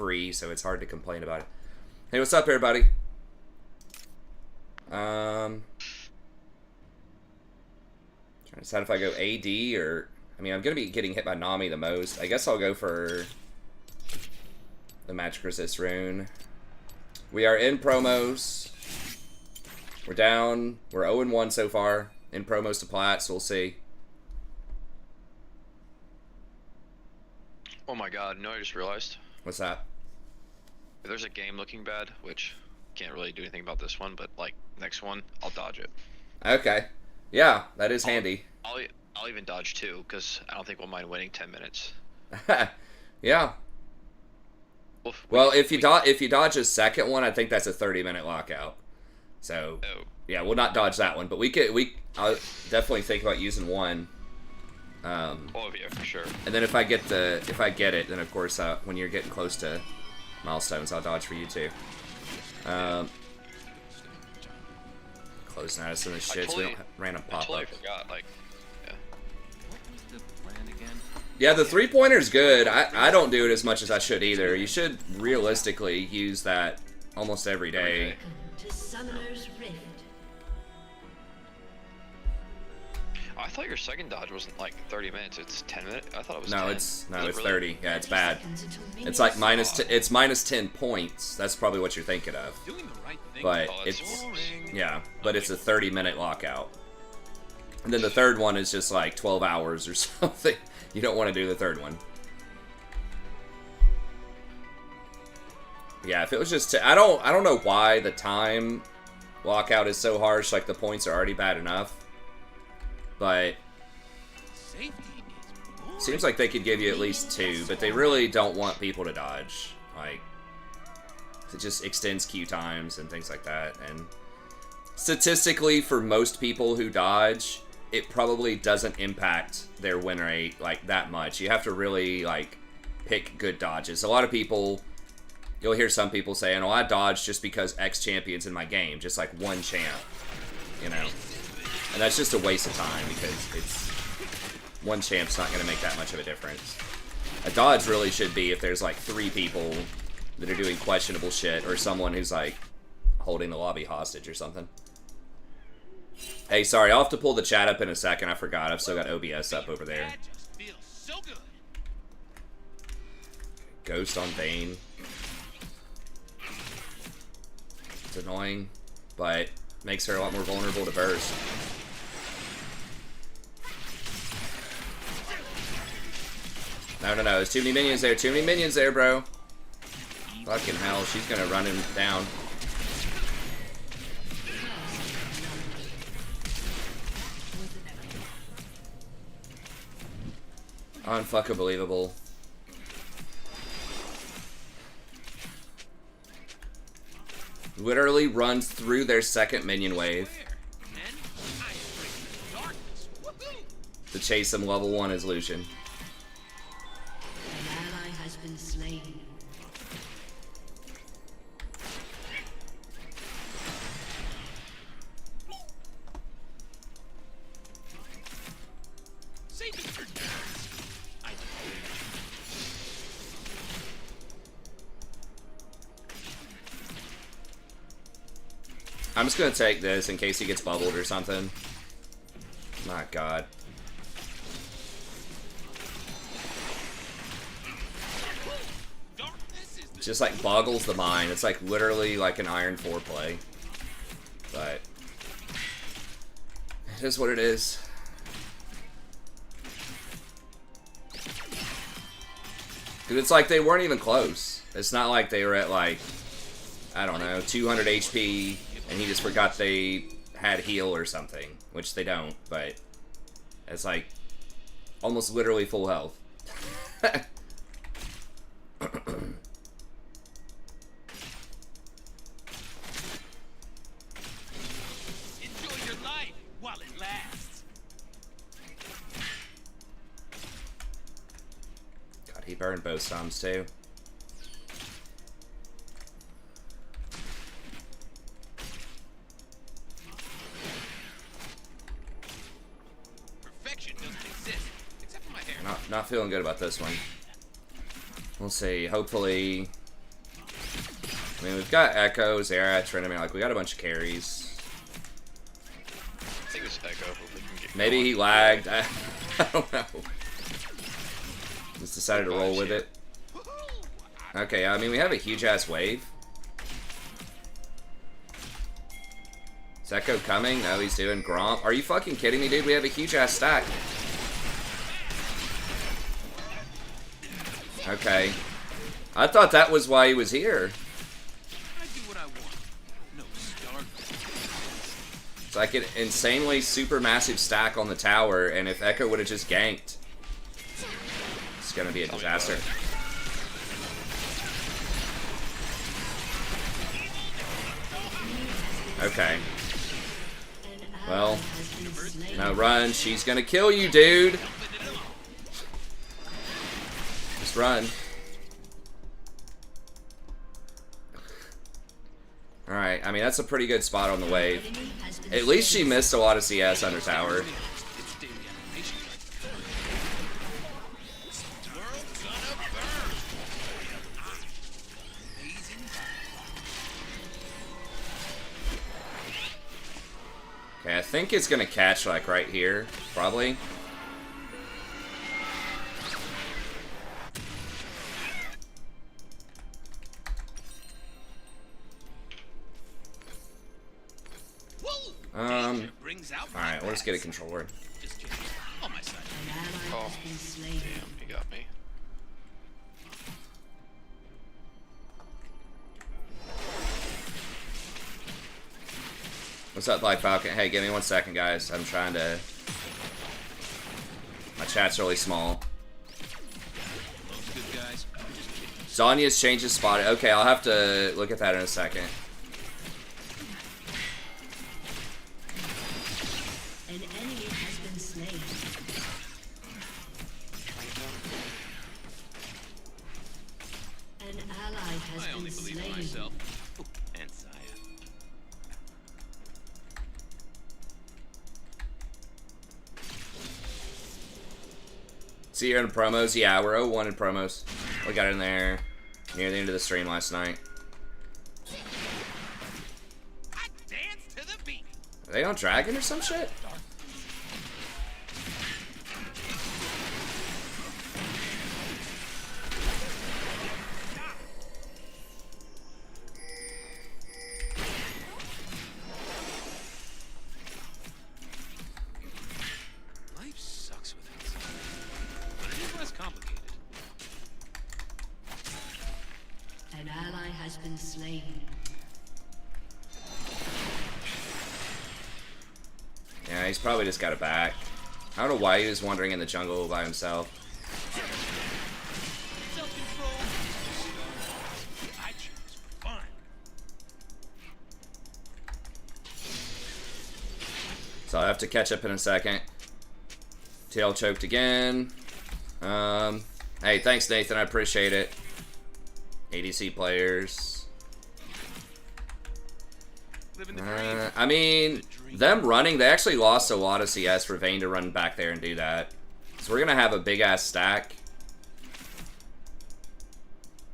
free, so it's hard to complain about it. Hey, what's up, everybody? Trying to decide if I go AD or... I mean, I'm going to be getting hit by Nami the most. I guess I'll go for the Magic Resist rune. We are in promos. We're down. We're 0-1 so far in promos to plat, so we'll see. Oh my god, no, I just realized. What's that? If there's a game looking bad, which can't really do anything about this one, but like next one, I'll dodge it. Okay. Yeah, that is handy. I'll even dodge two, because I don't think we'll mind winning 10 minutes. Yeah. Well, if you dodge a second one, I think that's a 30-minute lockout. So, yeah, we'll not dodge that one, but I'll definitely think about using one. Oh yeah, for sure. And then if I get it, then of course when you're getting close to milestones, I'll dodge for you too. Closing out of some of the shits. We don't have random pop-up. I totally forgot, like, yeah. What was the plan again? Yeah, the three-pointer's good. I don't do it as much as I should either. You should realistically use that almost every day. To Summoner's Rift. I thought your second dodge wasn't like 30 minutes. It's 10 minutes. I thought it was 10. It's really? 30. Yeah, it's bad. It's like it's minus 10 points. That's probably what you're thinking of. Doing the right thing. But Oh, it's worse. yeah, but it's a 30-minute lockout. And then the third one is just like 12 hours or something. You don't want to do the third one. Yeah, if it was just I don't know why the time lockout is so harsh. Like the points are already bad enough. But seems like they could give you at least 2, but they really don't want people to dodge. Like, it just extends queue times and things like that. And statistically, for most people who dodge, it probably doesn't impact their win rate like that much. You have to really like pick good dodges. A lot of people, you'll hear some people saying, "Oh, I dodged just because X champion's in my game," just like one champ, you know. And that's just a waste of time because one champ's not going to make that much of a difference. A dodge really should be if there's like 3 people that are doing questionable shit or someone who's like holding the lobby hostage or something. Hey, sorry, I'll have to pull the chat up in a second. I forgot. I've still got OBS up over there. Ghost on Vayne. It's annoying, but makes her a lot more vulnerable to burst. No, there's too many minions there. Too many minions there, bro. Fucking hell, she's gonna run him down. Unfuckabelievable. Literally runs through their second minion wave to chase him level 1 as Lucian. An ally has been slain. I'm just gonna take this in case he gets bubbled or something. My god. It just like boggles the mind. It's like literally like an Iron 4 play. But it is what it is. Cause it's like they weren't even close. It's not like they were at like, I don't know, 200 HP and he just forgot they had heal or something, which they don't, but it's like almost literally full health. Enjoy your life while it lasts. God, he burned both thumbs too. Perfection doesn't exist, except for my hair. Not feeling good about this one. We'll see. Hopefully I mean, we've got Echo, Zera, Trinity, like, we got a bunch of carries. I think it's Echo. If we can get Maybe going. he lagged. I don't know. Just decided to roll with it. Okay, I mean, we have a huge-ass wave. Is Echo coming? No, he's doing Gromp. Are you fucking kidding me, dude? We have a huge-ass stack. Okay. I thought that was why he was here. I do what I want. No start. It's like an insanely super massive stack on the tower, and if Echo would have just ganked, it's gonna be a disaster. Okay. Well, no, run. She's gonna kill you, dude. Just run. Alright, I mean, that's a pretty good spot on the wave. At least she missed a lot of CS under tower. It's daily animation. Okay, I think it's gonna catch, like, right here. Probably. Alright, we'll just get a controller. On my side. Oh, damn, he got me. What's up, Black Falcon? Hey, give me 1 second, guys. I'm trying to... My chat's really small. Good guys. Zonya's changed his spot. Okay, I'll have to look at that in a second. An enemy has been slain. An ally has I only been believe in slain. myself. Ooh, and Saya. See you in promos? Yeah, we're 0-1 in promos. We got in there near the end of the stream last night. I dance to the beat. Are they on Dragon or some shit? Life sucks without Saya. But it is less complicated. An ally has been slain. Yeah, he's probably just got it back. I don't know why he was wandering in the jungle by himself. Self-control. I choose fun. So I'll have to catch up in a second. Tail choked again. Hey, thanks, Nathan. I appreciate it. ADC players. Living the dream. I mean, them running, they actually lost a lot of CS for Vayne to run back there and do that. So we're going to have a big-ass stack.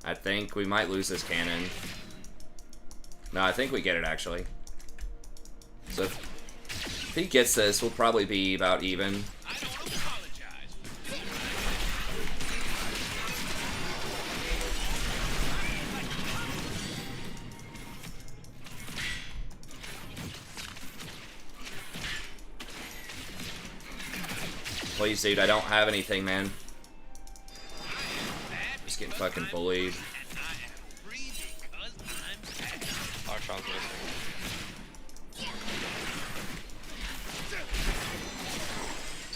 I think we might lose this cannon. No, I think we get it, actually. So if he gets this, we'll probably be about even. I don't apologize. Please, dude, I don't have anything, man. Just getting fucking bullied. And I am free because I'm sad. Archon's missing.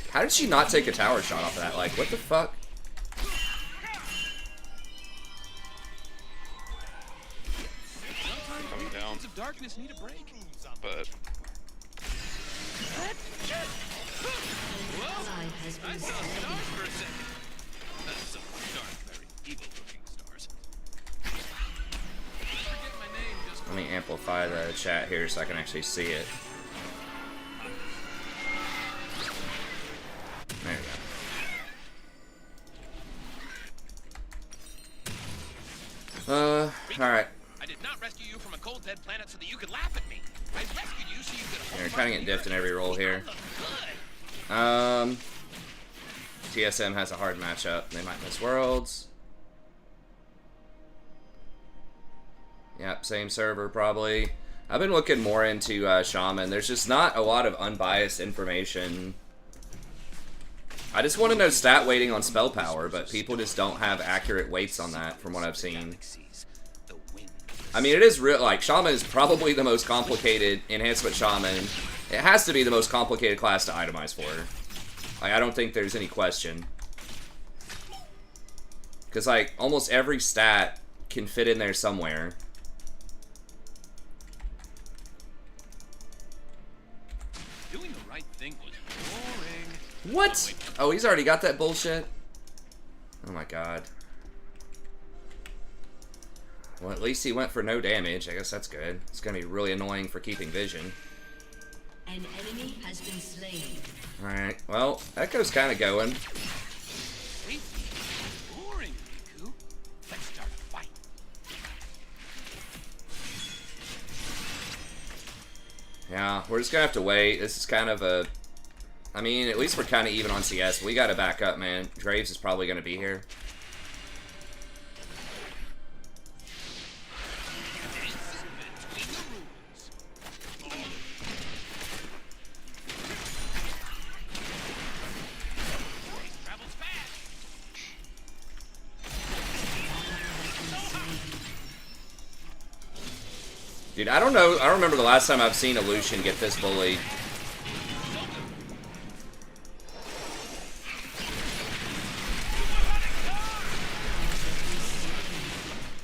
How did she not take a tower shot off of that? Like, what the fuck? Coming down, Of darkness need a break. but Ally has been I saw slain. stars for a second. Some dark, very evil-looking stars. Forget my name, just Let me amplify the chat here so I can actually see it. There you go. Alright. I did not rest you from a cold dead planet so that you could laugh at me. I rescued you so you could hold You're my kind of getting diffed in every roll here. Good. TSM has a hard matchup. They might miss Worlds. Yep, same server probably. I've been looking more into Shaman. There's just not a lot of unbiased information. I just want to know stat weighting on spell power, but people just don't have accurate weights on that from what I've seen. I mean, it is real. Like, Shaman is probably the most complicated enhancement Shaman. It has to be the most complicated class to itemize for. Like, I don't think there's any question. Because, like, almost every stat can fit in there somewhere. Doing the right thing was boring. What? Oh, he's already got that bullshit? Oh my god. Well, at least he went for no damage. I guess that's good. It's gonna be really annoying for keeping vision. An enemy has been slain. Alright, well, Echo's kind of going. Hey, boring, Riku. Let's start a fight. Yeah, we're just gonna have to wait. This is kind of a... I mean, at least we're kind of even on CS. We gotta back up, man. Graves is probably gonna be here. Dude, I don't know. I don't remember the last time I've seen a Lucian get this bullied.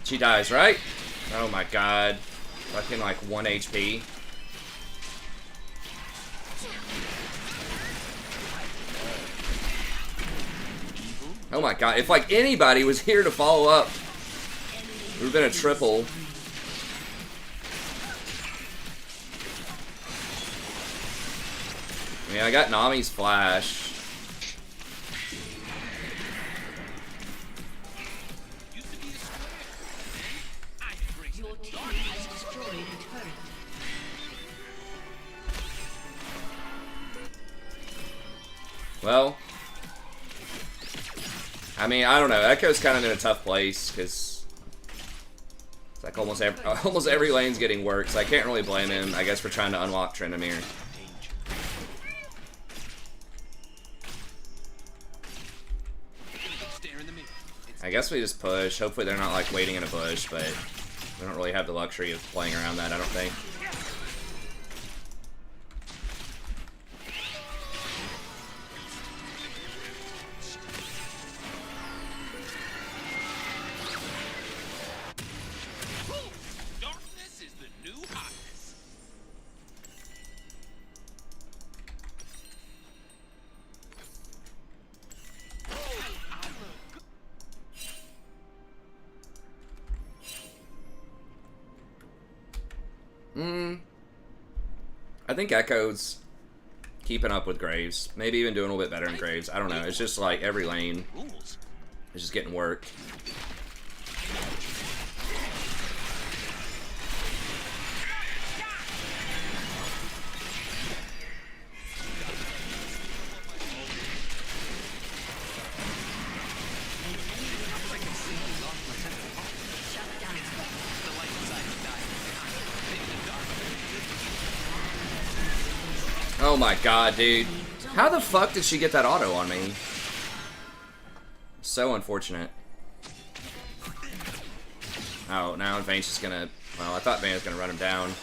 She dies, right? Oh my god. Fucking like 1 HP. Oh my god. If like anybody was here to follow up, it would have been a triple. I mean, I got Nami's flash. Your team has destroyed a turret. Well, I mean, I don't know. Echo's kind of in a tough place because it's like almost every lane's getting worked, so I can't really blame him. I guess we're trying to unlock Trindamere. I guess we just push. Hopefully they're not like waiting in a bush, but we don't really have the luxury of playing around that, I don't think. Darkness is the new hotness. I think Echo's keeping up with Graves. Maybe even doing a little bit better than Graves. I don't know. It's just like every lane Rules. is just getting worked. Oh my god, dude. How the fuck did she get that auto on me? So unfortunate. Oh, now Vayne's just gonna... Well, I thought Vayne was gonna run him down.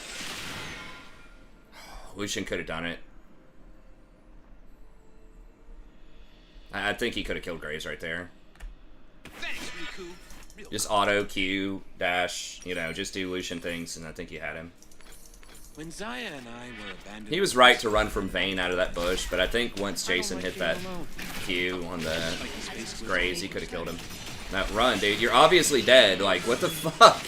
Lucian could have done it. I think he could have killed Graves right there. Thanks, Riku. Real Just auto, Q, dash, you know, just do Lucian things, and I think you had him. When Zaya and I were abandoned, He was right to run from Vayne out of that bush, but I think once Jason hit that Q on the Graves, he could have killed him. Now, run, dude. You're obviously dead. Like, what the fuck?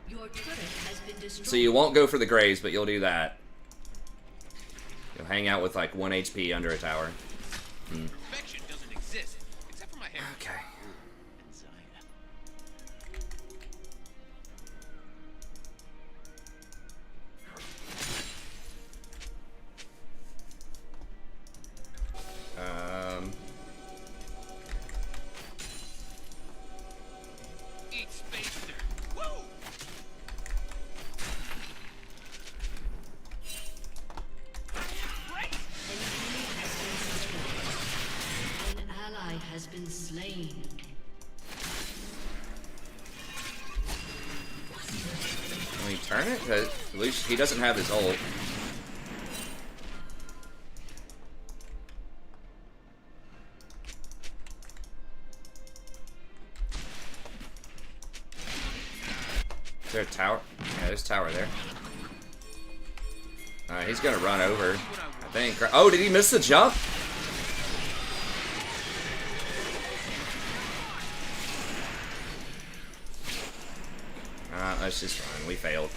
Your turret has been destroyed. So you won't go for the Graves, but you'll do that. You'll hang out with, like, 1 HP under a tower. Perfection doesn't exist, except for my hair. Okay. And Zaya. slain. Can we turn it? At least he doesn't have his ult. Is there a tower? Yeah, there's a tower there. Alright, he's gonna run over, I think. Oh, did he miss the jump? That's just fine. We failed.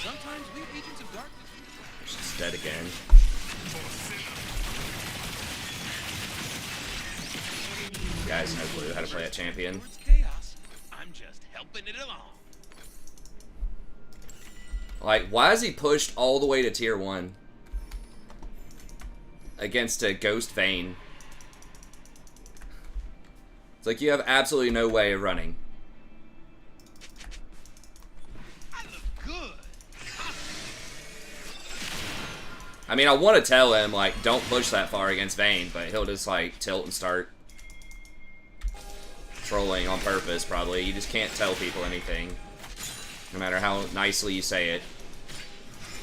Sometimes we're agents of darkness. She's dead again. Guys, no clue how to play that champion. Towards chaos. I'm just helping it along. Like, why is he pushed all the way to tier 1? Against a Ghost Vayne. It's like you have absolutely no way of running. I look good. I mean, I want to tell him, like, don't push that far against Vayne, but he'll just, like, tilt and start trolling on purpose, probably. You just can't tell people anything. No matter how nicely you say it.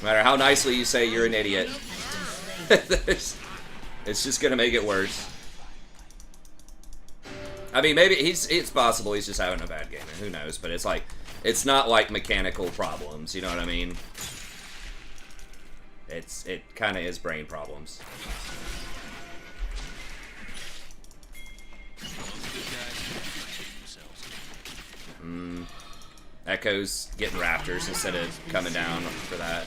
No matter how nicely you say you're an idiot. It's just gonna make it worse. I mean, maybe it's possible he's just having a bad game, and who knows, but it's like, it's not like mechanical problems, you know what I mean? It kind of is brain problems. Echo's getting raptors instead of coming down for that.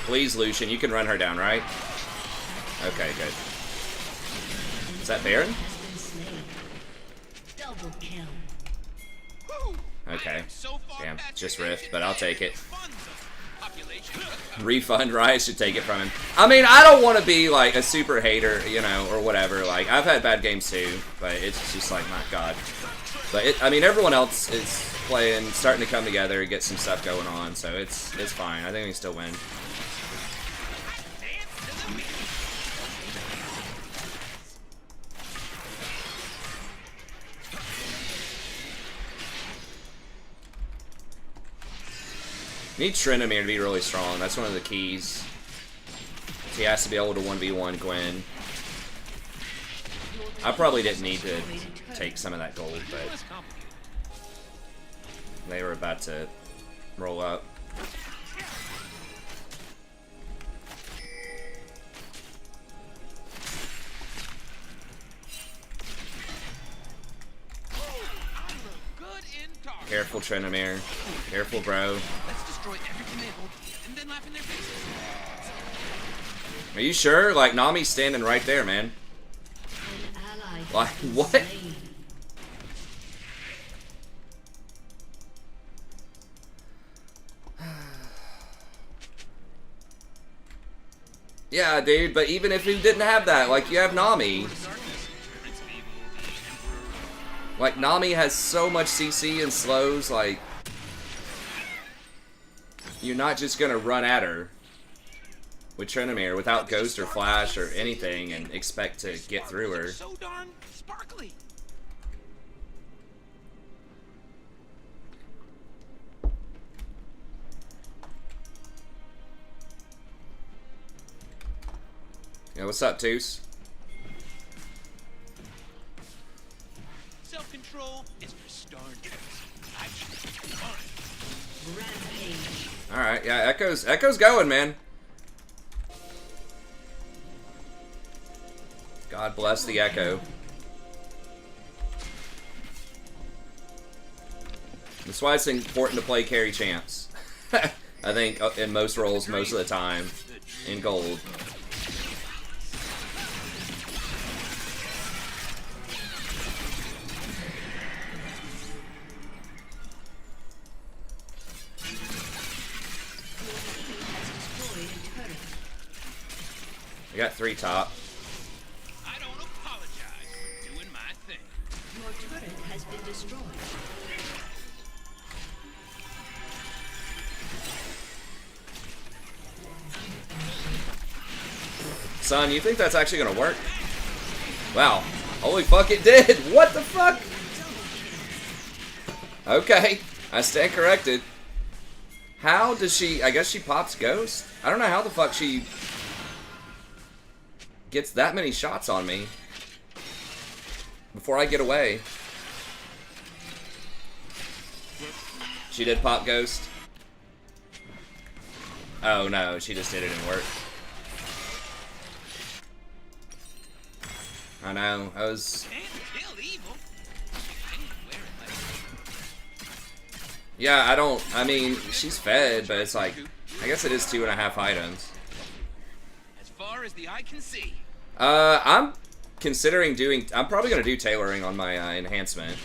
Please, Lucian, you can run her down, right? Okay, good. Is that Baron? Double kill. Okay. Damn, just Rift, but I'll take it. Refund Rise should take it from him. I mean, I don't want to be like a super hater, you know, or whatever. Like, I've had bad games too, but it's just like, my God. But I mean, everyone else is playing, starting to come together, get some stuff going on, so it's fine. I think we can still win. You need Tryndamere to be really strong. That's one of the keys. He has to be able to 1v1 Gwen. I probably didn't need to take some of that gold, but they were about to roll up. Careful, Tryndamere. Careful, bro. Let's destroy everything they hold and then laugh in their faces. Are you sure? Like, Nami's standing right there, man. Like, what? Yeah, dude, but even if you didn't have that, like, you have Nami. Like, Nami has so much CC and slows, like, you're not just gonna run at her with Tryndamere without Ghost or Flash or anything and expect to get through her. So darn sparkly. Yeah, what's up, Toos? Self-control is for starters. Rampage. Alright, yeah, Echo's going, man. God bless the Echo. That's why it's important to play carry champs. I think in most roles, most of the time, in gold. I got 3 top. I don't apologize for doing my thing. Your turret has been destroyed. Son, you think that's actually gonna work? Wow. Holy fuck, it did! What the fuck? Okay, I stand corrected. How does she... I guess she pops Ghost? I don't know how the fuck she gets that many shots on me before I get away. She did pop Ghost. Oh no, she just did it and work. I know, I was... Can't kill evil. Can't wear it like Yeah, I don't... I mean, she's fed, but it's like... I guess it is 2.5 items. as far as the eye can see. I'm considering doing... I'm probably going to do tailoring on my enhancement.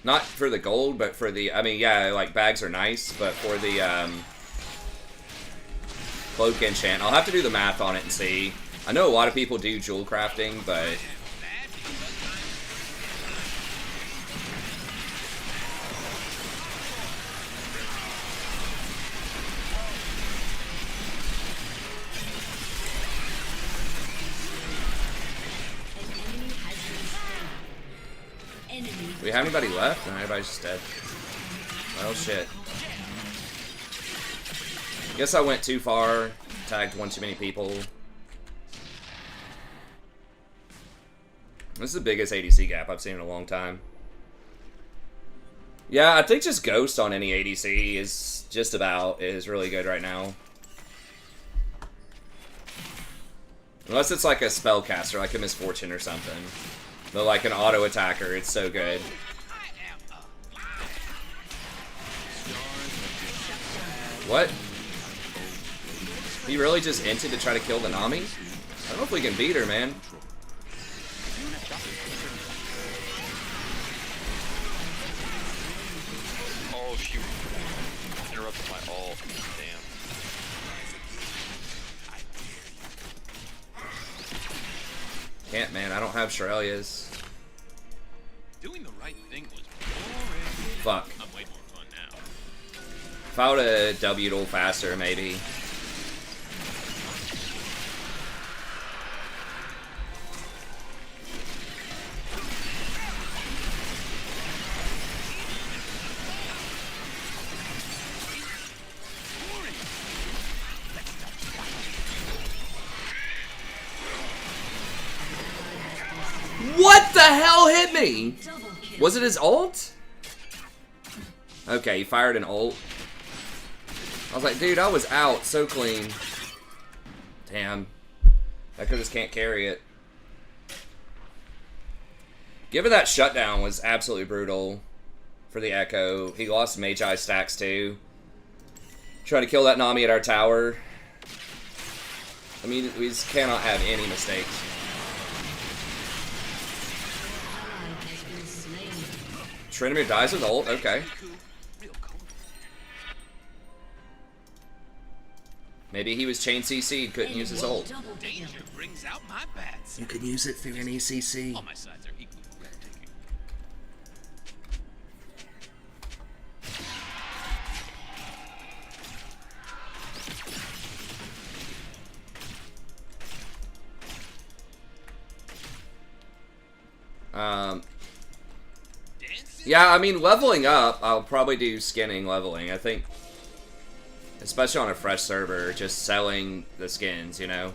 Not for the gold, but for the... I mean, yeah, like, bags are nice, but for the, cloak enchant. I'll have to do the math on it and see. I know a lot of people do jewel crafting, but... Do we have anybody left? No, everybody's just dead. Oh shit. Guess I went too far. Tagged one too many people. This is the biggest ADC gap I've seen in a long time. Yeah, I think just Ghost on any ADC is just about is really good right now. Unless it's like a spellcaster, like a Misfortune or something. But like an auto attacker, it's so good. What? He really just inted to try to kill the Nami? I don't know if we can beat her, man. Oh, she interrupted my ult. Damn. Can't, man. I don't have Shirelia's. Doing the right thing was boring. Fuck. I'm way more fun now. If I would've W'd a little faster, maybe. What the hell hit me? Was it his ult? Okay, he fired an ult. I was like, dude, I was out so clean. Damn. Echo just can't carry it. Given that shutdown was absolutely brutal for the Echo. He lost Magi stacks too. Trying to kill that Nami at our tower. I mean, we just cannot have any mistakes. Trinimir dies with ult, okay. Maybe he was chain CC'd, couldn't use his ult. Danger brings out my bad side. You could use it through an ECC. All my sides are equally breathtaking. Yeah, I mean, leveling up, I'll probably do skinning leveling. I think, especially on a fresh server, just selling the skins, you know?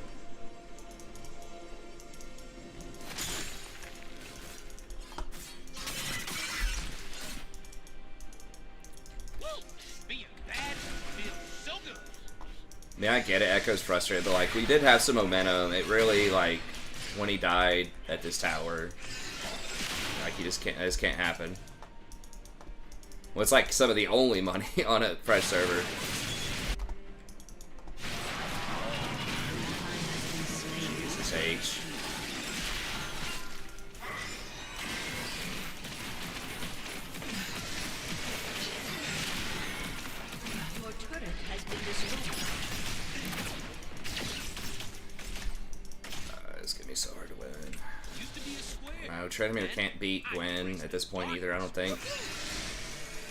Being bad feels so good. I mean, I get it, Echo's frustrated, but, like, we did have some momentum. It really, like, when he died at this tower, like, it just can't happen. Well, it's like some of the only money on a fresh server. Jesus H. Your turret has been destroyed. Treadmere can't beat Gwen at this point either, I don't think.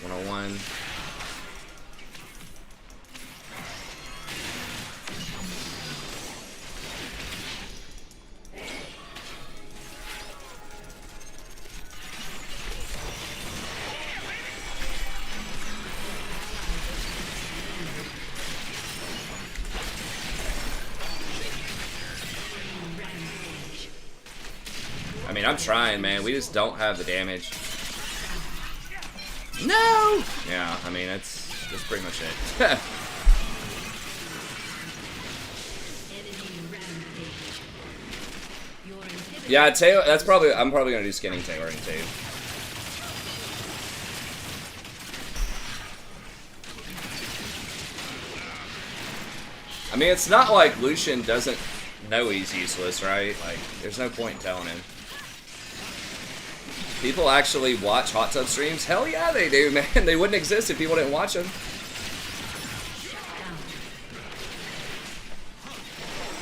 101. I mean, I'm trying, man. We just don't have the damage. No! Yeah, I mean, that's pretty much it. Yeah, Taylor, I'm probably gonna do skinning tailoring too. I mean, it's not like Lucian doesn't know he's useless, right? Like, there's no point in telling him. People actually watch hot tub streams? Hell yeah, they do, man. They wouldn't exist if people didn't watch them.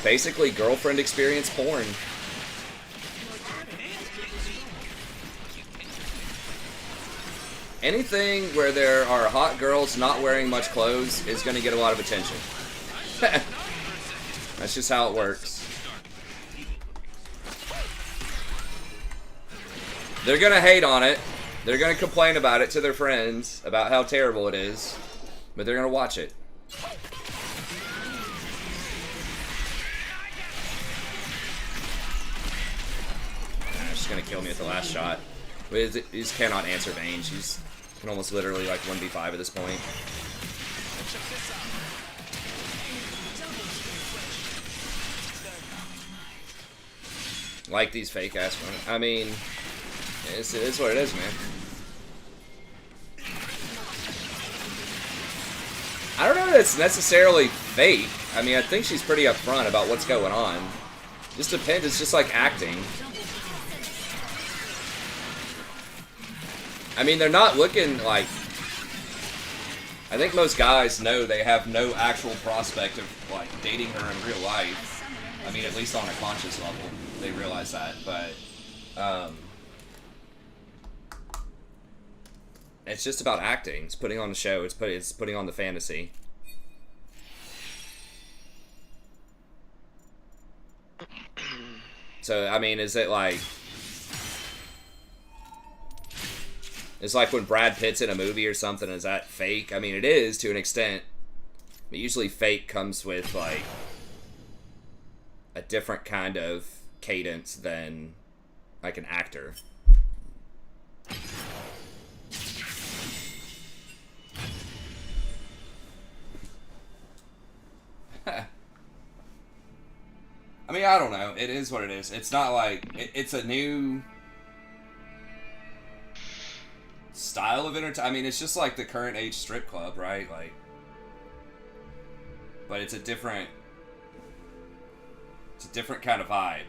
Basically, girlfriend experience porn. Anything where there are hot girls not wearing much clothes is going to get a lot of attention. That's just how it works. They're going to hate on it. They're going to complain about it to their friends about how terrible it is. But they're going to watch it. She's going to kill me with the last shot. He just cannot answer Vayne. She's can almost literally like 1v5 at this point. Like these fake ass runs. I mean, it's what it is, man. I don't know that it's necessarily fake. I mean, I think she's pretty upfront about what's going on. Just depends. It's just like acting. I mean, they're not looking like... I think most guys know they have no actual prospect of, like, dating her in real life. I mean, at least on a conscious level, they realize that, but... it's just about acting. It's putting on the show. It's putting on the fantasy. So, I mean, is it like... It's like when Brad Pitt's in a movie or something, is that fake? I mean, it is to an extent. But usually fake comes with, like, a different kind of cadence than, like, an actor. I mean, I don't know. It is what it is. It's not like... It's a new... style of entertainment. I mean, it's just like the current age strip club, right? Like, but it's a different kind of vibe,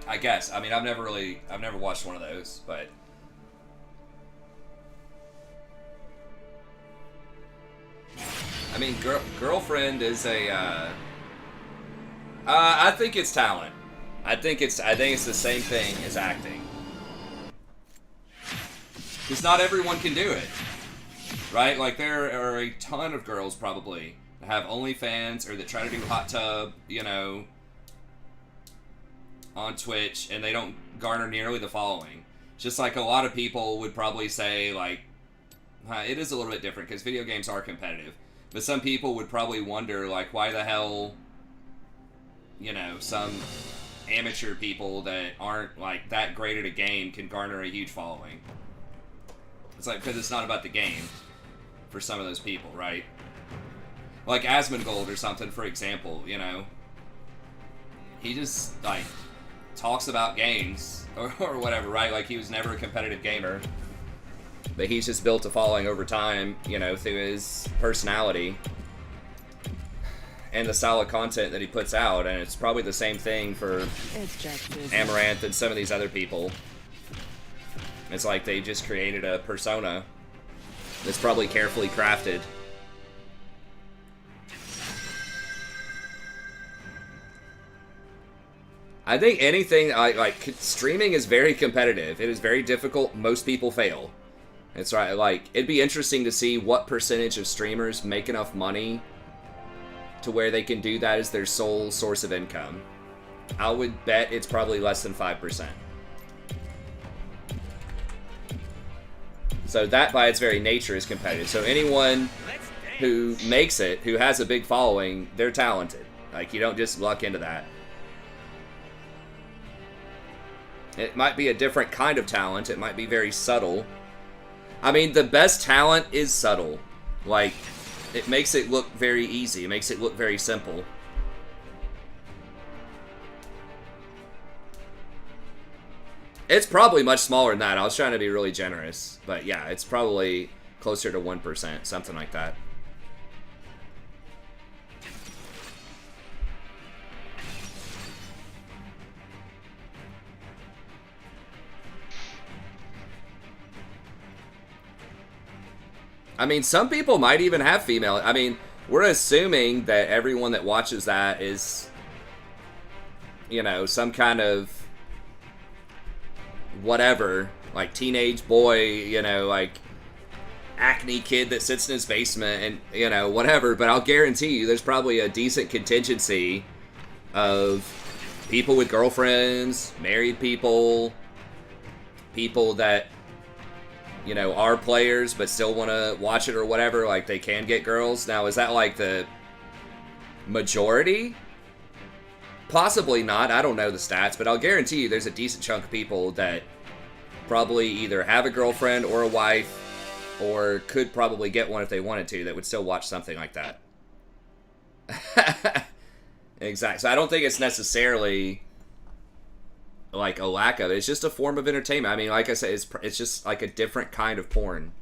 I guess. I mean, I've never watched one of those, but I mean, Girlfriend is a I think it's talent. I think it's the same thing as acting. Because not everyone can do it, right? Like, there are a ton of girls, probably, that have OnlyFans or that try to do hot tub, you know, on Twitch, and they don't garner nearly the following. Just like a lot of people would probably say, like, it is a little bit different, because video games are competitive. But some people would probably wonder, like, why the hell, you know, some amateur people that aren't, like, that great at a game can garner a huge following. It's like, because it's not about the game for some of those people, right? Like Asmongold or something, for example, you know. He just, like, talks about games or whatever, right? Like, he was never a competitive gamer. But he's just built a following over time, you know, through his personality and the style of content that he puts out. And it's probably the same thing for Amaranth and some of these other people. It's like they just created a persona that's probably carefully crafted. I think anything like streaming is very competitive. It is very difficult. Most people fail. It's right. Like, it'd be interesting to see what percentage of streamers make enough money to where they can do that as their sole source of income. I would bet it's probably less than 5%. So that, by its very nature, is competitive. So anyone who makes it, who has a big following, they're talented. Like, you don't just luck into that. It might be a different kind of talent. It might be very subtle. I mean, the best talent is subtle. Like, it makes it look very easy. It makes it look very simple. It's probably much smaller than that. I was trying to be really generous. But yeah, it's probably closer to 1%, something like that. I mean, some people might even have female. I mean, we're assuming that everyone that watches that is, you know, some kind of whatever, like teenage boy, you know, like acne kid that sits in his basement and, you know, whatever. But I'll guarantee you there's probably a decent contingency of people with girlfriends, married people, people that, you know, are players but still want to watch it or whatever. Like, they can get girls. Now, is that like the majority? Possibly not. I don't know the stats, but I'll guarantee you there's a decent chunk of people that probably either have a girlfriend or a wife or could probably get one if they wanted to that would still watch something like that. Exactly. So I don't think it's necessarily like a lack of it. It's just a form of entertainment. I mean, like I said, it's just like a different kind of porn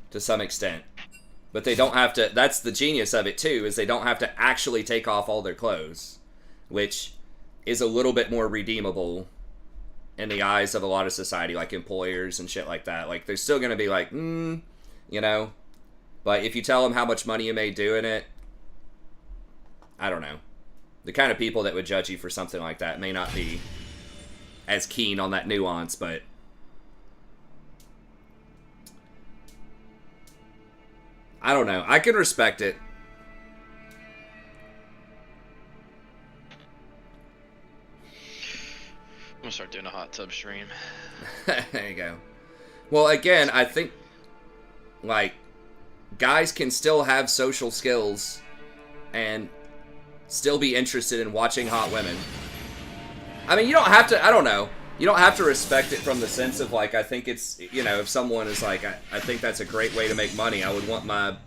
to some extent. But they don't have to, that's the genius of it too, is they don't have to actually take off all their clothes, which is a little bit more redeemable in the eyes of a lot of society, like employers and shit like that. Like, they're still going to be like, you know, but if you tell them how much money you made doing it, I don't know. The kind of people that would judge you for something like that may not be as keen on that nuance, but I don't know. I can respect it. I'm gonna start doing a hot tub stream. There you go. Well, again, I think, like, guys can still have social skills and still be interested in watching hot women. I mean, you don't have to, I don't know. You don't have to respect it from the sense of, like, I think it's, you know, if someone is like, I think that's a great way to make money, I would want my,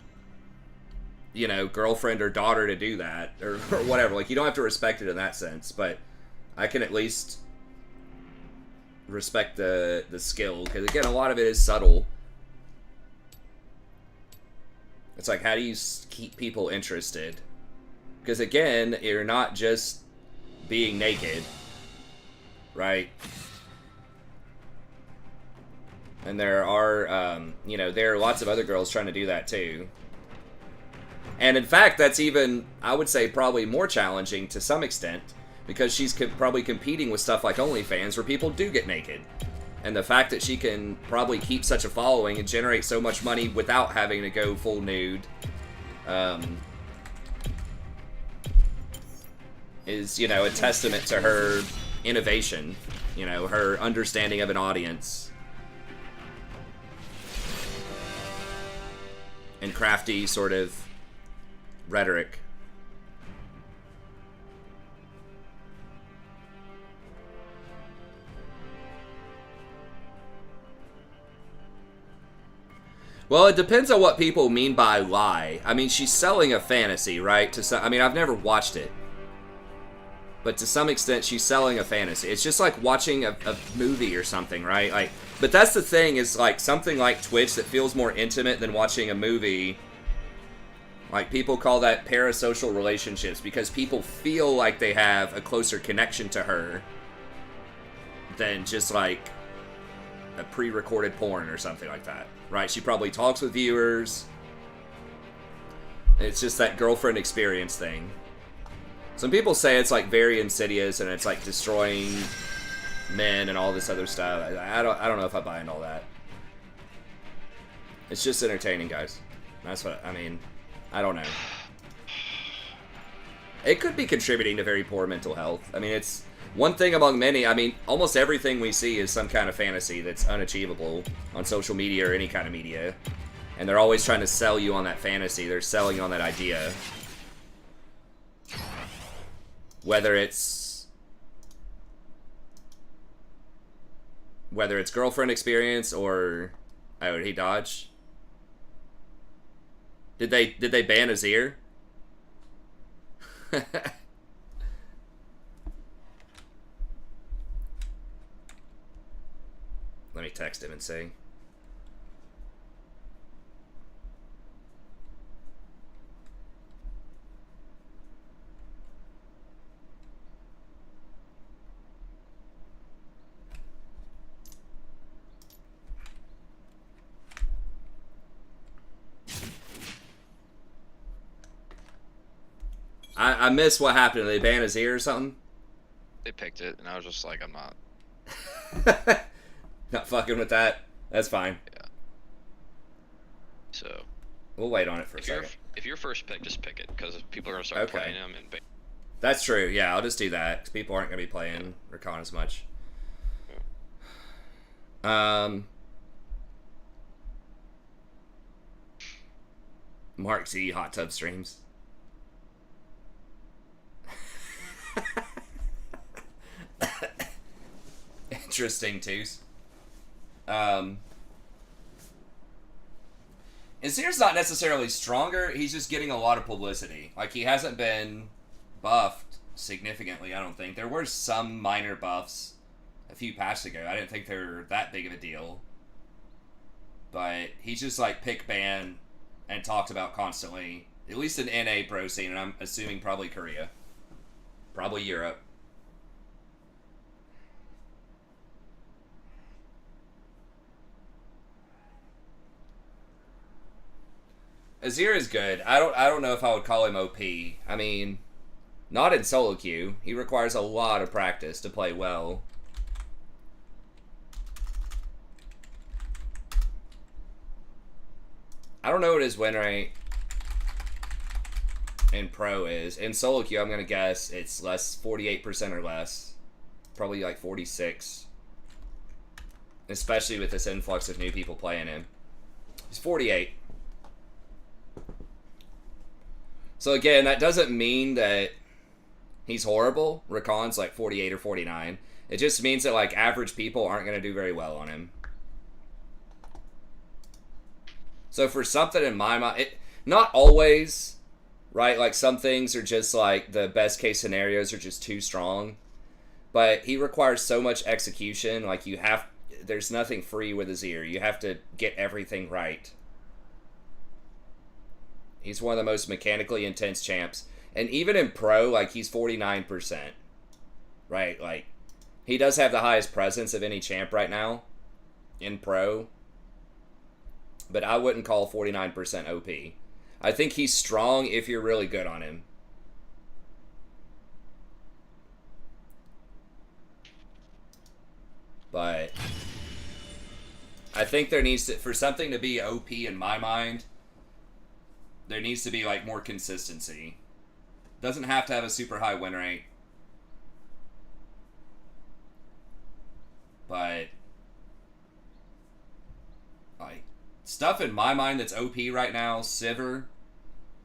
you know, girlfriend or daughter to do that, or whatever. Like, you don't have to respect it in that sense, but I can at least respect the skill, because, again, a lot of it is subtle. It's like, how do you keep people interested? Because, again, you're not just being naked, right? And there are, you know, there are lots of other girls trying to do that too. And in fact, that's even, I would say, probably more challenging to some extent, because she's probably competing with stuff like OnlyFans, where people do get naked. And the fact that she can probably keep such a following and generate so much money without having to go full nude, is, you know, a testament to her innovation, you know, her understanding of an audience, and crafty sort of rhetoric. Well, it depends on what people mean by lie. I mean, she's selling a fantasy, right? I mean, I've never watched it, but to some extent, she's selling a fantasy. It's just like watching a movie or something, right? Like, but that's the thing, is like something like Twitch that feels more intimate than watching a movie. Like, people call that parasocial relationships, because people feel like they have a closer connection to her than just like a pre-recorded porn or something like that, right? She probably talks with viewers. It's just that girlfriend experience thing. Some people say it's like very insidious and it's like destroying men and all this other stuff. I don't know if I buy into all that. It's just entertaining, guys. That's what I mean. I don't know. It could be contributing to very poor mental health. I mean, it's one thing among many. I mean, almost everything we see is some kind of fantasy that's unachievable on social media or any kind of media. And they're always trying to sell you on that fantasy. They're selling you on that idea. Whether it's girlfriend experience or... Oh, did he dodge? Did they ban his ear? Let me text him and say. I missed what happened. Did they ban his ear or something? They picked it, and I was just like, I'm not. Not fucking with that. That's fine. Yeah. So. We'll wait on it for a second. If you're first pick, just pick it, because people are going to start playing them. And that's true. Yeah, I'll just do that, because people aren't going to be playing Rakan as much. Mark Z hot tub streams. Interesting, twos. Azir's not necessarily stronger, he's just getting a lot of publicity. Like, he hasn't been buffed significantly, I don't think. There were some minor buffs a few patches ago. I didn't think they were that big of a deal. But he's just, like, pick ban and talked about constantly. At least in NA pro scene, and I'm assuming probably Korea. Probably Europe. Azir is good. I don't know if I would call him OP. I mean, not in solo queue. He requires a lot of practice to play well. I don't know what his win rate in pro is. In solo queue, I'm going to guess it's 48% or less. Probably like 46. Especially with this influx of new people playing him. He's 48. So again, that doesn't mean that he's horrible. Rakan's like 48 or 49. It just means that like average people aren't going to do very well on him. So for something in my mind, not always, right? Like some things are just like the best case scenarios are just too strong. But he requires so much execution. Like there's nothing free with his ear. You have to get everything right. He's one of the most mechanically intense champs. And even in pro, like, he's 49%. Right? Like, he does have the highest presence of any champ right now in pro. But I wouldn't call 49% OP. I think he's strong if you're really good on him. But I think there needs to, for something to be OP in my mind, there needs to be, like, more consistency. Doesn't have to have a super high win rate. But, like, stuff in my mind that's OP right now, Sivir.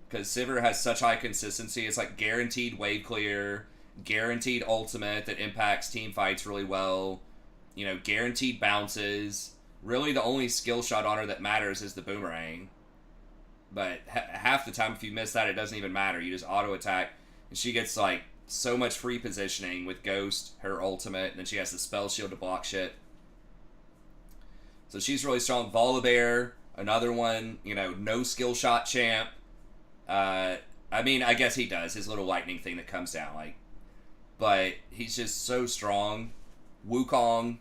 Because Sivir has such high consistency. It's, like, guaranteed wave clear. Guaranteed ultimate that impacts team fights really well. You know, guaranteed bounces. Really, the only skill shot on her that matters is the boomerang. But half the time, if you miss that, it doesn't even matter. You just auto-attack. And she gets, like, so much free positioning with Ghost, her ultimate. And then she has the spell shield to block shit. So she's really strong. Volibear, another one. You know, no skill shot champ. I mean, I guess he does. His little lightning thing that comes down. Like, but he's just so strong. Wukong,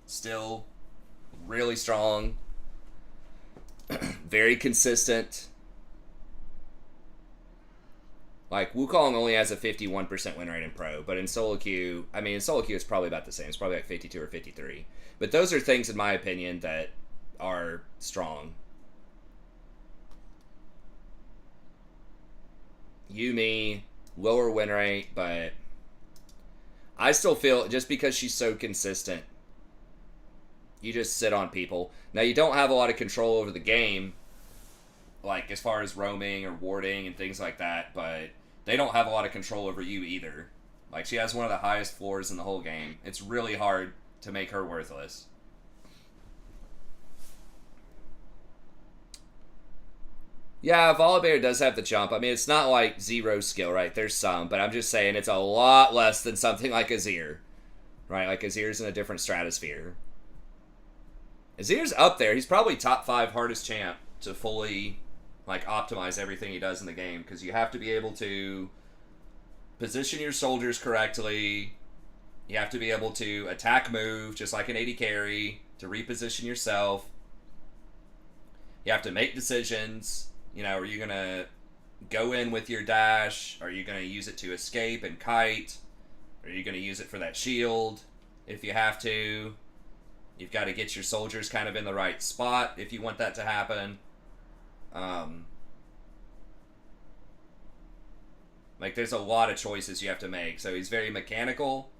still really strong. Very consistent. Like, Wukong only has a 51% win rate in Pro, but in solo queue, I mean, in solo queue it's probably about the same. It's probably like 52 or 53. But those are things, in my opinion, that are strong. Yumi, lower win rate, but I still feel, just because she's so consistent, you just sit on people. Now, you don't have a lot of control over the game, like, as far as roaming or warding and things like that, but they don't have a lot of control over you either. Like, she has one of the highest floors in the whole game. It's really hard to make her worthless. Yeah, Volibear does have the jump. I mean, it's not like zero skill, right? There's some, but I'm just saying it's a lot less than something like Azir. Right? Like, Azir's in a different stratosphere. Azir's up there. He's probably top 5 hardest champ to fully, like, optimize everything he does in the game, because you have to be able to position your soldiers correctly. You have to be able to attack move, just like an AD carry, to reposition yourself. You have to make decisions. You know, are you going to go in with your dash? Are you going to use it to escape and kite? Are you going to use it for that shield if you have to? You've got to get your soldiers kind of in the right spot if you want that to happen. Like, there's a lot of choices you have to make. So he's very mechanical,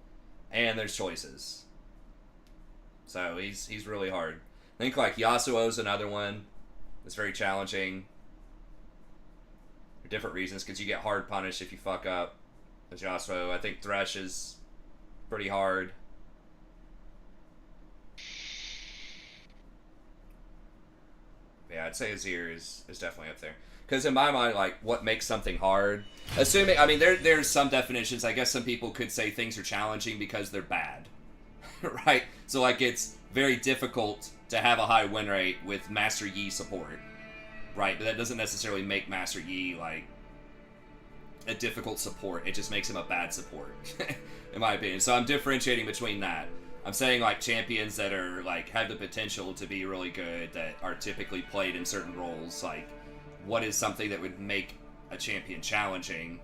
and there's choices. So he's really hard. I think, like, Yasuo's another one that's very challenging. For different reasons, because you get hard punished if you fuck up. As Yasuo, I think Thresh is pretty hard. Yeah, I'd say Azir is definitely up there. Because in my mind, like, what makes something hard? Assuming, I mean, there's some definitions. I guess some people could say things are challenging because they're bad. Right? So, like, it's very difficult to have a high win rate with Master Yi support. Right? But that doesn't necessarily make Master Yi, like, a difficult support. It just makes him a bad support. In my opinion. So I'm differentiating between that. I'm saying, like, champions that are, like, have the potential to be really good, that are typically played in certain roles. Like, what is something that would make a champion challenging?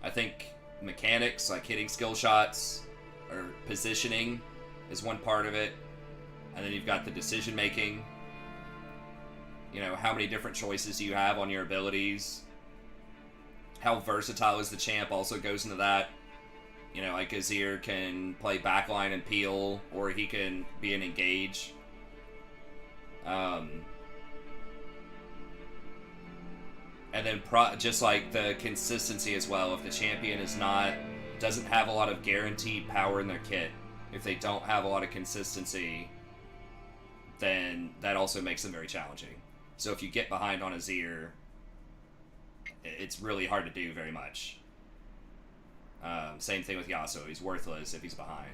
I think mechanics, like hitting skill shots, or positioning is one part of it. And then you've got the decision making. You know, how many different choices you have on your abilities. How versatile is the champ also goes into that. You know, like Azir can play backline and peel, or he can be an engage. And then just like the consistency as well. If the champion doesn't have a lot of guaranteed power in their kit, if they don't have a lot of consistency, then that also makes them very challenging. So if you get behind on Azir, it's really hard to do very much. Same thing with Yasuo. He's worthless if he's behind.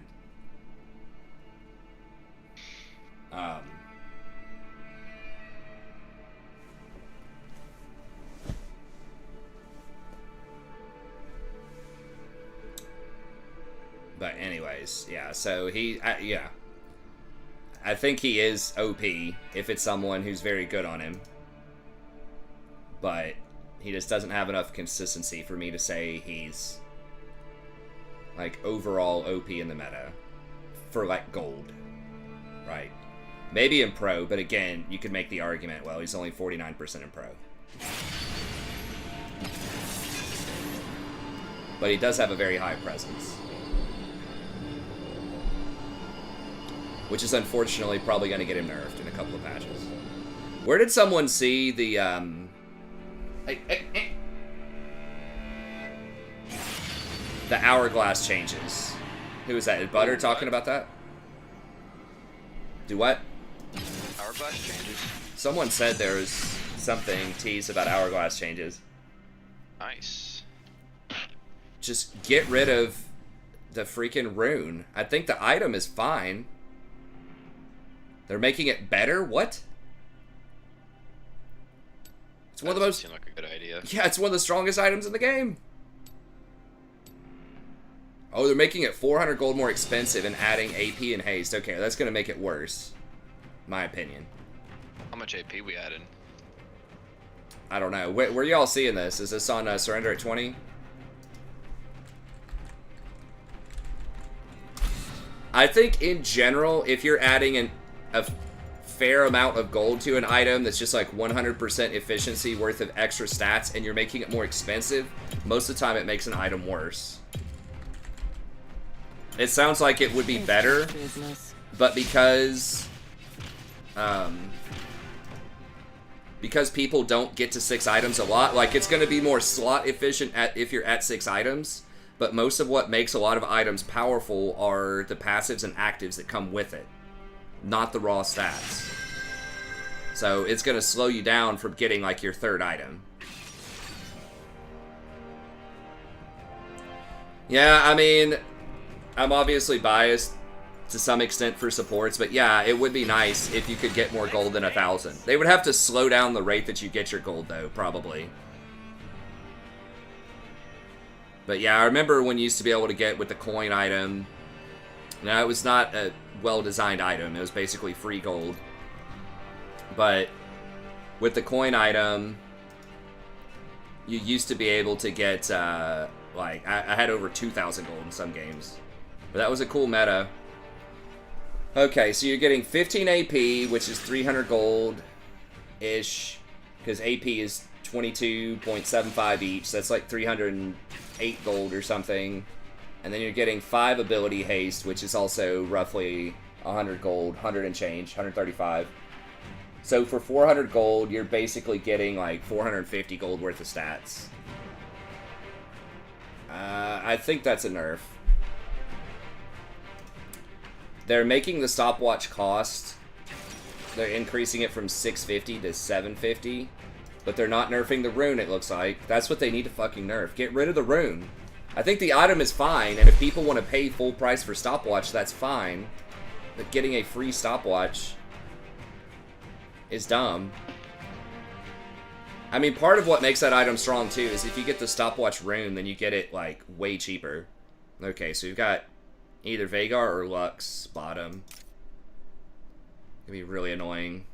But anyways, yeah, so yeah. I think he is OP if it's someone who's very good on him. But he just doesn't have enough consistency for me to say he's, like, overall OP in the meta. For, like, gold. Right. Maybe in pro, but again, you could make the argument, well, he's only 49% in pro. But he does have a very high presence. Which is unfortunately probably going to get him nerfed in a couple of patches. Where did someone see the, the hourglass changes? Who was that? Is Butter talking about that? Do what? Hourglass changes. Someone said there was something teased about hourglass changes. Nice. Just get rid of the freaking rune. I think the item is fine. They're making it better? What? It's one of the most... Seemed like a good idea. Yeah, it's one of the strongest items in the game. Oh, they're making it 400 gold more expensive and adding AP and haste. Okay, that's going to make it worse. My opinion. How much AP we added? I don't know. Where y'all seeing this? Is this on Surrender at 20? I think in general, if you're adding a fair amount of gold to an item that's just like 100% efficiency worth of extra stats and you're making it more expensive, most of the time it makes an item worse. It sounds like it would be better, but because people don't get to 6 items a lot, like it's going to be more slot efficient if you're at 6 items, but most of what makes a lot of items powerful are the passives and actives that come with it, not the raw stats. So it's going to slow you down from getting like your 3rd item. Yeah, I mean, I'm obviously biased to some extent for supports, but yeah, it would be nice if you could get more gold than 1,000. They would have to slow down the rate that you get your gold though, probably. But yeah, I remember when you used to be able to get with the coin item. Now, it was not a well-designed item. It was basically free gold. But with the coin item, you used to be able to get, like, I had over 2,000 gold in some games. But that was a cool meta. Okay, so you're getting 15 AP, which is 300 gold-ish, because AP is 22.75 each, so that's like 308 gold or something. And then you're getting 5 ability haste, which is also roughly 100 gold, 100 and change, 135. So for 400 gold, you're basically getting like 450 gold worth of stats. I think that's a nerf. They're making the stopwatch cost. They're increasing it from 650 to 750. But they're not nerfing the rune, it looks like. That's what they need to fucking nerf. Get rid of the rune. I think the item is fine, and if people want to pay full price for stopwatch, that's fine. But getting a free stopwatch is dumb. I mean, part of what makes that item strong, too, is if you get the stopwatch rune, then you get it, like, way cheaper. Okay, so you've got either Vagar or Lux bottom. It'd be really annoying.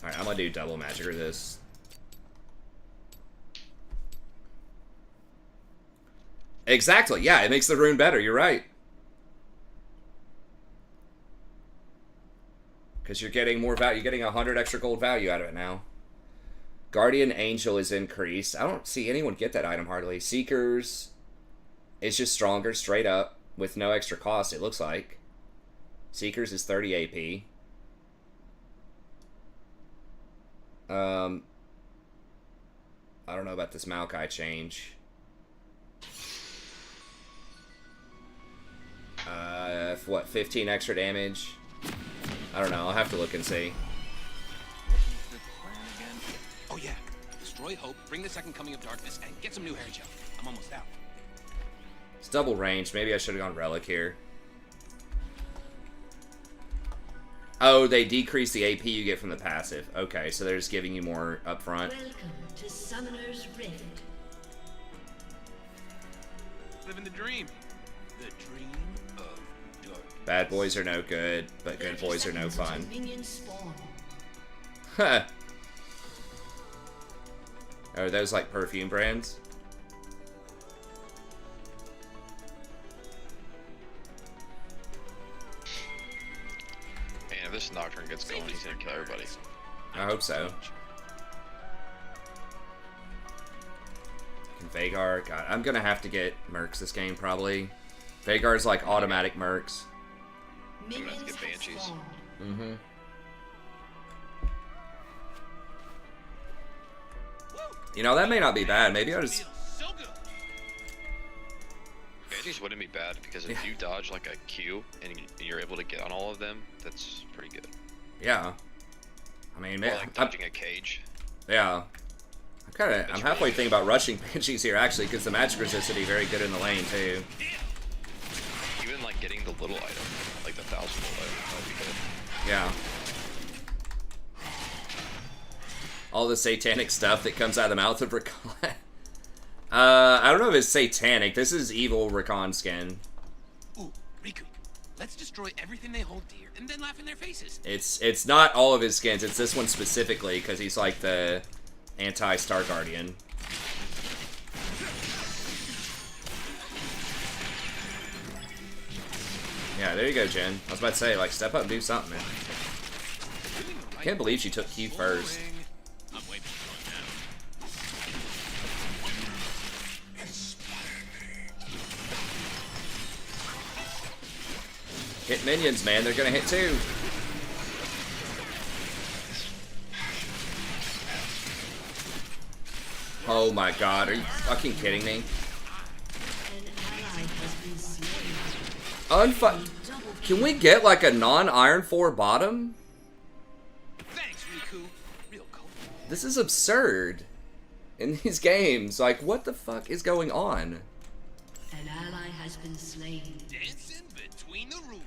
Alright, I'm gonna do double magic or this. Exactly, yeah, it makes the rune better, you're right. Because you're getting more value, you're getting 100 extra gold value out of it now. Guardian Angel is increased. I don't see anyone get that item hardly. Seekers is just stronger straight up with no extra cost, it looks like. Seekers is 30 AP. I don't know about this Maokai change. What, 15 extra damage? I don't know, I'll have to look and see. What is the plan again? Oh yeah, destroy Hope, bring the second coming of darkness, and get some new hair gel. I'm almost out. It's double range, maybe I should have gone Relic here. Oh, they decrease the AP you get from the passive. Okay, so they're just giving you more up front. Welcome to Summoner's Rift. Living the dream. The dream of dark. Bad boys are no good, but good boys are no fun. Huh. Are those like perfume brands? Man, if this Nocturne gets going, he's gonna kill everybody. I hope so. And Vagar, God, I'm gonna have to get Mercs this game probably. Vagar's like automatic Mercs. I'm gonna have to get Banshees. Mm-hmm. You know, that may not be bad. Maybe I'll just... So good. Banshees wouldn't be bad, because if you dodge like a Q and you're able to get on all of them, that's pretty good. Yeah. I mean, Or like dodging a cage. yeah. I'm halfway thinking about rushing Banshees here, actually, because the magic resist would be very good in the lane, too. Even like getting the little item, like the 1,000 gold item, that would be good. Yeah. All the satanic stuff that comes out of the mouth of Rakan. I don't know if it's satanic. This is evil Rakan skin. Ooh, Riku, let's Let's destroy everything they hold dear, and then laugh in their faces. It's not all of his skins. It's this one specifically because he's like the anti-Star Guardian. Yeah, there you go, Jen. I was about to say, like, step up and do something, man. I can't believe she took Q first. I'm way behind Hit minions, man. They're gonna hit too. Oh my god, are you fucking kidding me? Can we get like a non-Iron 4 bottom? Thanks, Riku. Real cool. This is absurd. In these games, like, what the fuck is going on? An ally has been slain. Dancing between the rules.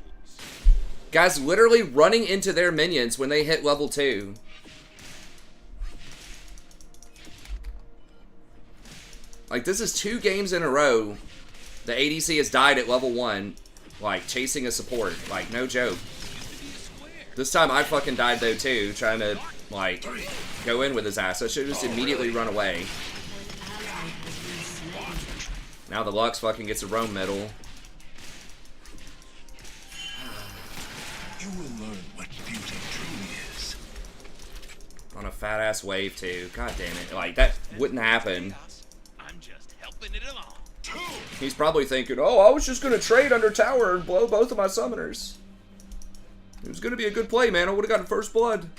Guys literally running into their minions when they hit level 2. Like, this is 2 games in a row. The ADC has died at level 1. Like, chasing a support. Like, no joke. This time I fucking died though too, trying to, like, go in with his ass. I should just immediately run away. Now the Lux fucking gets a roam medal. You will learn what beauty truly is. On a fat ass wave too. God damn it. Like, that wouldn't happen. I'm just helping it along. He's probably thinking, oh, I was just gonna trade under tower and blow both of my summoners. It was gonna be a good play, man. I would've gotten first blood.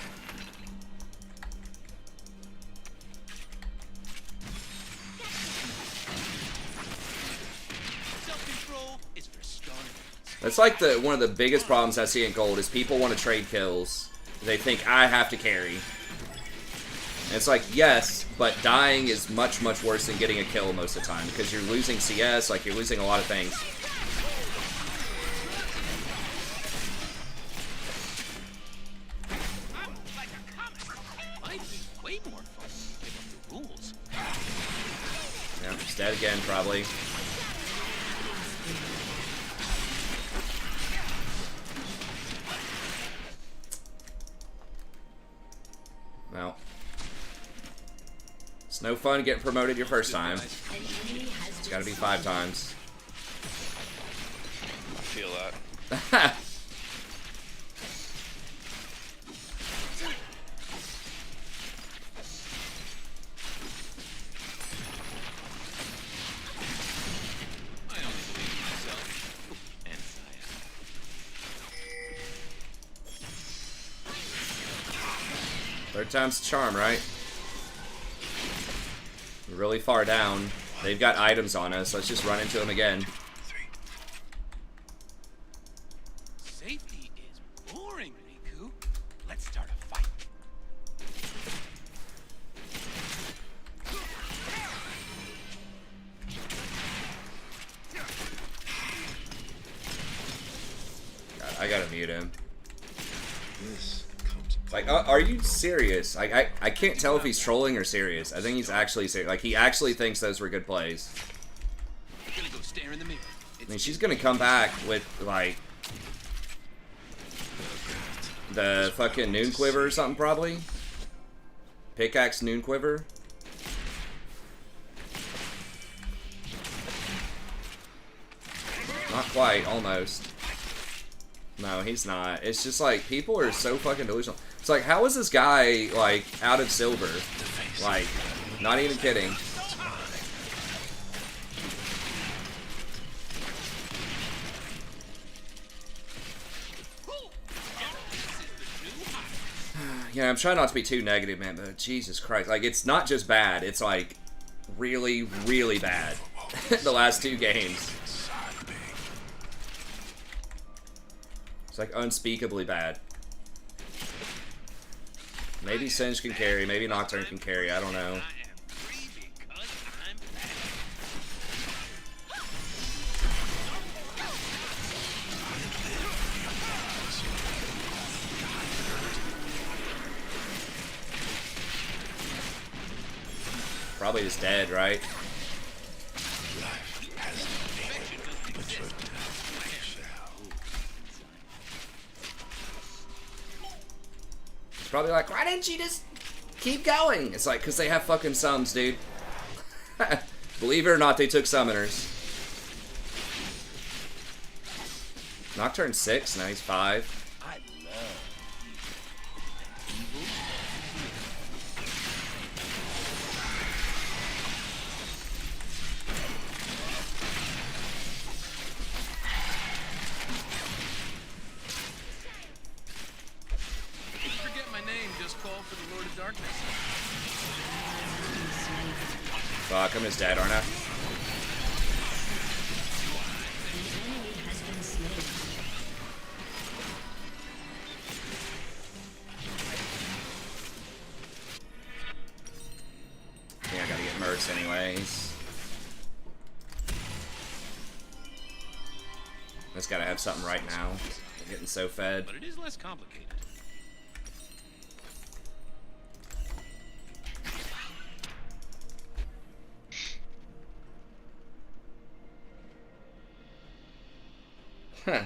Self-control is for starters. That's like one of the biggest problems I see in Gold is people want to trade kills. They think I have to carry. And it's like, yes, but dying is much, much worse than getting a kill most of the time because you're losing CS, like you're losing a lot of things. I'm like a comic. Might be way more fun if you give up the rules. Yeah, he's dead again, probably. Well. It's no fun getting promoted your first time. It's gotta be 5 times. I feel that. I only believe in myself. And Saya. Third time's the charm, right? We're really far down. They've got items on us. Let's just run into them again. Safety is boring, Riku. Let's start a fight. God, I gotta mute him. This comes Like, are you serious? Like, I can't tell if he's trolling or serious. I think he's actually serious. Like, he actually thinks those were good plays. I'm gonna go stare in the mirror. I mean, she's gonna come back with, like, the fucking Noon Quiver or something, probably. Pickaxe Noon Quiver. Not quite, almost. No, he's not. It's just like, people are so fucking delusional. It's like, how is this guy, like, out of silver? Like, not even kidding. Yeah, I'm trying not to be too negative, man, but Jesus Christ. Like, it's not just bad. It's, like, really, really bad. The last 2 games. It's like unspeakably bad. Maybe Singe can carry, maybe Nocturne can carry, I don't know. I am free because I'm back. Probably just dead, right? life has no name, but your death shall. probably like, why didn't you just keep going? It's like, because they have fucking sums, dude. Believe it or not, they took summoners. Nocturne 6, now he's 5. I love If you forget my name, just call for the Lord of Darkness. Fuck, I'm his dad, aren't I? Yeah, I gotta get mercs anyways. Just gotta have something right now. I'm getting so fed. But it is less complicated. Huh.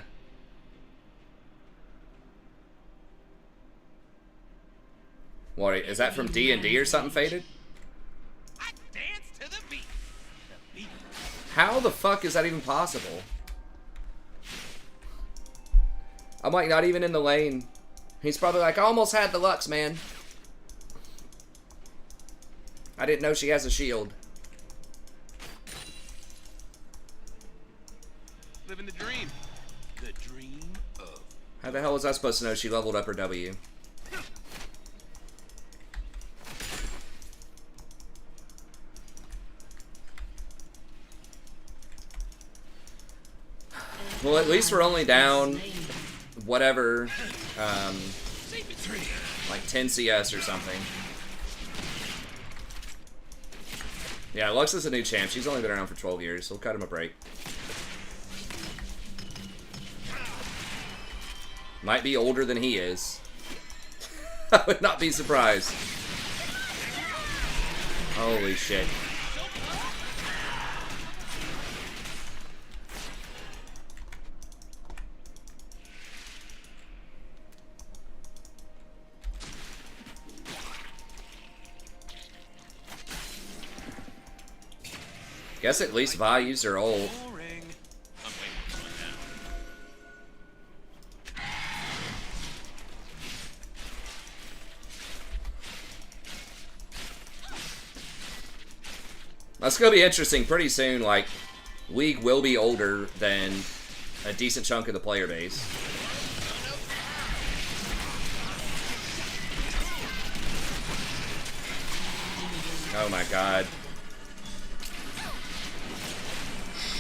What, is that from D&D or something, Faded? I dance to the beat. The beat. How the fuck is that even possible? I'm like not even in the lane. He's probably like, I almost had the Lux, man. I didn't know she has a shield. Living the dream. The dream of. How the hell was I supposed to know she leveled up her W? Well, at least we're only down whatever, like 10 CS or something. Yeah, Lux is a new champ. She's only been around for 12 years, so we'll cut him a break. Might be older than he is. I would not be surprised. Holy shit. Guess at least values are old. Boring. I'm waiting for it now. That's gonna be interesting pretty soon. Like, League will be older than a decent chunk of the player base. Oh my god.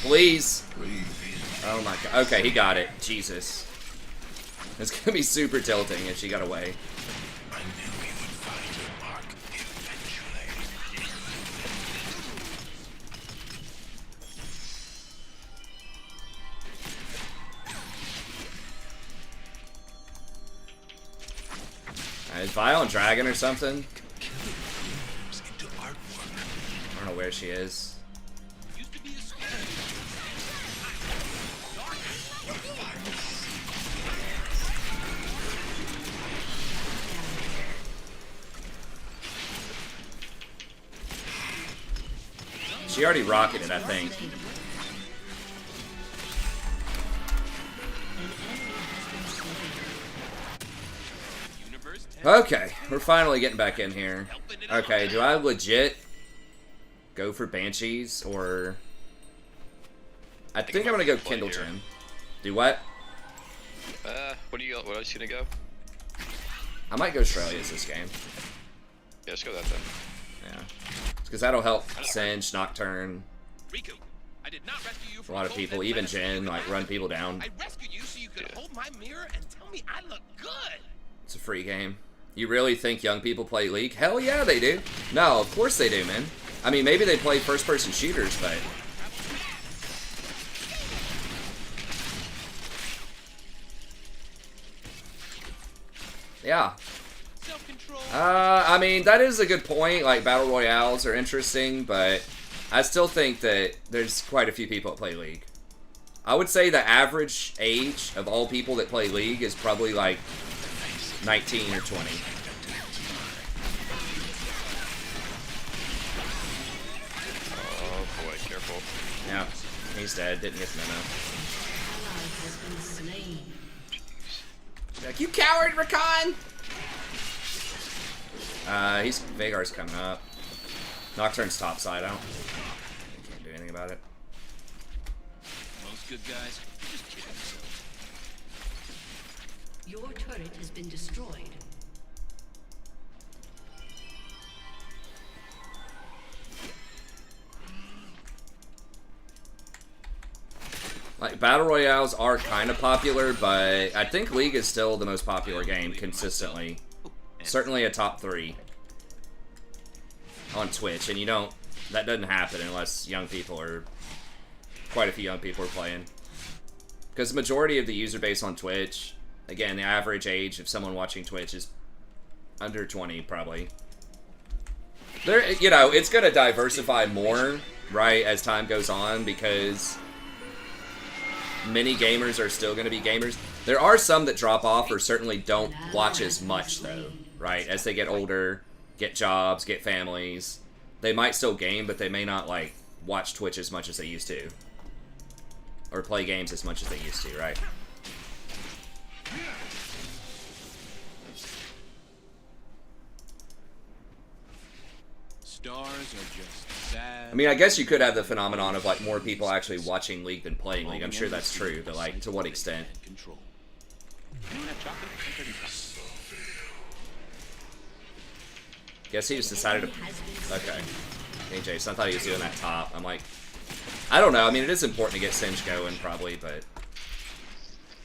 Please. Oh my god. Okay, he got it. Jesus. It's gonna be super tilting if she got away. I knew we would find your mark eventually. Is Violent Dragon or something? Killing dreams into artwork. I don't know where she is. Used to be a school. She already rocketed, I think. Okay, we're finally getting back in here. Okay, do I legit go for Banshees, or... I think I'm gonna go Kindle Gem. Do what? What else you gonna go? I might go Australia's this game. Yeah, let's go that then. Yeah. Because that'll help Singe, Nocturne, Riku, I did not rescue you a from lot of cold people, dead even menace. Jen, like run people down. I rescued you so you could hold my mirror and tell me I look good. It's a free game. You really think young people play League? Hell yeah, they do. No, of course they do, man. I mean, maybe they play first-person shooters, but... Yeah. Self-control. I mean, that is a good point. Like, Battle Royales are interesting, but I still think that there's quite a few people that play League. I would say the average age of all people that play League is probably, like, 19 or 20. Yeah, he's dead. Didn't get the memo. Ally has been slain. Like, you coward, Rakan! Vagar's coming up. Nocturne's topside. I can't do anything about it. Most good guys just kidding themselves. Your turret has been destroyed. Like, Battle Royales are kind of popular, but I think League is still the most popular game consistently. Certainly a top 3 on Twitch, and that doesn't happen unless quite a few young people are playing. Because the majority of the user base on Twitch, again, the average age of someone watching Twitch is under 20, probably. It's going to diversify more, right, as time goes on, because many gamers are still going to be gamers. There are some that drop off or certainly don't watch as much, though, right? As they get older, get jobs, get families, they might still game, but they may not, like, watch Twitch as much as they used to. Or play games as much as they used to, right? Stars are just sad. I mean, I guess you could have the phenomenon of, like, more people actually watching League than playing League. I'm sure that's true, but, like, to what extent? Control. Anyone have chocolate? Guess he just decided to... Okay. Hey, Jason, I thought he was doing that top. I'm like... I don't know. I mean, it is important to get Singed going, probably, but...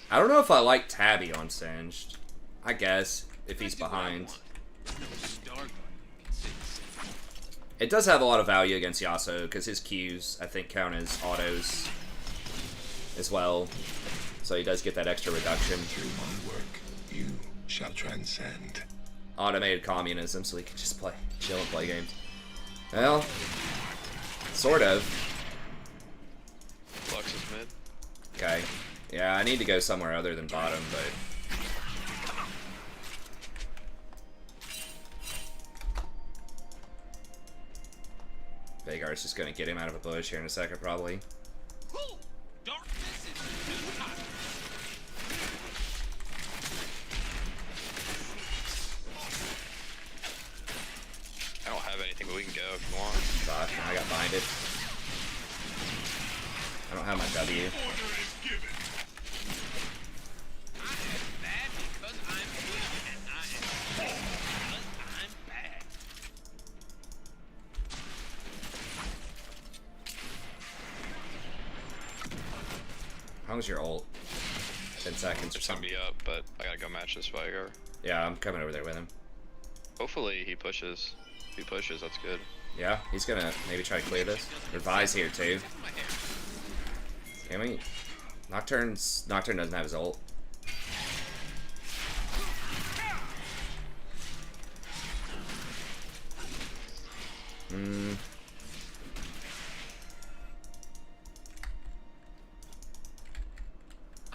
I don't know if I like Tabby on Singed. I guess, if he's behind. It does have a lot of value against Yasuo, because his Qs, I think, count as autos as well. So he does get that extra reduction. Through my work, you shall transcend. Automated communism, so he can just chill and play games. Well, sort of. Flux is mid. Okay. Yeah, I need to go somewhere other than bottom, but... Vagar's just gonna get him out of a bush here in a second, probably. I don't have anything, but we can go if you want. Fuck, I got binded. I don't have my W. How long's your ult? 10 seconds or It's gonna something. be up, but I gotta go match this Vigar. Yeah, I'm coming over there with him. Hopefully he pushes. If he pushes, that's good. Yeah, he's gonna maybe try to clear this. Revi's here too. Can we? Nocturne doesn't have his ult.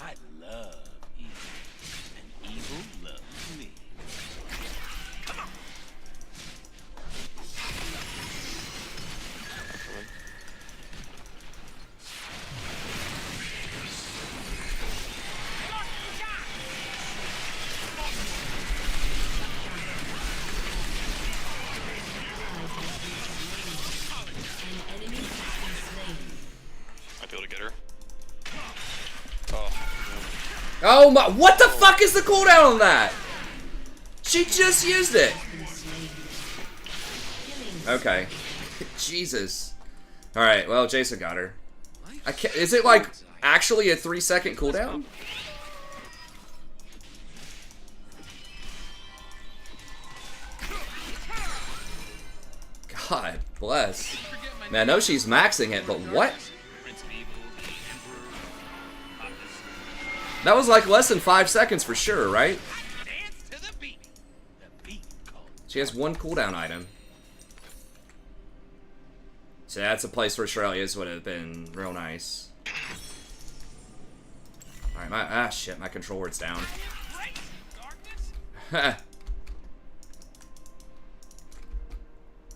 I love evil, and evil loves me. Come on. An enemy has been slain. Might be able to get her. Oh, Oh my! What the fuck is the cooldown on that? She just used it. Okay. Jesus. All right. Well, Jason got her. I can't. Is it like actually a 3-second cooldown? God bless. Man, I know she's maxing it, but what? That was like less than 5 seconds for sure, right? She has one cooldown item. So that's a place where Shurelya's would have been real nice. Alright, shit, my control word's down.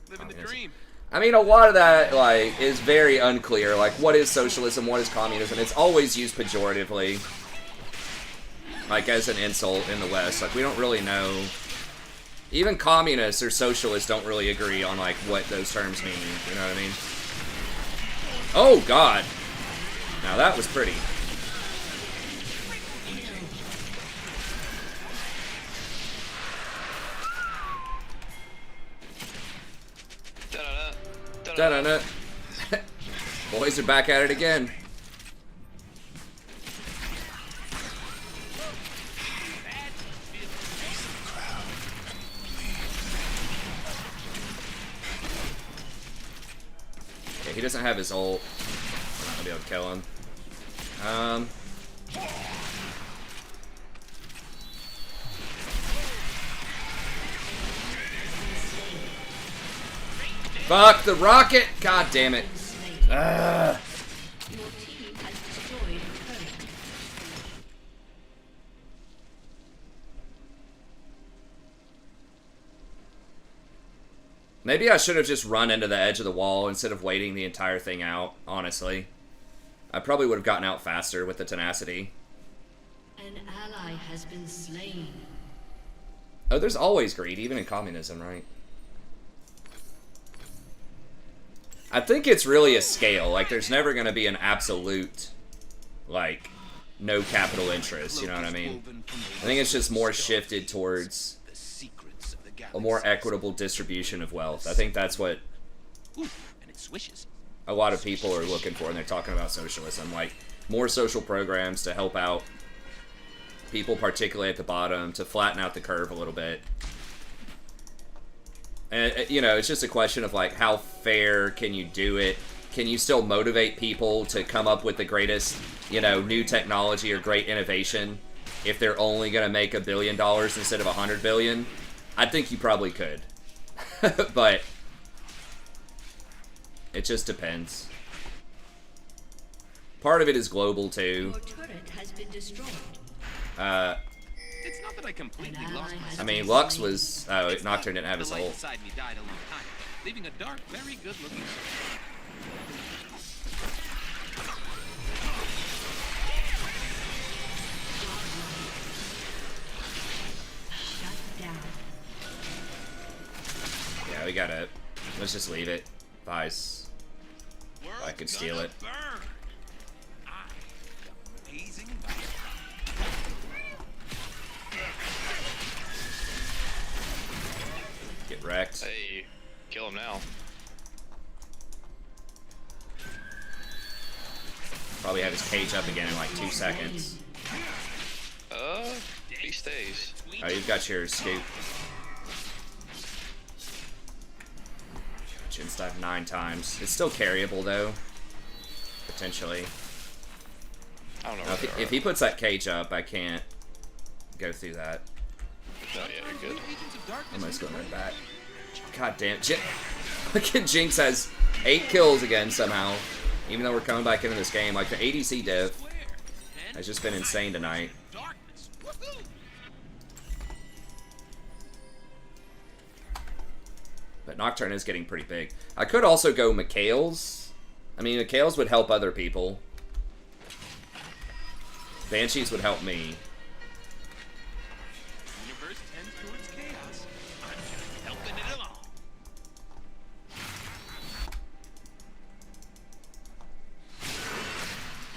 Living the dream. I mean, a lot of that, like, is very unclear. Like, what is socialism? What is communism? It's always used pejoratively. Like, as an insult in the West. Like, we don't really know. Even communists or socialists don't really agree on, like, what those terms mean. You know what I mean? Oh, God. Now, that was pretty. Da-da-da. Boys are back at it again. Okay, he doesn't have his ult. I'm not gonna be able to kill him. Fuck the rocket! God damn it. Your team has destroyed a turret. Maybe I should have just run into the edge of the wall instead of waiting the entire thing out, honestly. I probably would have gotten out faster with the tenacity. An ally has been slain. Oh, there's always greed, even in communism, right? I think it's really a scale. Like, there's never going to be an absolute, like, no capital interest, you know what I mean? I think it's just more shifted towards a more equitable distribution of wealth. I think that's what a lot of people are looking for when they're talking about socialism. Like, more social programs to help out people, particularly at the bottom, to flatten out the curve a little bit. And, you know, it's just a question of, like, how fair can you do it? Can you still motivate people to come up with the greatest, you know, new technology or great innovation if they're only going to make $1 billion instead of $100 billion? I think you probably could. But it just depends. Part of it is global, too. Your turret has been destroyed. It's not that I completely lost my I mean, Lux was... Oh, Nocturne didn't have his the light ult. inside me died a long time, leaving a dark, very good-looking soul. Shut down. Yeah, we gotta... Let's just leave it. Vice. I could steal it. Amazing. Get wrecked. Hey, kill him now. Probably have his cage up again in like 2 seconds. He stays. Oh, you've got your scoop. Chin dive 9 times. It's still carryable though. Potentially. I don't know. Now, if he puts that cage up, I can't go through that. Oh yeah, you're good. I'm just going right back. God damn. Look at Jinx has 8 kills again somehow. Even though we're coming back into this game. Like, the ADC diff has just been insane tonight. But Nocturne is getting pretty big. I could also go Mikhail's. I mean, Mikhail's would help other people. Banshees would help me. Universe tends towards chaos. I'm just helping it along.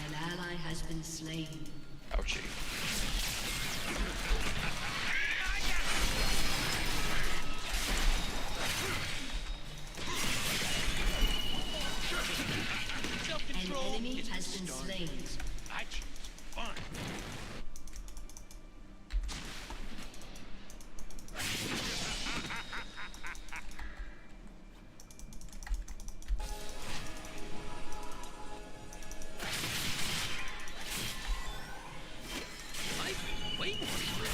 An ally has been slain. Ouchie. An enemy has been slain. I choose fun. Life is way more strict.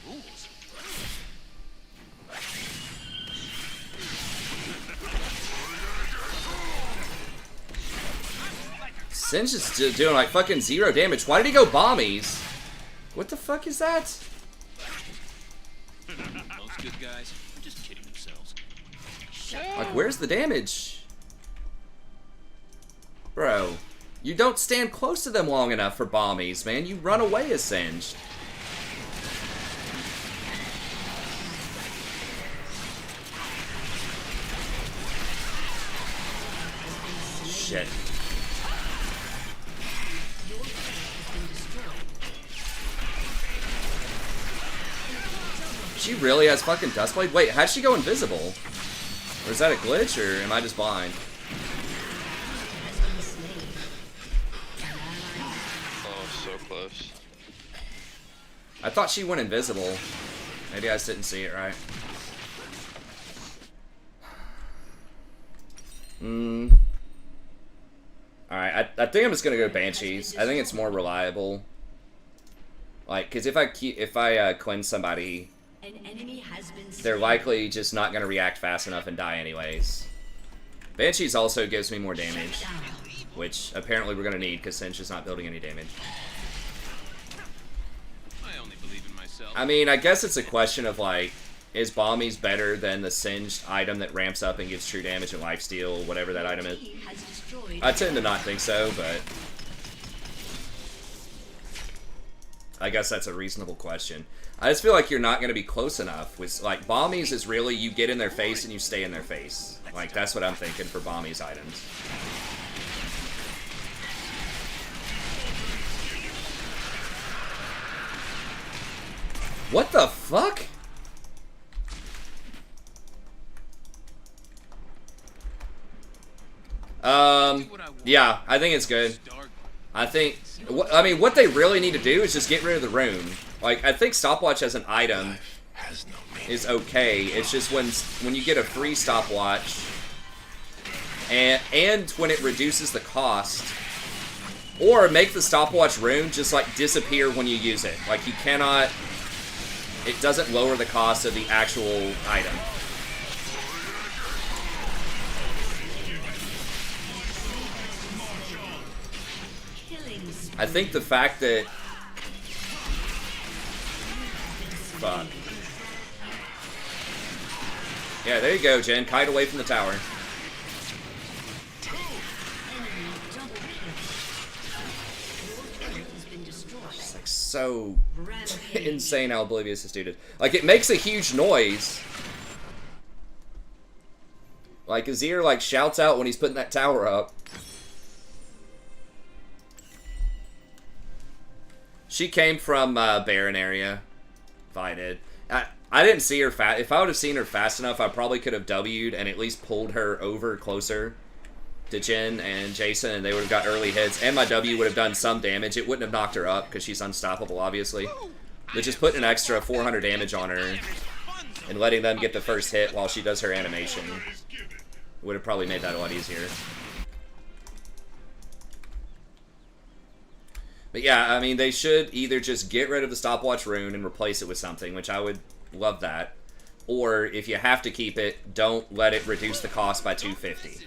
Rules. Sin's just doing like fucking 0 damage. Why did he go bombies? What the fuck is that? Most good guys are just kidding themselves. Like, where's the damage? Bro, you don't stand close to them long enough for bombies, man. You run away as Singed. Shit. She really has fucking Dustblade? Wait, how'd she go invisible? Or is that a glitch, or am I just blind? Oh, so close. I thought she went invisible. Maybe I just didn't see it right. Alright, I think I'm just gonna go Banshees. I think it's more reliable. Like, cause if I cleanse somebody, they're likely just not gonna react fast enough and die anyways. Banshees also gives me more damage, which apparently we're gonna need because Singe is not building any damage. I only believe in myself. I mean, I guess it's a question of like, is Bombies better than the Singed item that ramps up and gives true damage and lifesteal, whatever that item is? I tend to not think so, but I guess that's a reasonable question. I just feel like you're not going to be close enough. With like, Bombies is really, you get in their face and you stay in their face. Like, that's what I'm thinking for Bombies items. What the fuck? Yeah, I think it's good. I think, I mean, what they really need to do is just get rid of the rune. Like, I think Stopwatch as an item is okay. It's just when you get a free Stopwatch, and when it reduces the cost, or make the Stopwatch rune just, like, disappear when you use it. Like, you cannot, it doesn't lower the cost of the actual item. I think the fact that... Fuck. Yeah, there you go, Jen. Kite away from the tower. It's like so insane how oblivious this dude is. Like, it makes a huge noise. Like, Azir, like, shouts out when he's putting that tower up. She came from Baron area. If I did. I didn't see her fast. If I would have seen her fast enough, I probably could have W'd and at least pulled her over closer to Jhin and Jason, and they would have got early hits. And my W would have done some damage. It wouldn't have knocked her up because she's unstoppable, obviously. But just putting an extra 400 damage on her and letting them get the first hit while she does her animation would have probably made that a lot easier. But yeah, I mean, they should either just get rid of the Stopwatch rune and replace it with something, which I would love that. Or, if you have to keep it, don't let it reduce the cost by 250.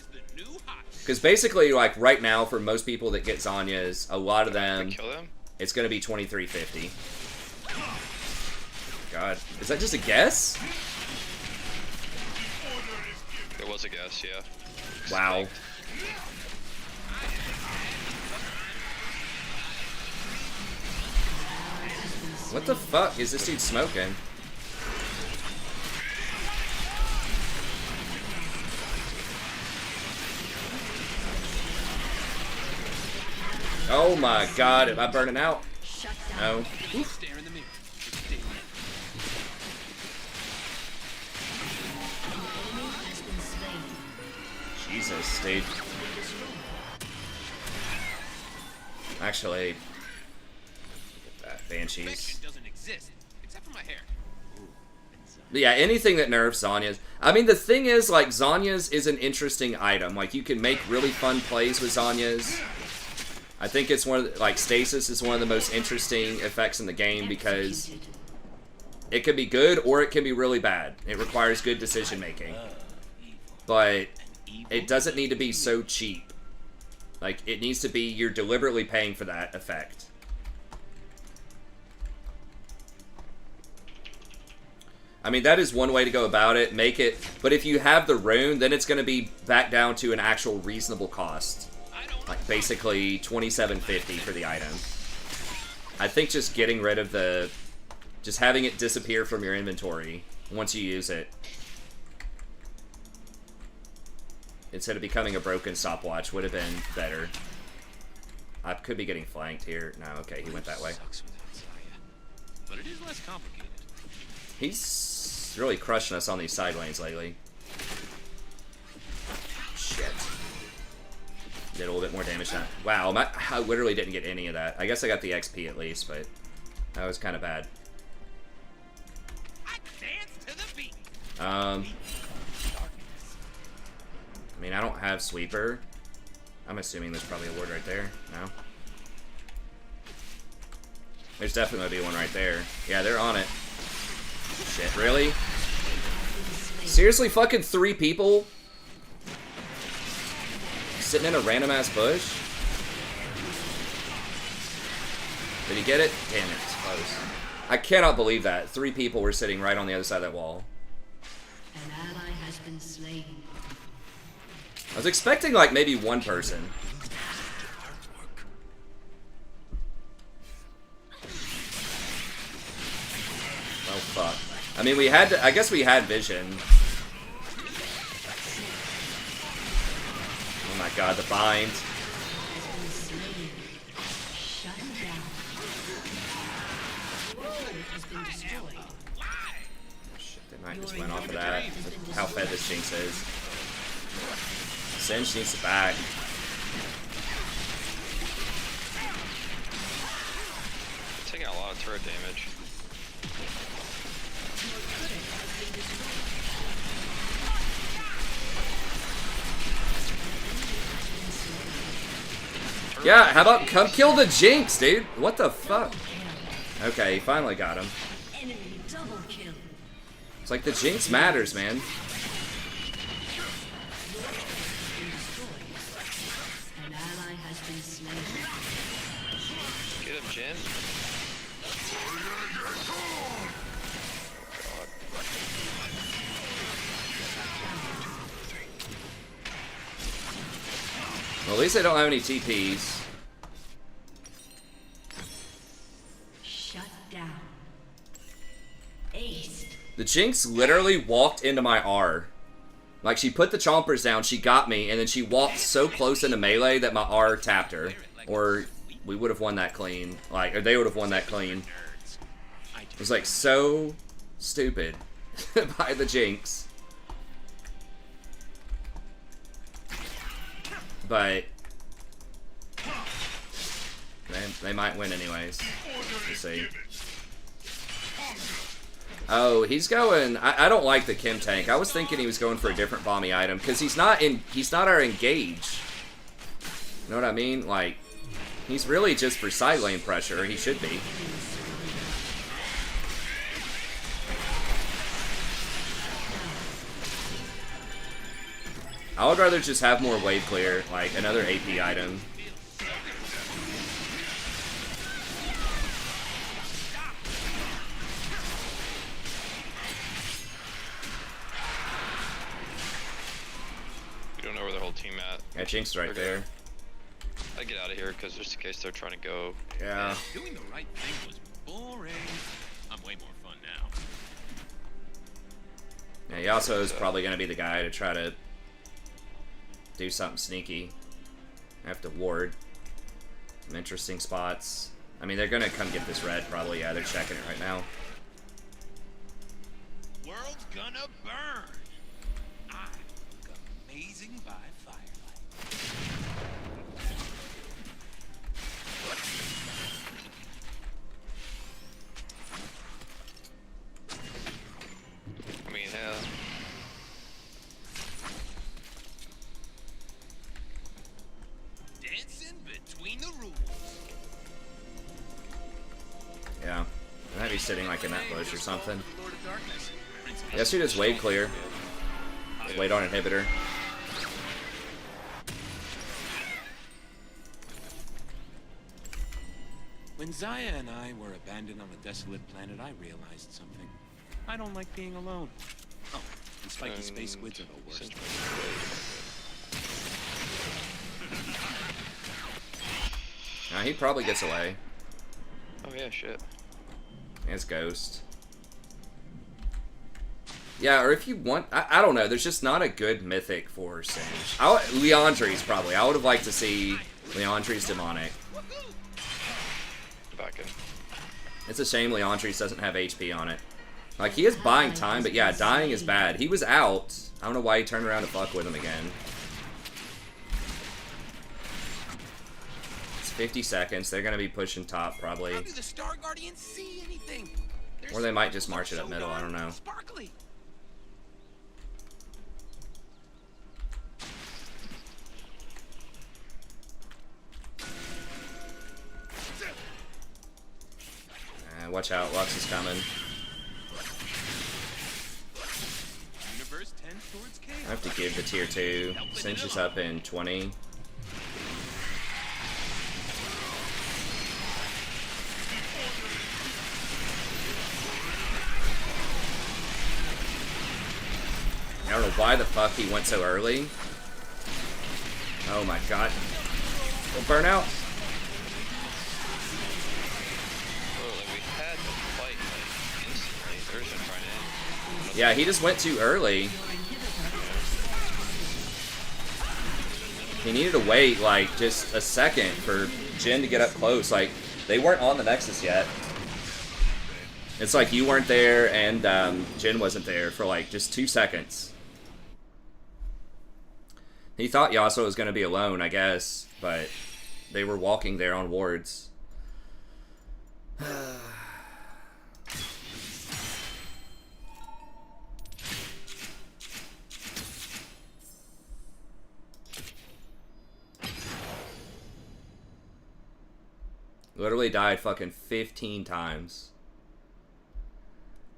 Because basically, like, right now, for most people that get Zhonya's, a lot of them, it's going to be 2350. God, is that just a guess? It was a guess, yeah. Wow. What the fuck is this dude smoking? Oh my god, am I burning out? No. Stare in the mirror. Jesus, dude. Actually, Banshees. Doesn't exist, except for my hair. But yeah, anything that nerfs Zhonya's. I mean, the thing is, like, Zhonya's is an interesting item. Like, you can make really fun plays with Zhonya's. I think it's one of the, like, Stasis is one of the most interesting effects in the game because it can be good or it can be really bad. It requires good decision making. But it doesn't need to be so cheap. Like, it needs to be, you're deliberately paying for that effect. I mean, that is one way to go about it. Make it, but if you have the rune, then it's going to be back down to an actual reasonable cost. Like, basically, $27.50 for the item. I think just getting rid of the... Just having it disappear from your inventory once you use it. Instead of becoming a broken stopwatch would have been better. I could be getting flanked here. No, okay, he went that way. But it is less complicated. He's really crushing us on these side lanes lately. Shit. Did a little bit more damage now. Wow, I literally didn't get any of that. I guess I got the XP at least, but that was kind of bad. I dance to the beat. I mean, I don't have sweeper. I'm assuming there's probably a ward right there. No? There's definitely gonna be one right there. Yeah, they're on it. Shit, really? Seriously, fucking 3 people? Sitting in a random ass bush? Did he get it? Damn it, it's close. I cannot believe that. 3 people were sitting right on the other side of that wall. An ally has been slain. I was expecting like maybe 1 person. Oh fuck. I mean, we had to, I guess we had vision. Oh my god, the bind. Shit, they might just went off of that. How fed this Jinx is. Singe needs to back. Taking a lot of turret damage. Yeah, how about come kill the Jinx, dude? What the fuck? Okay, he finally got him. Enemy double kill. It's like the Jinx matters, man. An ally has been slain. Get him, Jin. Well, at least they don't have any TPs. Shut down. Aced. The Jinx literally walked into my R. Like, she put the chompers down, she got me, and then she walked so close into melee that my R tapped her. Or we would have won that clean. Like, or they would have won that clean. It was like so stupid by the Jinx. But they might win anyways. We'll see. Oh, he's going. I don't like the Kim tank. I was thinking he was going for a different bomby item because he's not our engage. You know what I mean? Like, he's really just for side lane pressure. He should be. I would rather just have more wave clear, like another AP item. We don't know where the whole team at. Yeah, Jinx is right there. I'd get out of here because just in case they're trying to go. Yeah. Doing the right thing was boring. I'm way more fun now. Yeah, Yasuo is probably going to be the guy to try to do something sneaky. I have to ward some interesting spots. I mean, they're going to come get this red probably. Yeah, they're checking it right now. World's gonna burn. I look amazing by firelight. I mean, yeah. Dancing between the rules. Yeah. I might be sitting like in that bush or something. Lord of Darkness. Yes, you just wave clear. Just wait on inhibitor. When Zaya and I were abandoned on a desolate planet, I realized something. I don't like being alone. Oh, and spiky space squids are the worst. He probably gets away. Oh yeah, shit. It's Ghost. Yeah, or if you want... I don't know. There's just not a good mythic for Singe. Leandri's probably. I would have liked to see Leandri's Demonic. Back in. It's a shame Leandri's doesn't have HP on it. Like, he is buying time, but yeah, dying is bad. He was out. I don't know why he turned around to fuck with him again. It's 50 seconds. They're going to be pushing top, probably. How do the Star Guardians see anything? Or they might just march it up middle. I don't know. Sparkly. Watch out, Lux is coming. Universe tends towards chaos. I have to give the tier 2. Singe is up in 20. I don't know why the fuck he went so early. Oh my god. Well, burnout. Yeah, he just went too early. He needed to wait, like, just a second for Jin to get up close. Like, they weren't on the Nexus yet. It's like you weren't there and Jin wasn't there for, like, just 2 seconds. He thought Yasuo was going to be alone, I guess, but they were walking there on wards. Literally died fucking 15 times.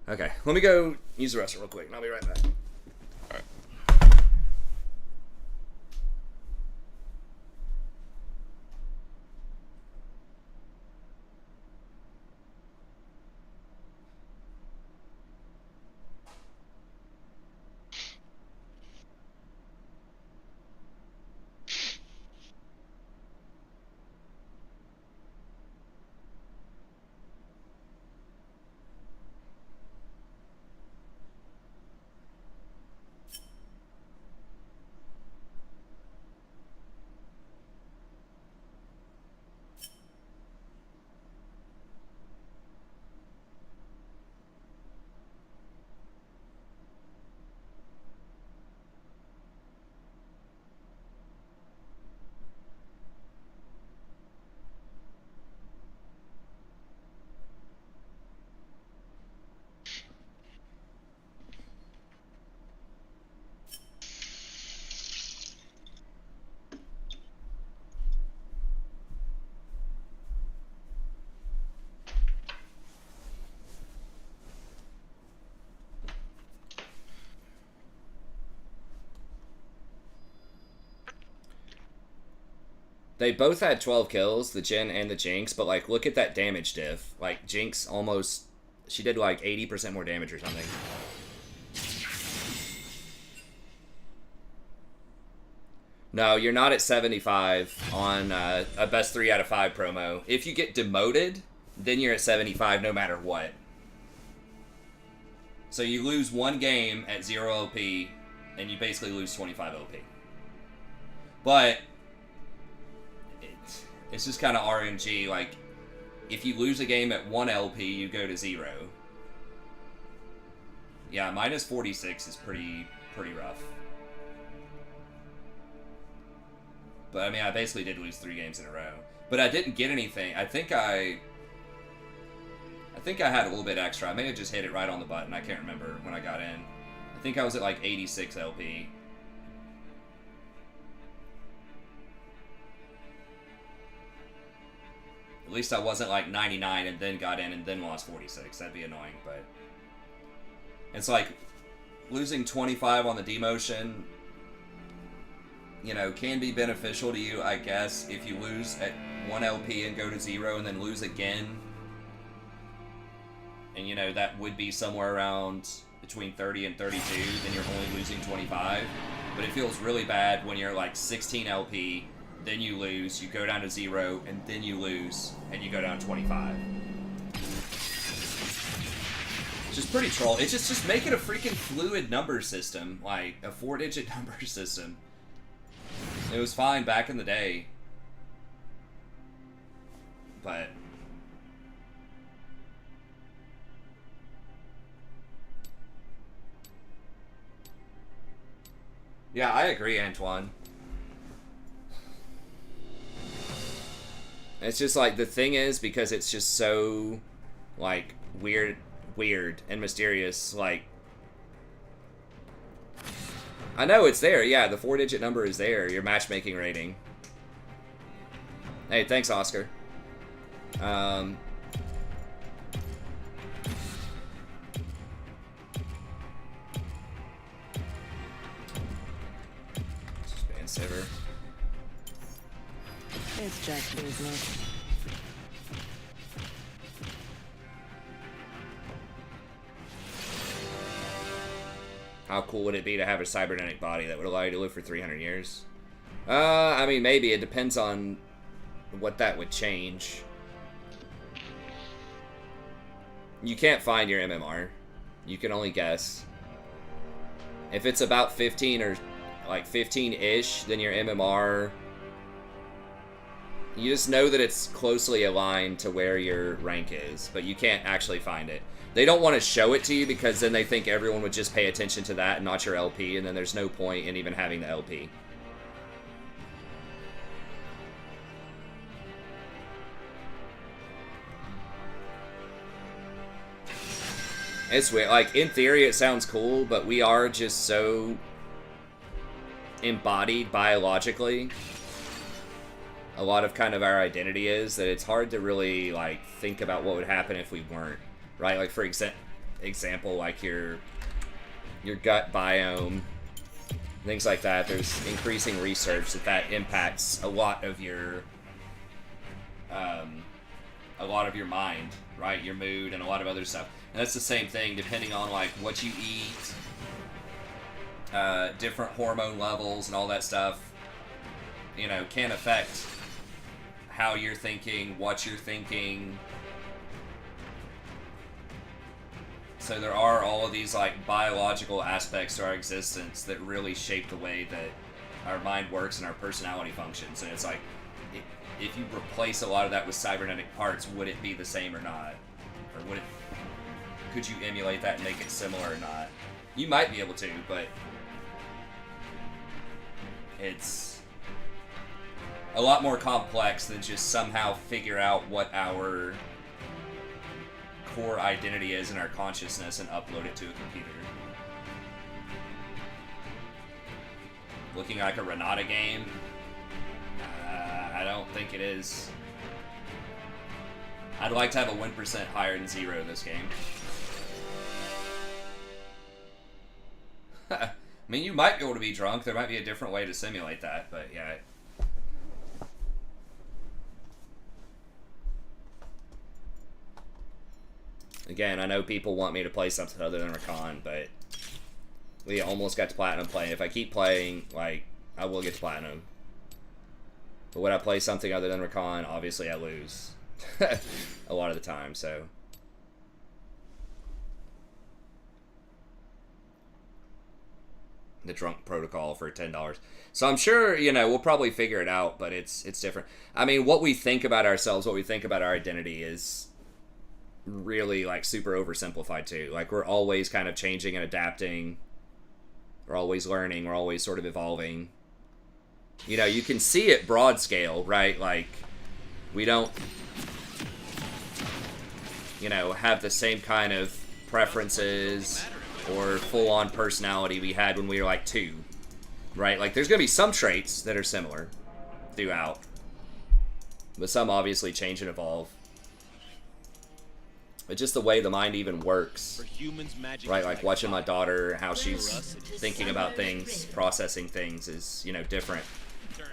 Okay, let me go use the restroom real quick and I'll be right back. Alright. They both had 12 kills, the Jin and the Jinx, but, like, look at that damage diff. Like, Jinx almost... She did, like, 80% more damage or something. No, you're not at 75 on a best 3 out of 5 promo. If you get demoted, then you're at 75 no matter what. So you lose one game at 0 OP, and you basically lose 25 OP. But... It's just kind of RNG, like, if you lose a game at 1 LP, you go to 0. Yeah, minus 46 is pretty rough. But, I mean, I basically did lose 3 games in a row. But I didn't get anything. I think I had a little bit extra. I may have just hit it right on the button. I can't remember when I got in. I think I was at, like, 86 LP. At least I wasn't like 99 and then got in and then lost 46. That'd be annoying, but... It's like, losing 25 on the demotion, you know, can be beneficial to you, I guess, if you lose at 1 LP and go to 0 and then lose again. and you know that would be somewhere around between 30 and 32, then you're only losing 25. But it feels really bad when you're like 16 LP, then you lose, you go down to 0, and then you lose, and you go down to 25. Which is pretty troll. It's just make it a freaking fluid number system, like a 4-digit number system. It was fine back in the day. But yeah, I agree, Antoine. It's just like, the thing is, because it's just so, like, weird and mysterious, like, I know it's there, yeah, the 4-digit number is there, your matchmaking rating. Hey, thanks, Oscar. Saver. It's just business. How cool would it be to have a cybernetic body that would allow you to live for 300 years? I mean, maybe. It depends on what that would change. You can't find your MMR. You can only guess. If it's about 15 or like 15-ish, then your MMR, you just know that it's closely aligned to where your rank is, but you can't actually find it. They don't want to show it to you because then they think everyone would just pay attention to that and not your LP, and then there's no point in even having the LP. It's weird. Like, in theory, it sounds cool, but we are just so embodied biologically. A lot of kind of our identity is that it's hard to really, like, think about what would happen if we weren't, right? Like, for example, like your gut biome, things like that. There's increasing research that impacts a lot of your mind, right? Your mood and a lot of other stuff. And that's the same thing, depending on, like, what you eat, different hormone levels and all that stuff, you know, can affect how you're thinking, what you're thinking. So there are all of these, like, biological aspects to our existence that really shape the way that our mind works and our personality functions. And it's like, if you replace a lot of that with cybernetic parts, would it be the same or not? Or could you emulate that and make it similar or not? You might be able to, but it's a lot more complex than just somehow figure out what our core identity is in our consciousness and upload it to a computer. Looking like a Renata game? I don't think it is. I'd like to have a win percent higher than 0 in this game. I mean, you might be able to be drunk. There might be a different way to simulate that, but yeah. Again, I know people want me to play something other than Rakan, but we almost got to Platinum playing. If I keep playing, like, I will get to Platinum. But when I play something other than Rakan, obviously I lose. A lot of the time, so. The drunk protocol for $10. So I'm sure, you know, we'll probably figure it out, but it's different. I mean, what we think about ourselves, what we think about our identity is really, like, super oversimplified too. Like, we're always kind of changing and adapting. We're always learning. We're always sort of evolving. You know, you can see it broad scale, right? Like, we don't, you know, have the same kind of preferences or full-on personality we had when we were, like, 2, right? Like, there's going to be some traits that are similar throughout, but some obviously change and evolve. But just the way the mind even works, right? Like, watching my daughter, how she's thinking about things, processing things is, you know, different.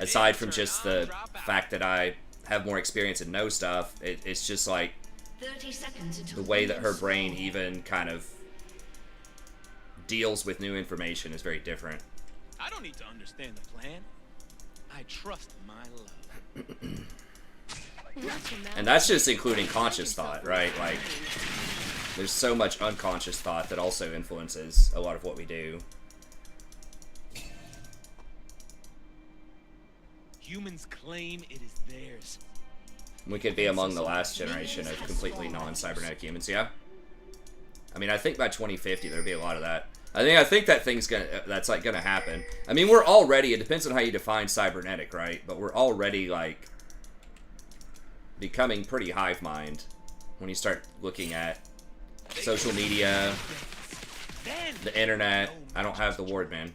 Aside from just the fact that I have more experience and know stuff, it's just like, 30 seconds until the way that her brain even kind of deals with new information is very different. I don't need to understand the plan. I trust my love. And that's just including conscious thought, right? Like, there's so much unconscious thought that also influences a lot of what we do. Humans claim it is theirs. We could be among the last generation of completely non-cybernetic humans, yeah? I mean, I think by 2050 there'll be a lot of that. I think that's like gonna happen. I mean, we're already, it depends on how you define cybernetic, right? But we're already like becoming pretty hive mind when you start looking at social media, the internet. I don't have the word, man.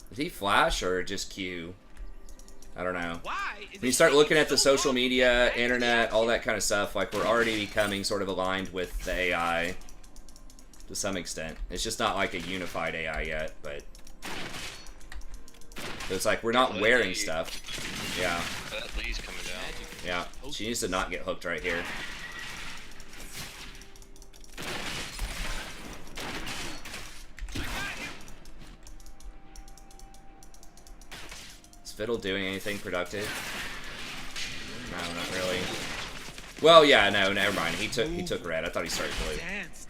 Did he flash or just Q? I don't know. When you start looking at the social media, internet, all that kind of stuff, like we're already becoming sort of aligned with the AI to some extent. It's just not like a unified AI yet, but it's like we're not wearing stuff. Yeah. That Lee's coming down. Yeah. She needs to not get hooked right here. Is Fiddle doing anything productive? No, not really. Well, yeah, no, never mind. He took red. I thought he started blue.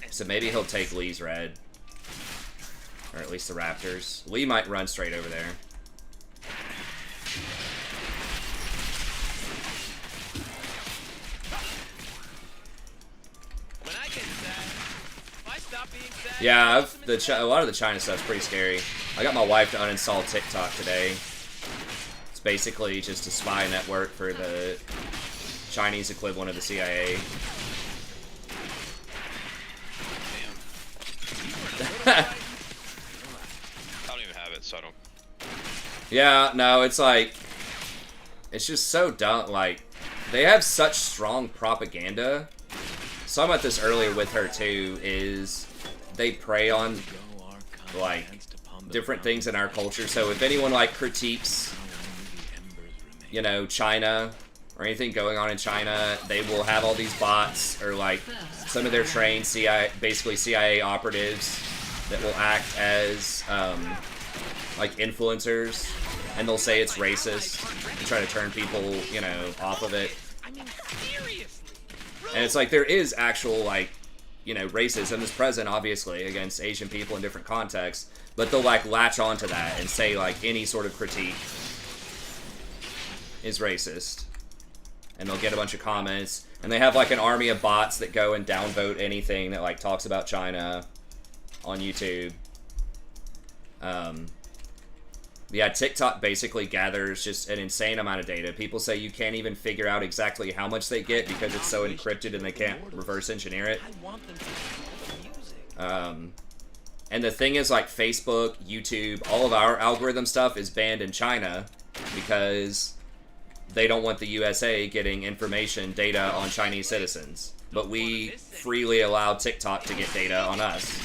So maybe he'll take Lee's red. Or at least the Raptors. Lee might run straight over there. When I get sad, if I stop being sad, Yeah, a lot of the China stuff's pretty scary. I got my wife to uninstall TikTok today. It's basically just a spy network for the Chinese equivalent of the CIA. I don't even have it, so I don't. Yeah, no, it's like, it's just so dumb. Like, they have such strong propaganda. So about this earlier with her too, is they prey on like different things in our culture. So if anyone like critiques, you know, China or anything going on in China, they will have all these bots or like some of their trained basically CIA operatives that will act as like influencers, and they'll say it's racist and try to turn people, you know, off of it. I mean, seriously. And it's like there is actual like, you know, racism is present obviously against Asian people in different contexts, but they'll like latch onto that and say like any sort of critique is racist. And they'll get a bunch of comments, and they have like an army of bots that go and downvote anything that like talks about China on YouTube. Yeah, TikTok basically gathers just an insane amount of data. People say you can't even figure out exactly how much they get because it's so encrypted and they can't reverse engineer it. And the thing is, like Facebook, YouTube, all of our algorithm stuff is banned in China because they don't want the USA getting information, data on Chinese citizens. But we freely allow TikTok to get data on us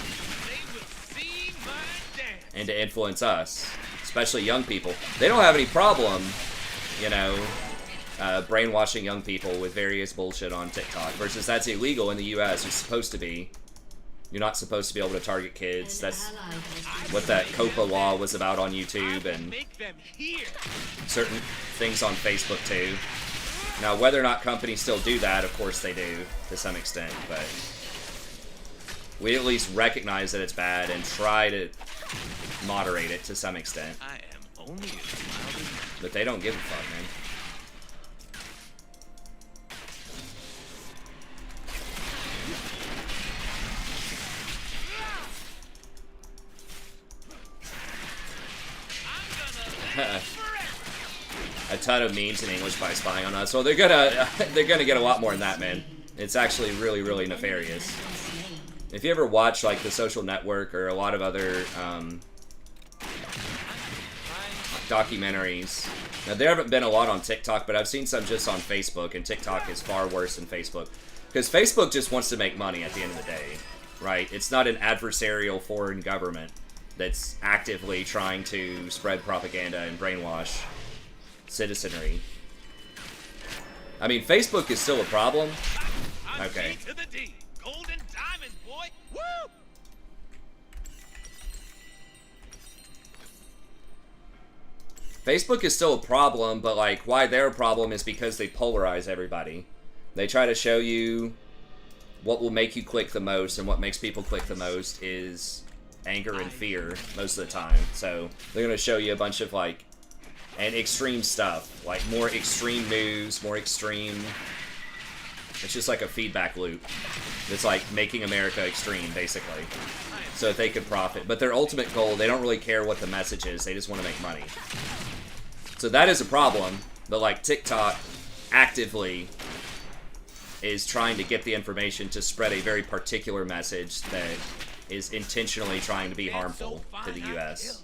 and to influence us, especially young people. They don't have any problem, you know, brainwashing young people with various bullshit on TikTok, versus that's illegal in the US. It's supposed to be. You're not supposed to be able to target kids. That's what that COPA law was about on YouTube, and certain things on Facebook too. Now, whether or not companies still do that, of course they do to some extent, but we at least recognize that it's bad and try to moderate it to some extent. I am only a But they don't give a fuck, man. A ton of memes in English by spying on us. So they're gonna get a lot more than that, man. It's actually really, really nefarious. If you ever watch like The Social Network or a lot of other documentaries, now there haven't been a lot on TikTok, but I've seen some just on Facebook, and TikTok is far worse than Facebook because Facebook just wants to make money at the end of the day. right? It's not an adversarial foreign government that's actively trying to spread propaganda and brainwash citizenry. I mean, Facebook is still a problem. Okay. To the D. Gold and diamonds, boy. Woo! Facebook is still a problem, but like why they're a problem is because they polarize everybody. They try to show you what will make you click the most, and what makes people click the most is anger and fear most of the time. So they're going to show you a bunch of like and extreme stuff, like more extreme news, more extreme. It's just like a feedback loop. It's like making America extreme, basically, so that they could profit. But their ultimate goal, they don't really care what the message is. They just want to make money. So that is a problem. But like TikTok actively is trying to get the information to spread a very particular message that is intentionally trying to be harmful to the U.S.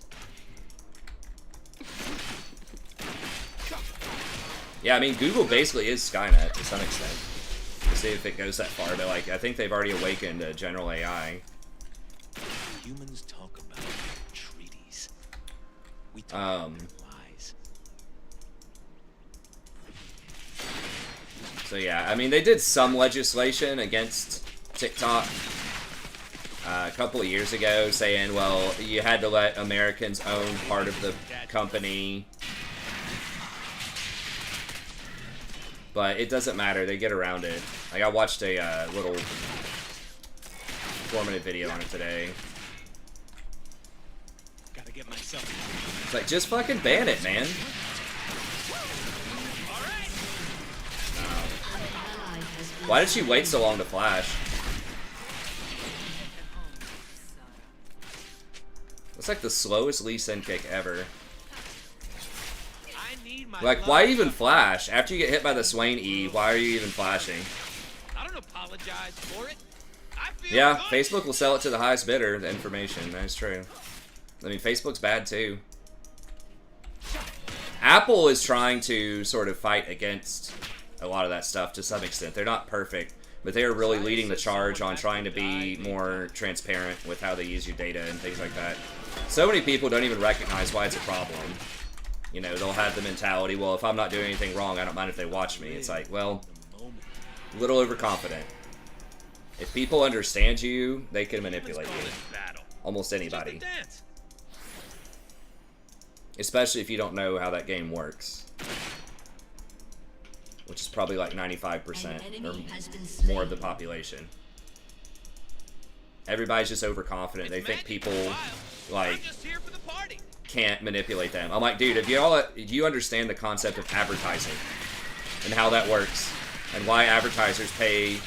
Yeah, I mean, Google basically is Skynet to some extent. We'll see if it goes that far, but like, I think they've already awakened general AI. Humans talk about treaties. We talk about lies. So yeah, I mean, they did some legislation against TikTok a couple of years ago, saying, well, you had to let Americans own part of the company. But it doesn't matter, they get around it. Like, I watched a little 4-minute video on it today. Gotta get myself. It's like, just fucking ban it, man. Why did she wait so long to flash? That's like the slowest Lee Sin kick ever. Like, why even flash? After you get hit by the Swain E, why are you even flashing? I don't apologize for it. I feel Yeah, good. Facebook will sell it to the highest bidder, the information. That's true. I mean, Facebook's bad too. Apple is trying to sort of fight against a lot of that stuff to some extent. They're not perfect, but they are really leading the charge on trying to be more transparent with how they use your data and things like that. So many people don't even recognize why it's a problem. You know, they'll have the mentality, well, if I'm not doing anything wrong, I don't mind if they watch me. It's like, well, a little overconfident. If people understand you, they can manipulate you. Almost anybody. Especially if you don't know how that game works. Which is probably like 95% or more of the population. Everybody's just overconfident. They think people, like, can't manipulate them. I'm like, dude, if you understand the concept of advertising and how that works and why advertisers pay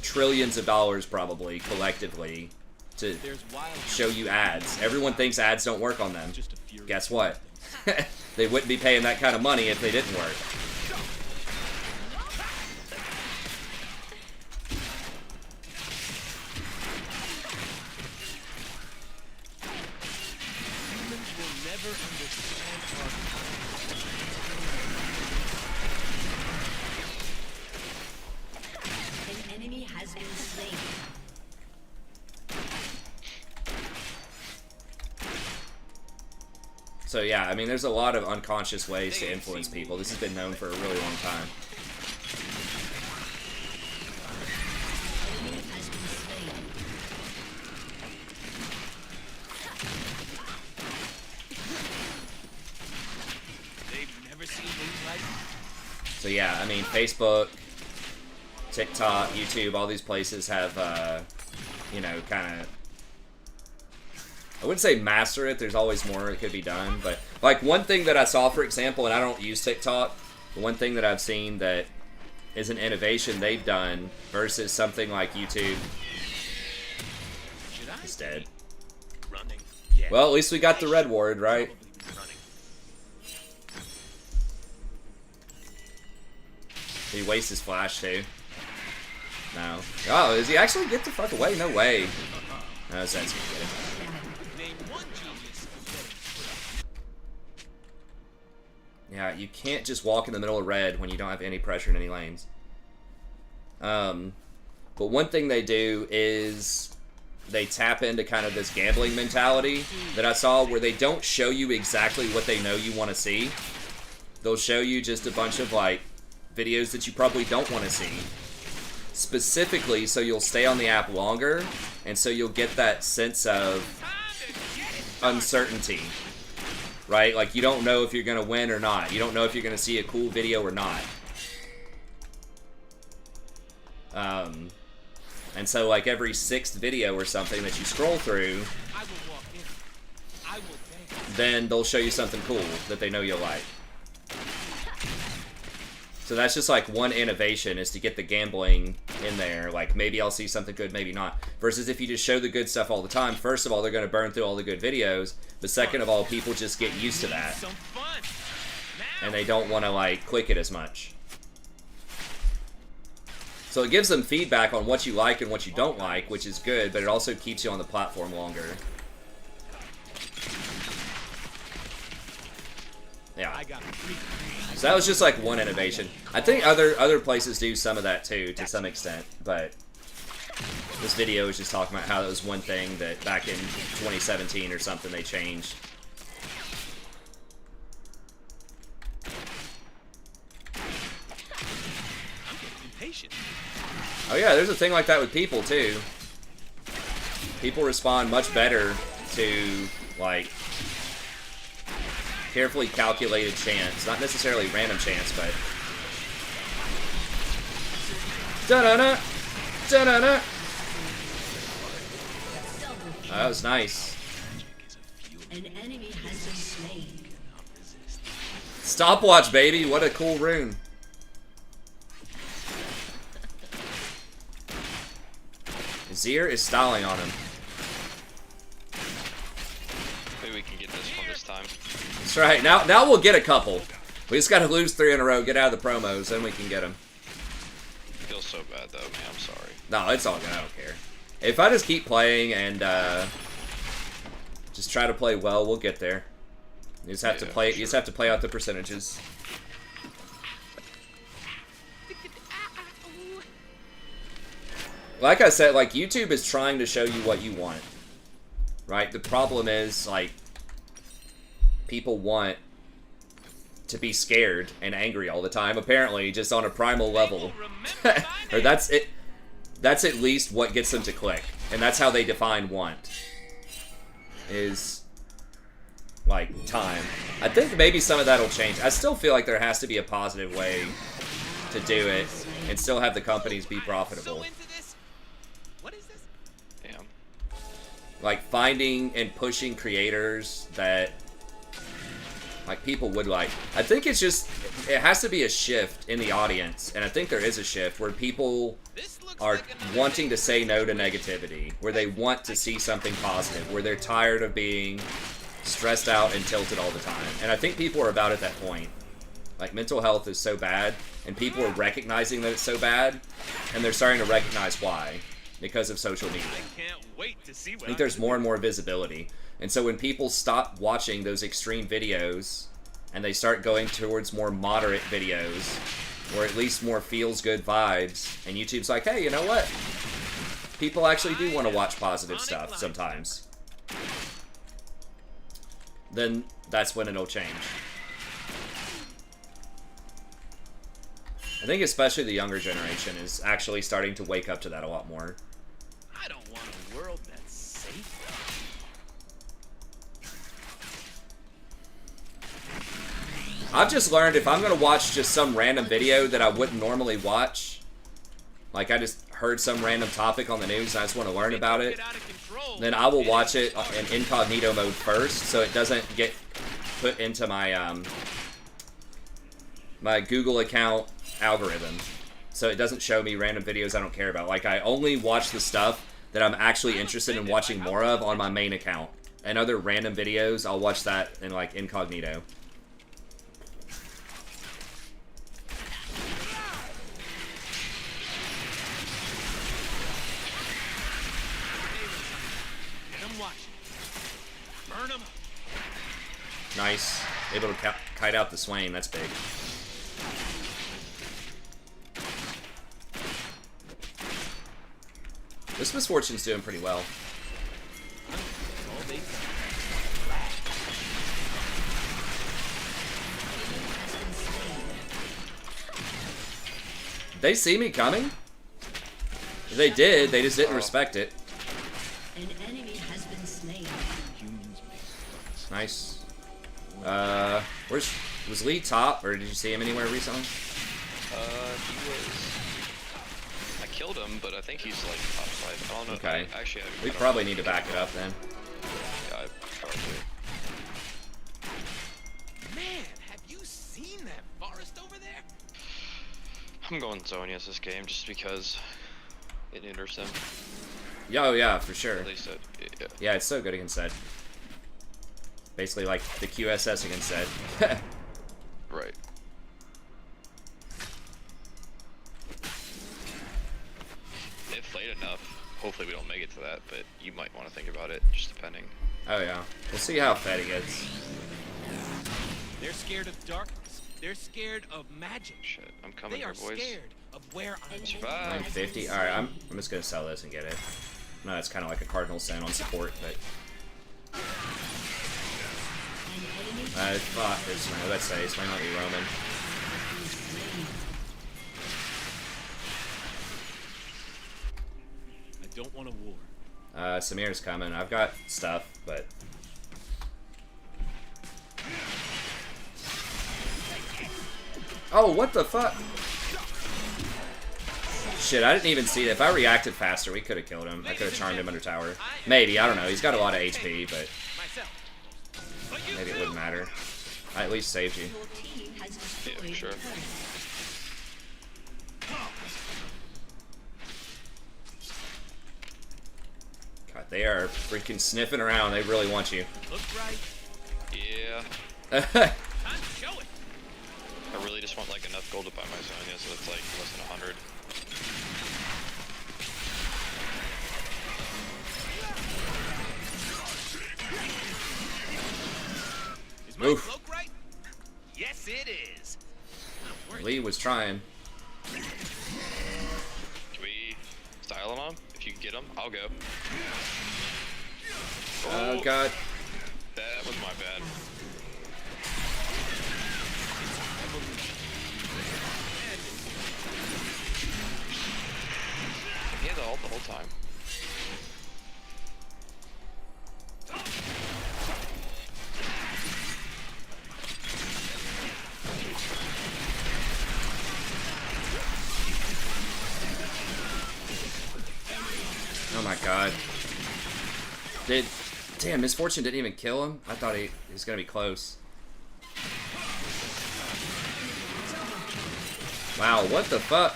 trillions of dollars probably collectively to show you ads. Everyone thinks ads don't work on them. Guess what? They wouldn't be paying that kind of money if they didn't work. So yeah, I mean, there's a lot of unconscious ways to influence people. This has been known for a really long time. So yeah, I mean, Facebook, TikTok, YouTube, all these places have, you know, kind of, I wouldn't say master it, there's always more that could be done, but like one thing that I saw, for example, and I don't use TikTok, the one thing that I've seen that is an innovation they've done versus something like YouTube is dead. Well, at least we got the red ward, right? Did he waste his flash too? No. Oh, does he actually get the fuck away? No way. No, that's good. Yeah, you can't just walk in the middle of red when you don't have any pressure in any lanes. But one thing they do is they tap into kind of this gambling mentality that I saw, where they don't show you exactly what they know you want to see. They'll show you just a bunch of like videos that you probably don't want to see, specifically so you'll stay on the app longer, and so you'll get that sense of uncertainty, right? Like, you don't know if you're going to win or not. You don't know if you're going to see a cool video or not. And so, like, every 6th video or something that you scroll through, then they'll show you something cool that they know you'll like. So that's just like one innovation, is to get the gambling in there. Like, maybe I'll see something good, maybe not. Versus if you just show the good stuff all the time, first of all, they're going to burn through all the good videos. But second of all, people just get used to that. And they don't want to, like, click it as much. So it gives them feedback on what you like and what you don't like, which is good, but it also keeps you on the platform longer. Yeah. So that was just like one innovation. I think other places do some of that too, to some extent, but this video is just talking about how that was one thing that back in 2017 or something they changed. Oh yeah, there's a thing like that with people too. People respond much better to, like, carefully calculated chance. Not necessarily random chance, but... Da-da-da! Da-da-da! Oh, that was nice. An enemy has been slain. Stopwatch, baby! What a cool rune. Zir is styling on him. Maybe we can get this one this time. That's right. Now we'll get a couple. We just got to lose 3 in a row, get out of the promos, then we can get them. Feels so bad though, man. I'm sorry. No, it's all good. I don't care. If I just keep playing and just try to play well, we'll get there. You just have to play. You just have to play out the percentages. Like I said, like, YouTube is trying to show you what you want, right? The problem is, like, people want to be scared and angry all the time, apparently, just on a primal level. Or that's it. That's at least what gets them to click, and that's how they define want. Is, like, time. I think maybe some of that'll change. I still feel like there has to be a positive way to do it and still have the companies be profitable. Like, finding and pushing creators that, like, people would like. I think it's just, it has to be a shift in the audience, and I think there is a shift where people are wanting to say no to negativity, where they want to see something positive, where they're tired of being stressed out and tilted all the time. And I think people are about at that point. Like, mental health is so bad, and people are recognizing that it's so bad, and they're starting to recognize why. Because of social media. I think there's more and more visibility. And so when people stop watching those extreme videos and they start going towards more moderate videos, or at least more feels-good vibes, and YouTube's like, hey, you know what? People actually do want to watch positive stuff sometimes. Then that's when it'll change. I think especially the younger generation is actually starting to wake up to that a lot more. I don't want a world that's safe. I've just learned if I'm going to watch just some random video that I wouldn't normally watch, like I just heard some random topic on the news and I just want to learn about it, then I will watch it in incognito mode first so it doesn't get put into my my Google account algorithm. So it doesn't show me random videos I don't care about. Like, I only watch the stuff that I'm actually interested in watching more of on my main account. And other random videos, I'll watch that in, like, incognito. Nice. Able to kite out the Swain. That's big. This Misfortune's doing pretty well. All they They see me coming? They did, they just didn't respect it. An enemy has been slain. humans make. Nice. Was Lee top, or did you see him anywhere recently? He was. I killed him, but I think he's like top 5. I don't know. Okay. Actually, We probably need to back it up then. Yeah, I probably. Man, have you seen that forest over there? I'm going Zonius this game just because it hinders him. Yeah, oh yeah, for sure. At least it, yeah. Yeah, it's so good against Zed. Basically like the QSS against Zed. Right. If late enough, hopefully we don't make it to that, but you might want to think about it, just depending. Oh yeah. We'll see how fed he gets. They're scared of darkness. They're scared of magic. Shit, I'm coming They here, are boys. scared of where I'm. Survive. 950. Alright, I'm just gonna sell this and get it. No, it's kinda like a cardinal sin on support, but fuck, there's no, let's say, it's might not be Roman. I don't want a war. Samir's coming. I've got stuff, but oh, what the fuck? Shit, I didn't even see that. If I reacted faster, we could have killed him. I could have charmed him under tower. Maybe, I don't know. He's got a lot of HP, but maybe it wouldn't matter. I at least saved you. Your team has Yeah, destroyed sure. a turret. God, they are freaking sniffing around. They really want you. Look right. Yeah. Time to show it. I really just want like enough gold to buy my Zonia, so it's like less than 100. Is my Oof. cloak right? Yes, it is. Lee was trying. Can we style him on? If you can get him, I'll go. Oh, God. That was my bad. He had the ult the whole time. Oh, my God. Damn, Misfortune didn't even kill him? I thought he was going to be close. Wow, what the fuck?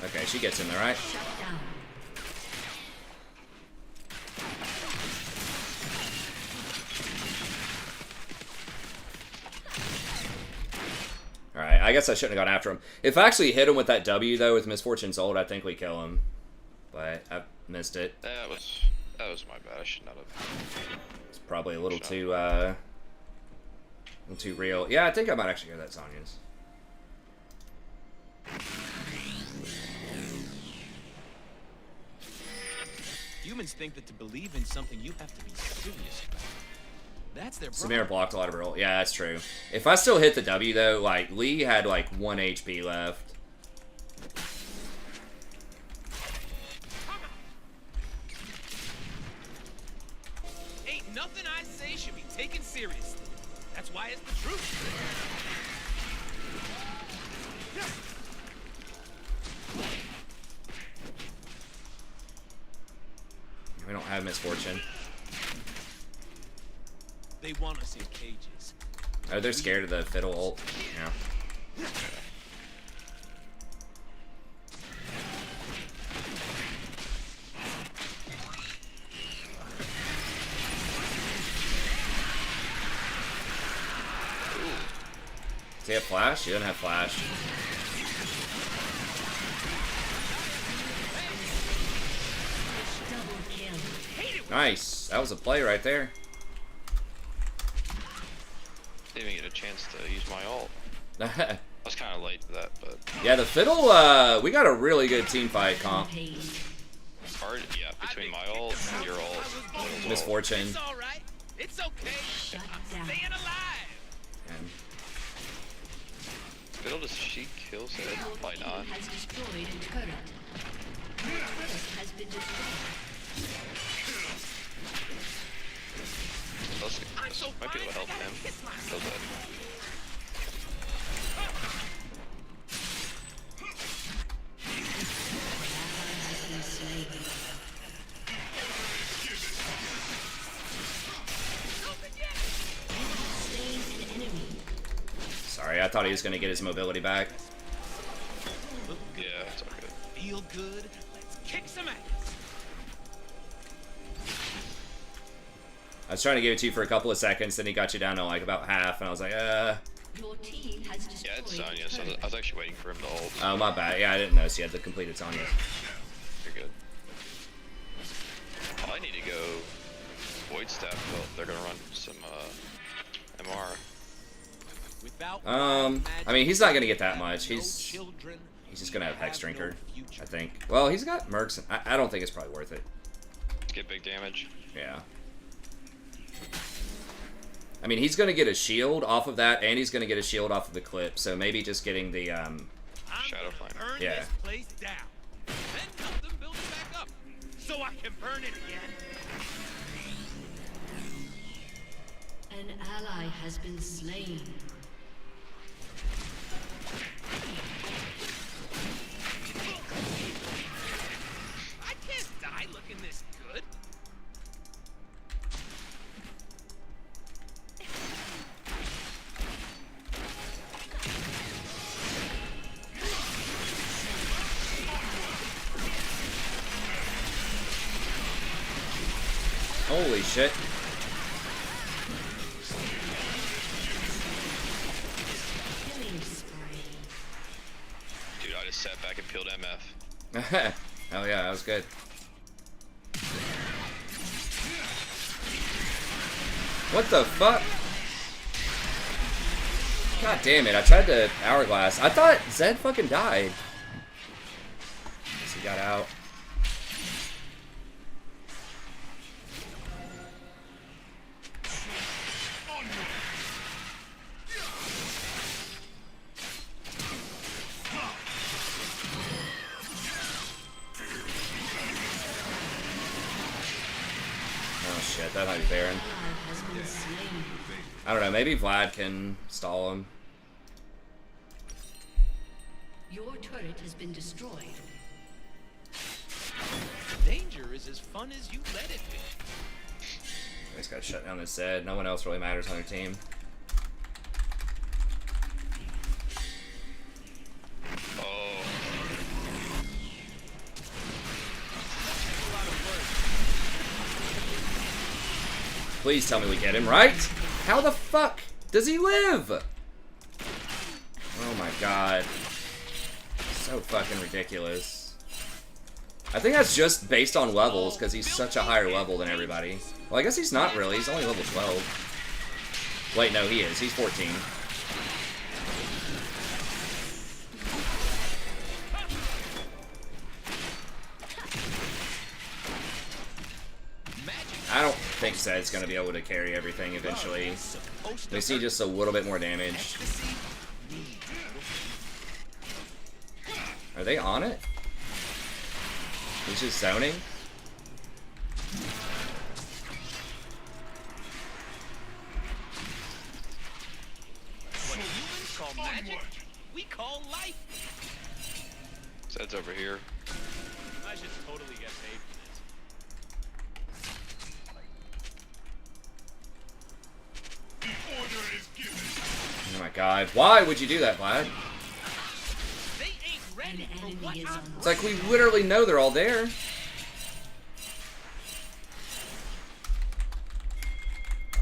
Okay, she gets in there, right? Shut down. Alright, I guess I shouldn't have gone after him. If I actually hit him with that W, though, with Misfortune's ult, I think we kill him. But I missed it. That was my bad. I should not have. It's probably a little too real. Yeah, I think I might actually hear that Sonya's. Humans think that to believe in something, you have to be serious about it. That's their Samir problem. blocked a lot of her ult. Yeah, that's true. If I still hit the W, though, like, Lee had, like, 1 HP left. Ain't nothing I say should be taken seriously. That's why it's the truth. We don't have Misfortune. They want us in cages. Oh, they're scared of the Fiddle ult. Yeah. Does he have flash? He doesn't have flash. Double kill. Nice. That was a play right there. Didn't even get a chance to use my ult. I was kind of late to that, but Yeah, the Fiddle, we got a really good team fight comp. Rampage. Hard, yeah, between my ult and your ult. Misfortune. It's all right. It's okay. Shut I'm down. staying alive. And Fiddle, does she kill Zed? Your Probably team not. has destroyed a turret. Your turret has been destroyed. Let's might be able to help him. Kill Zed. Has been slain. Slain an enemy. sorry, I thought he was gonna get his mobility back. Yeah, it's all good. Feel good. Let's kick some ass. I was trying to give it to you for a couple of seconds, then he got you down to like about half, and I was like, Your team has destroyed Yeah, it's a Sonya, so turret. I was actually waiting for him to ult. oh, my bad. Yeah, I didn't notice you had the completed Sonya. You're good. I need to go Void Staff, but they're gonna run some MR. Without I mean, he's not gonna get that much. no He's children, just gonna have Hex no Drinker, future. I think. Well, he's got Mercs. I don't think it's probably worth it. Get big damage. Yeah. I mean, he's gonna get a shield off of that, and he's gonna get a shield off of the clip. So maybe just getting the I'm Shadow gonna Flame. burn Yeah. this place down. Then help them build it back up. So I can burn it again. An ally has been slain. I can't die looking this good. holy shit. Killing spree. Dude, I just sat back and peeled MF. Hell yeah, that was good. What the fuck? God damn it, I tried to hourglass. I thought Zed fucking died. Guess he got out. Oh shit, that might be Baron. Ally has been slain. I don't know, maybe Vlad can stall him. Your turret has been destroyed. Danger is as fun as you let it be. I just gotta shut down this Zed. No one else really matters on their team. Oh, Please tell me we get him, right? How the fuck does he live? Oh my god. So fucking ridiculous. I think that's just based on levels, because he's such a higher level than everybody. Well, I guess he's not really. He's only level 12. Wait, no, he is. He's 14. I don't think Zed's going to be able to carry everything eventually. They see just a little bit more damage. Are they on it? He's just zoning? What humans call magic, we call life. Zed's over here. I should totally get paid for this. Order is given. Oh my god. Why would you do that, Vlad? They ain't ready An for enemy what is I'm on It's like we literally know they're all there.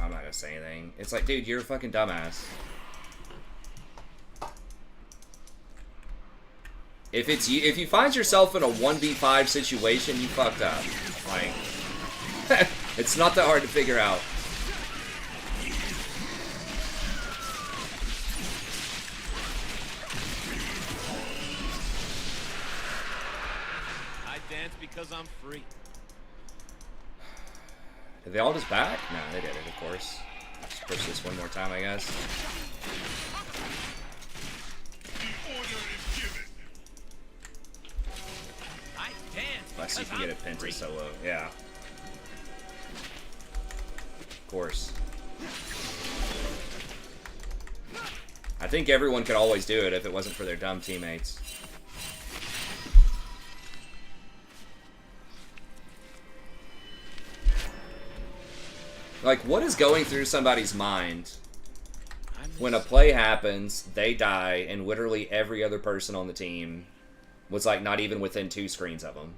I'm not gonna say anything. It's like, dude, you're a fucking dumbass. If it's you, if you find yourself in a 1v5 situation, you fucked up. Like, it's not that hard to figure out. I dance because because I'm free. Did they all just back? No, they did it, of course. Just push this one more time, I guess. I dance. Unless you because can get a I'm Penta free. solo. Yeah. Of course. I think everyone could always do it if it wasn't for their dumb teammates. Like, what is going through somebody's mind when a play happens, they die, and literally every other person on the team was, like, not even within 2 screens of them?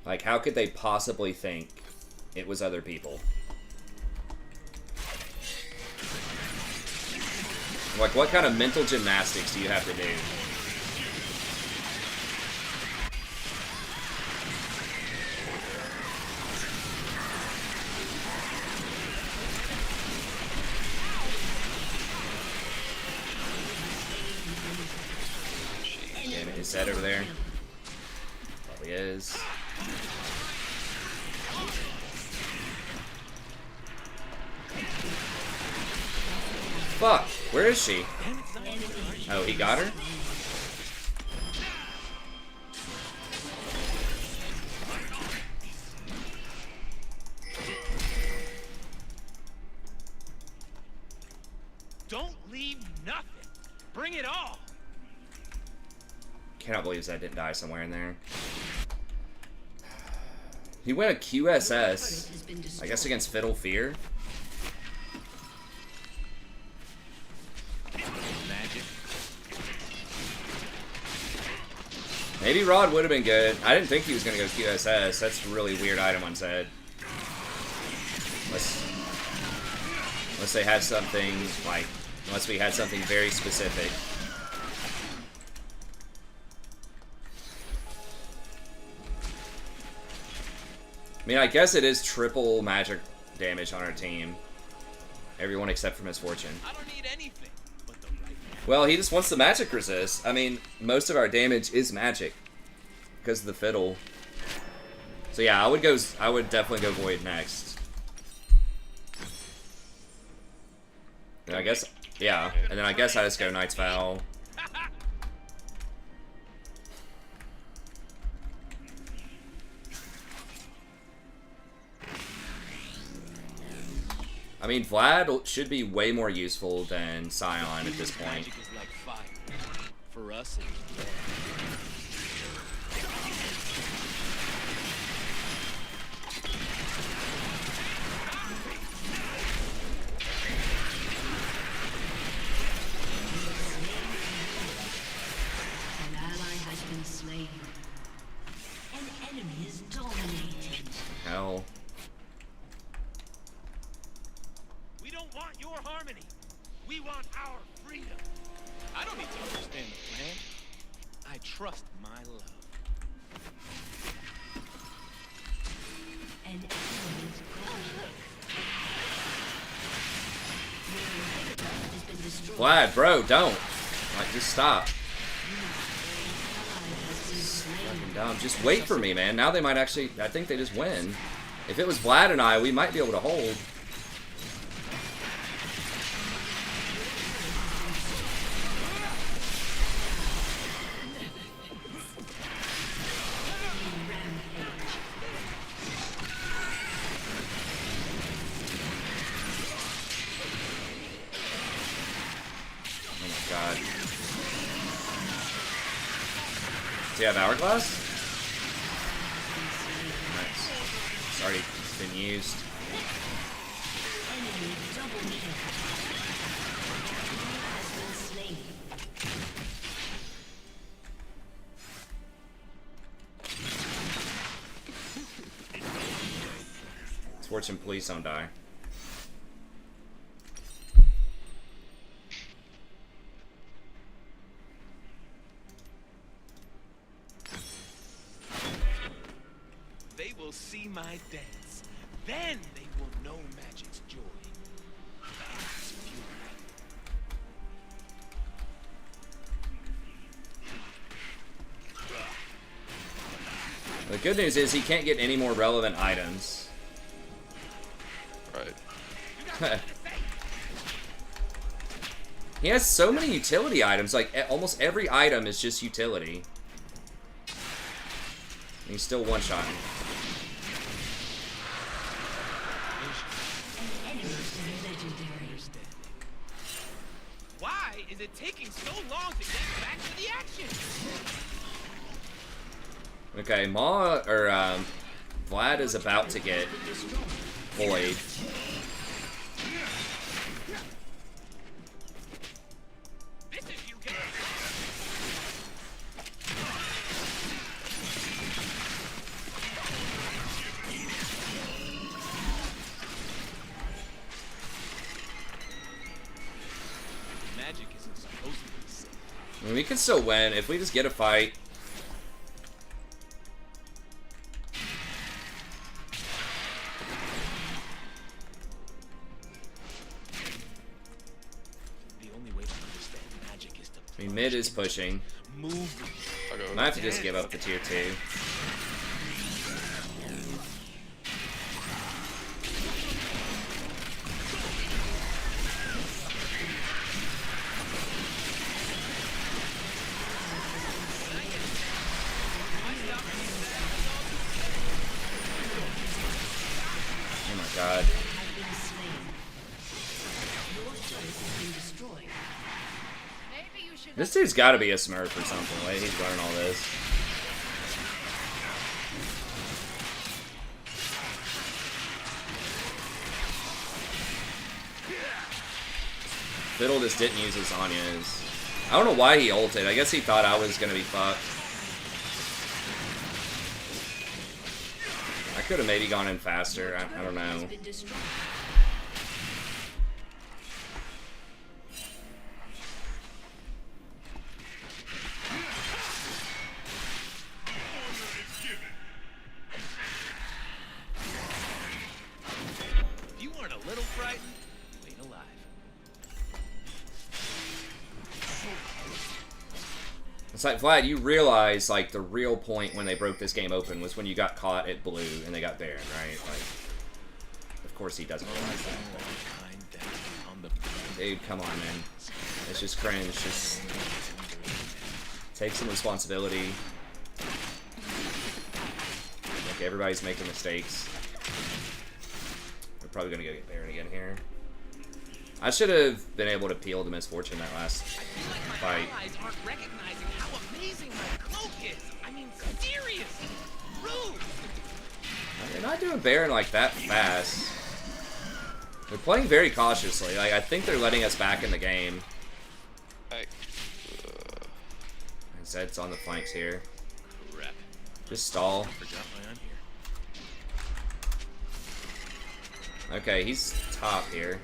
Like, how could they possibly think it was other people? Like, what kind of mental gymnastics do you have to do? Damn it, his head over there. Probably is. Fuck, where is she? Oh, he got her? Don't leave nothing. Bring it all. Cannot believe Zed didn't die somewhere in there. He went a QSS, I guess against Fiddle Fear. Magic. Maybe Rod would have been good. I didn't think he was going to go QSS. That's a really weird item on Zed. Unless they had something, like, unless we had something very specific. I mean, I guess it is triple magic damage on our team. Everyone except for Misfortune. I don't need anything but the right. Well, he just wants the magic resist. I mean, most of our damage is magic because of the fiddle. So yeah, I would definitely go Void next. And I guess, yeah, and then I guess I just go Knight's Vow. I mean, Vlad should be way more useful than Scion at this point. Magic is like fire. For us, it's blood. An ally has been slain. An enemy is dominated. Hell. We don't want your harmony. We want our freedom. I don't need to understand the plan. I trust my love. An enemy is gone. Your inhibitor has been destroyed. Vlad, bro, don't. Like, just stop. Ally has been slain. Fucking dumb. Just wait for me, man. Now they might actually, I think they just win. If it was Vlad and I, we might be able to hold. Oh my god. Does he have Hourglass? Nice. It's already been used. Enemy double kill. Has been slain. Fortune, please don't die. They will see my dance. Then they will know magic's joy. Its fury. good news is he can't get any more relevant items. Right. He has so many utility items, like almost every item is just utility. And he's still one-shotting. Why is it taking so long to get back to the action? Okay, Vlad is about to get void. This is you getting. Magic isn't supposed to be safe. I mean, we can still win if we just get a fight. The only way to understand magic is to I mean, mid is pushing. move. I'll go. I might have to just give up the tier 2. Oh my god. This dude's gotta be a smurf or something. Wait, he's learning all this. Fiddle just didn't use his Anya's. I don't know why he ulted. I guess he thought I was gonna be fucked. I could have maybe gone in faster. I don't know. If you weren't a little frightened, you ain't alive. It's like, Vlad, you realize, like, the real point when they broke this game open was when you got caught at blue and they got Baron, right? Like, of course he doesn't realize that. Dude, come on, man. It's just cringe. Just take some responsibility. Like, everybody's making mistakes. We're probably gonna go get Baron again here. I should have been able to peel the misfortune that last fight. Allies aren't recognizing how amazing my cloak is. I mean, seriously. Rude. They're not doing Baron like that fast. They're playing very cautiously. Like, I think they're letting us back in the game. Hey. Instead, it's on the flanks here. Crap. Just stall. Forgot why I'm here. Okay, he's top here.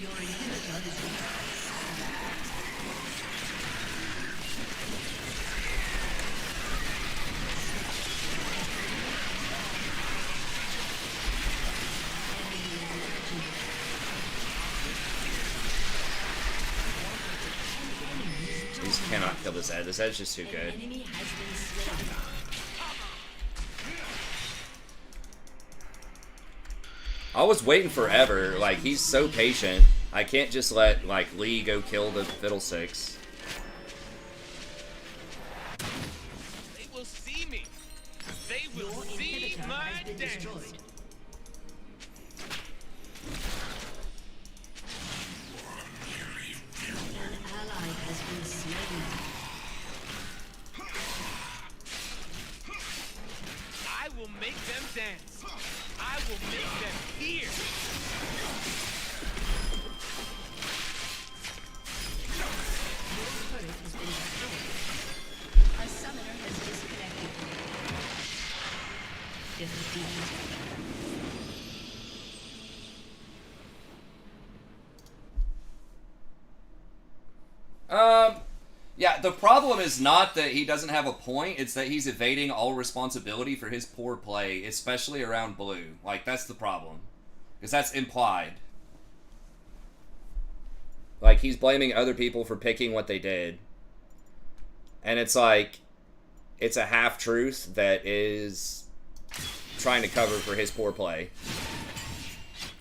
Your inhibitor is He just cannot kill this Ed. This Ed's just too good. enemy has been slain. I was waiting forever. Like, he's so patient. I can't just let, like, Lee go kill the Fiddlesticks. They will see me. They will Your see inhibitor my has been dance. destroyed. An ally has been slain. I will make them dance. I will make them hear. Your turret has been destroyed. A summoner has disconnected. Defeat. Yeah, the problem is not that he doesn't have a point, it's that he's evading all responsibility for his poor play, especially around blue. Like, that's the problem. Because that's implied. Like, he's blaming other people for picking what they did. And it's like, it's a half-truth that is trying to cover for his poor play.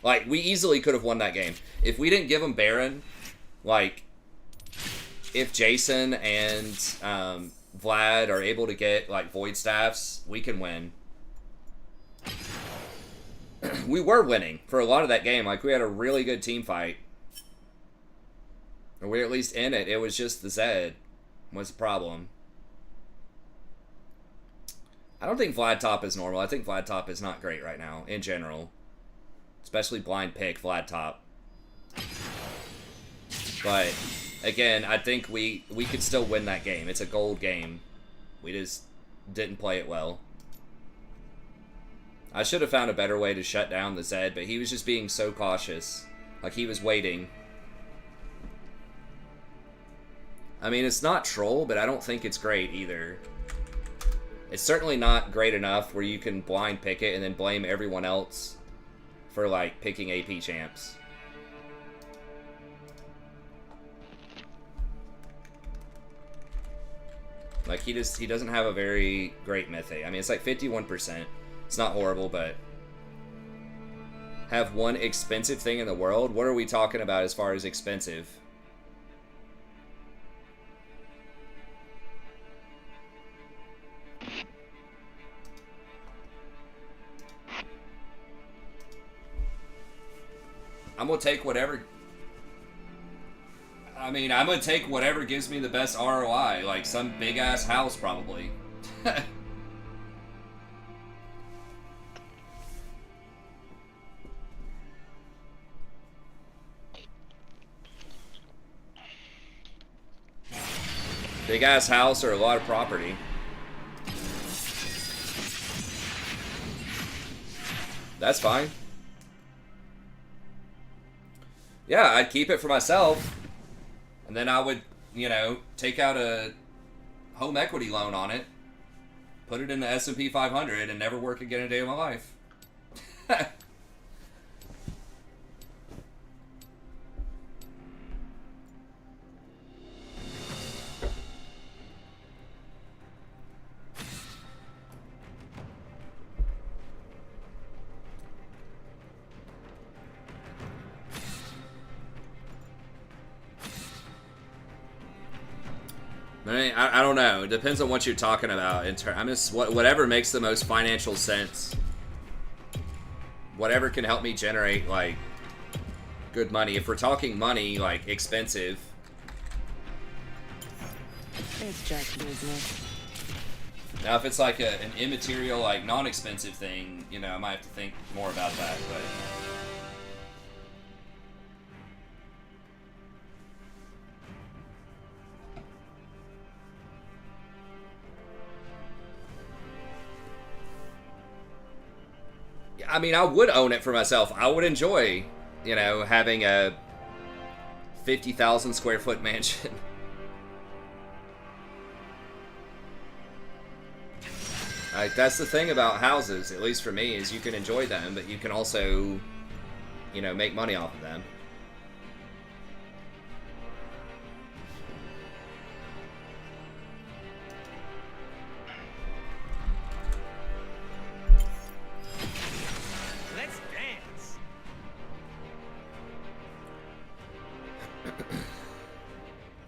Like, we easily could have won that game. If we didn't give him Baron, like, if Jason and Vlad are able to get, like, Void Staffs, we can win. We were winning for a lot of that game. Like, we had a really good team fight. Or we were at least in it. It was just the Zed was the problem. I don't think Vlad top is normal. I think Vlad top is not great right now, in general. Especially blind pick Vlad top. But, again, I think we could still win that game. It's a gold game. We just didn't play it well. I should have found a better way to shut down the Zed, but he was just being so cautious. Like, he was waiting. I mean, it's not troll, but I don't think it's great either. It's certainly not great enough where you can blind pick it and then blame everyone else for, like, picking AP champs. Like, he doesn't have a very great mythic. I mean, it's like 51%. It's not horrible, but have one expensive thing in the world? What are we talking about as far as expensive? I'm gonna take whatever. I mean, I'm gonna take whatever gives me the best ROI, like some big ass house probably. Big ass house or a lot of property. That's fine. Yeah, I'd keep it for myself. And then I would, you know, take out a home equity loan on it, put it in the S&P 500, and never work again a day of my life. I don't know. It depends on what you're talking about. I'm just whatever makes the most financial sense. Whatever can help me generate like good money. If we're talking money, like expensive. It's Jack's business. Now, if it's like an immaterial, like non-expensive thing, you know, I might have to think more about that. But I mean, I would own it for myself. I would enjoy, you know, having a 50,000 square foot mansion. Like, that's the thing about houses, at least for me, is you can enjoy them, but you can also, you know, make money off of them.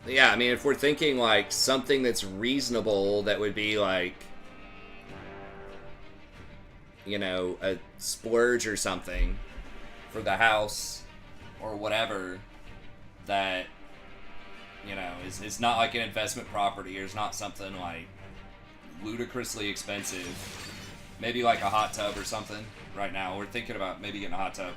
Yeah, I mean, if we're thinking, like, something that's reasonable that would be, like, you know, a splurge or something for the house or whatever that, you know, is not like an investment property or is not something, like, ludicrously expensive. Maybe, like, a hot tub or something right now. We're thinking about maybe getting a hot tub.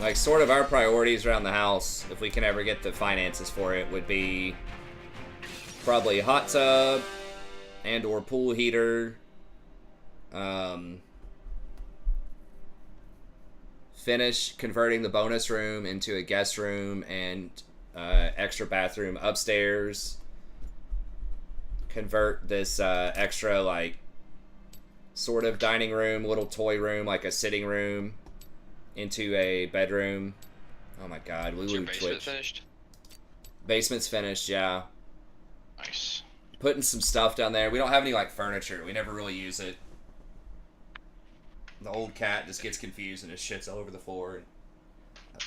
Like, sort of our priorities around the house, if we can ever get the finances for it, would be probably hot tub and or pool heater. Finish converting the bonus room into a guest room and extra bathroom upstairs. Convert this extra, like, sort of dining room, little toy room, like a sitting room, into a bedroom. Oh my god, we Is your would basement Twitch. finished? Basement's finished, yeah. Nice. Putting some stuff down there. We don't have any, like, furniture. We never really use it. The old cat just gets confused and just shits all over the floor.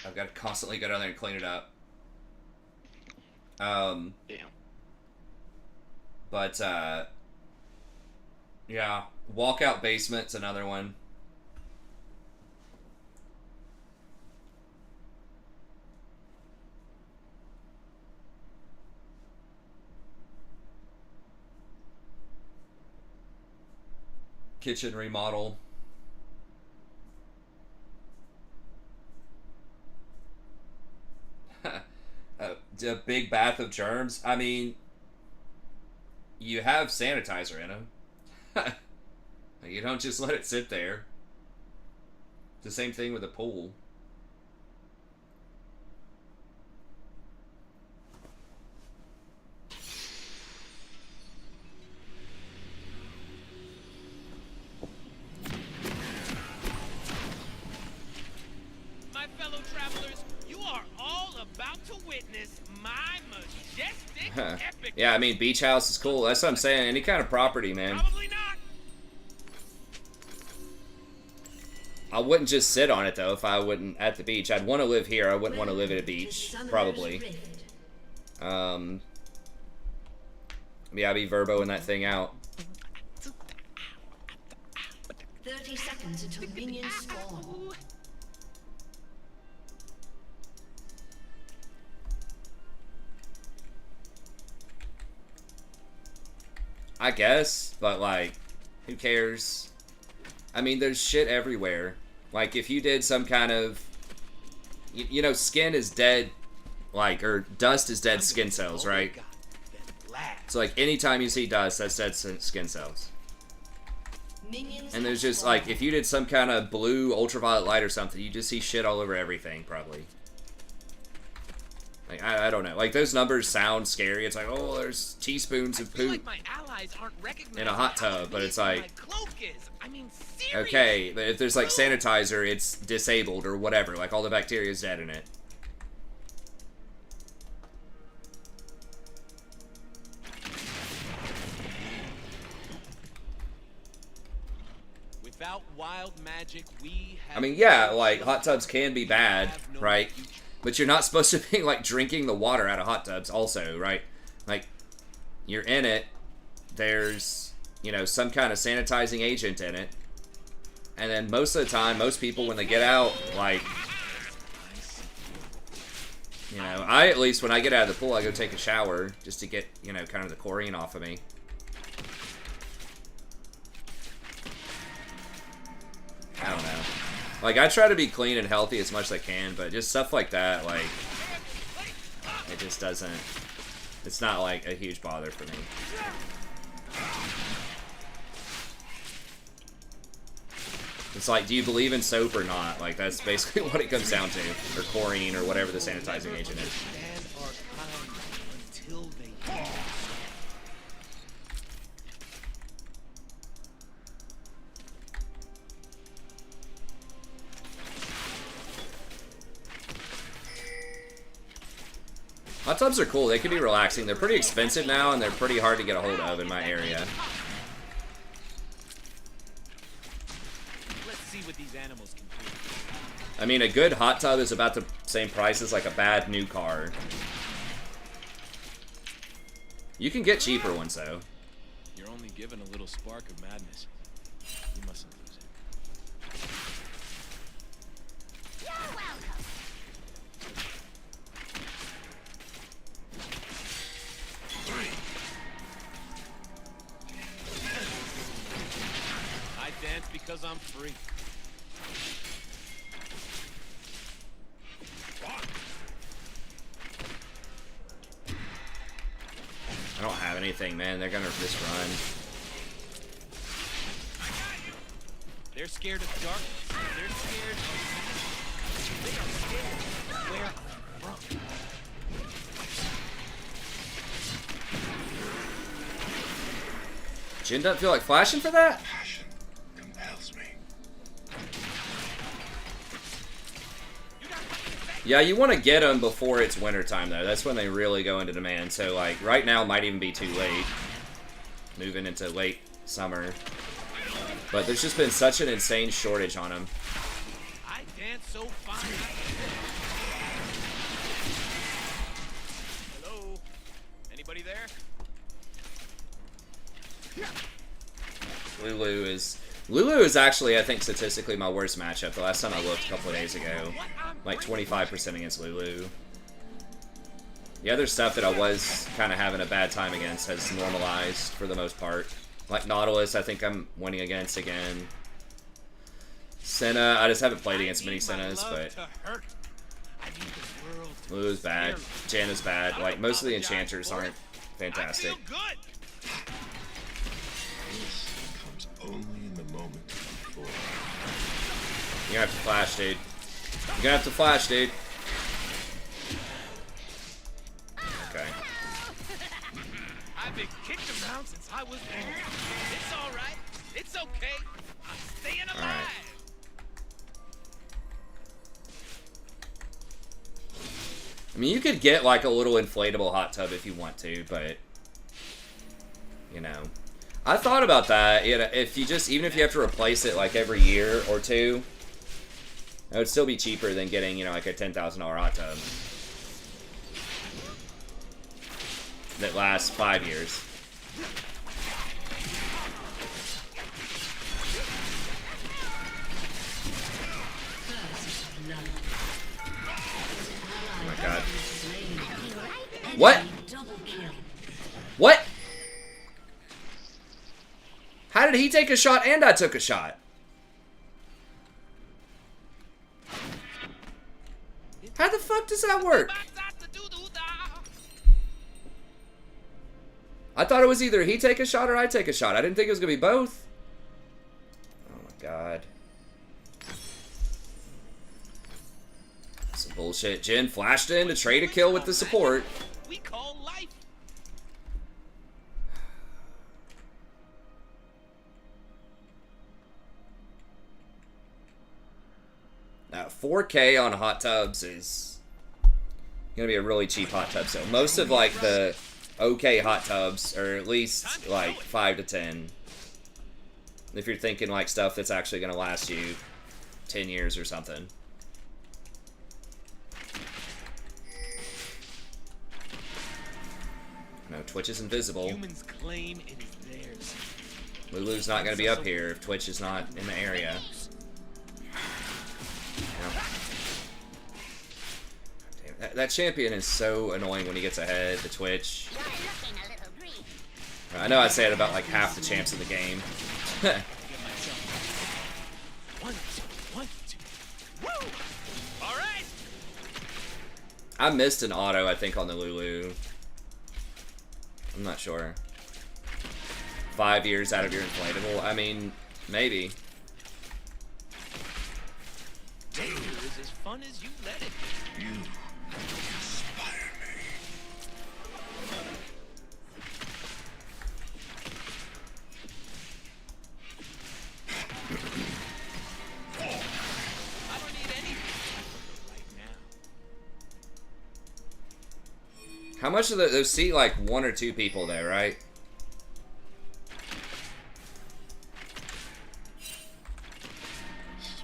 I've got to constantly go down there and clean it up. Damn. But, yeah. Walkout basement's another one. Kitchen remodel. A big bath of germs. I mean, you have sanitizer in them. You don't just let it sit there. It's the same thing with a pool. My fellow travelers, you are all about to witness my majestic epic. Yeah, I mean, beach house is cool. That's what I'm saying. Any kind of property, man. Probably not. I wouldn't just sit on it, though, if I wouldn't at the beach. I'd want to live here. I wouldn't want to live at a beach, probably. Yeah, I'd be Verboing that thing out. 30 seconds until minions spawn. I guess, but, like, who cares? I mean, there's shit everywhere. Like, if you did some kind of... You know, skin is dead, like, or dust is dead skin cells, right? So, like, anytime you see dust, that's dead skin cells. And there's just, like, if you did some kind of blue ultraviolet light or something, you just see shit all over everything, probably. Like, I don't know. Like, those numbers sound scary. It's like, oh, there's teaspoons of poop in a hot tub, but it's like... Okay, but if there's, like, sanitizer, it's disabled or whatever. Like, all the bacteria is dead in it. Without wild magic, we have... I mean, yeah, like, hot tubs can be bad, right? But you're not supposed to be, like, drinking the water out of hot tubs also, right? Like, you're in it, there's, you know, some kind of sanitizing agent in it. And then most of the time, most people, when they get out, like, you know, I, at least, when I get out of the pool, I go take a shower just to get, you know, kind of the chlorine off of me. I don't know. Like, I try to be clean and healthy as much as I can, but just stuff like that, like, it just doesn't, it's not, like, a huge bother for me. It's like, do you believe in soap or not? Like, that's basically what it comes down to. Or chlorine, or whatever the sanitizing agent is. Hot tubs are cool. They can be relaxing. They're pretty expensive now, and they're pretty hard to get a hold of in my area. Let's see what these animals can do. I mean, a good hot tub is about the same price as, like, a bad new car. You can get cheaper ones, though. You're only given a little spark of madness. You mustn't lose it. You're welcome. I dance because I'm free. I don't have anything, man. They're gonna just run. They're scared of darkness. They're scared of... They are scared of where I'm from. Jin doesn't feel like flashing for that? Passion compels me. Yeah, you want to get them before it's wintertime, though. That's when they really go into demand. So, like, right now might even be too late. Moving into late summer. But there's just been such an insane shortage on them. I dance so fine. Hello? Anybody there? Lulu is actually, I think, statistically my worst matchup. The last time I looked a couple of days ago, like 25% against Lulu. The other stuff that I was kind of having a bad time against has normalized for the most part. Like Nautilus, I think I'm winning against again. Senna, I just haven't played against many Sennas, but Lulu's bad. Janna's bad. Like, most of the enchanters aren't fantastic. This comes only in the moment before. You're gonna have to flash, dude. You're gonna have to flash, dude. Okay. I've been kicked around since I was born. It's all right. It's okay. I'm staying alive. All right. I mean, you could get like a little inflatable hot tub if you want to, but you know, I thought about that. If you just, even if you have to replace it like every year or two, it would still be cheaper than getting, you know, like a $10,000 hot tub that lasts 5 years. Oh my god. What? What? How did he take a shot and I took a shot? How the fuck does that work? I thought it was either he take a shot or I take a shot. I didn't think it was gonna be both. Oh my god. Some bullshit. Jin flashed in to trade a kill with the support. We call life. Now, 4K on hot tubs is gonna be a really cheap hot tub. So most of like the okay hot tubs are at least like 5 to 10. If you're thinking like stuff that's actually gonna last you 10 years or something. No, Twitch is invisible. Humans claim it is theirs. Lulu's not gonna be up here if Twitch is not in the area. Damn, that champion is so annoying when he gets ahead, the Twitch. I know I say it about like half the champs in the game. All right. I missed an auto, I think, on the Lulu. I'm not sure. 5 years out of your inflatable? I mean, maybe. Danger is as fun as you let it. You inspire me. I don't need anything right now. How much of those seat like 1 or 2 people there, right?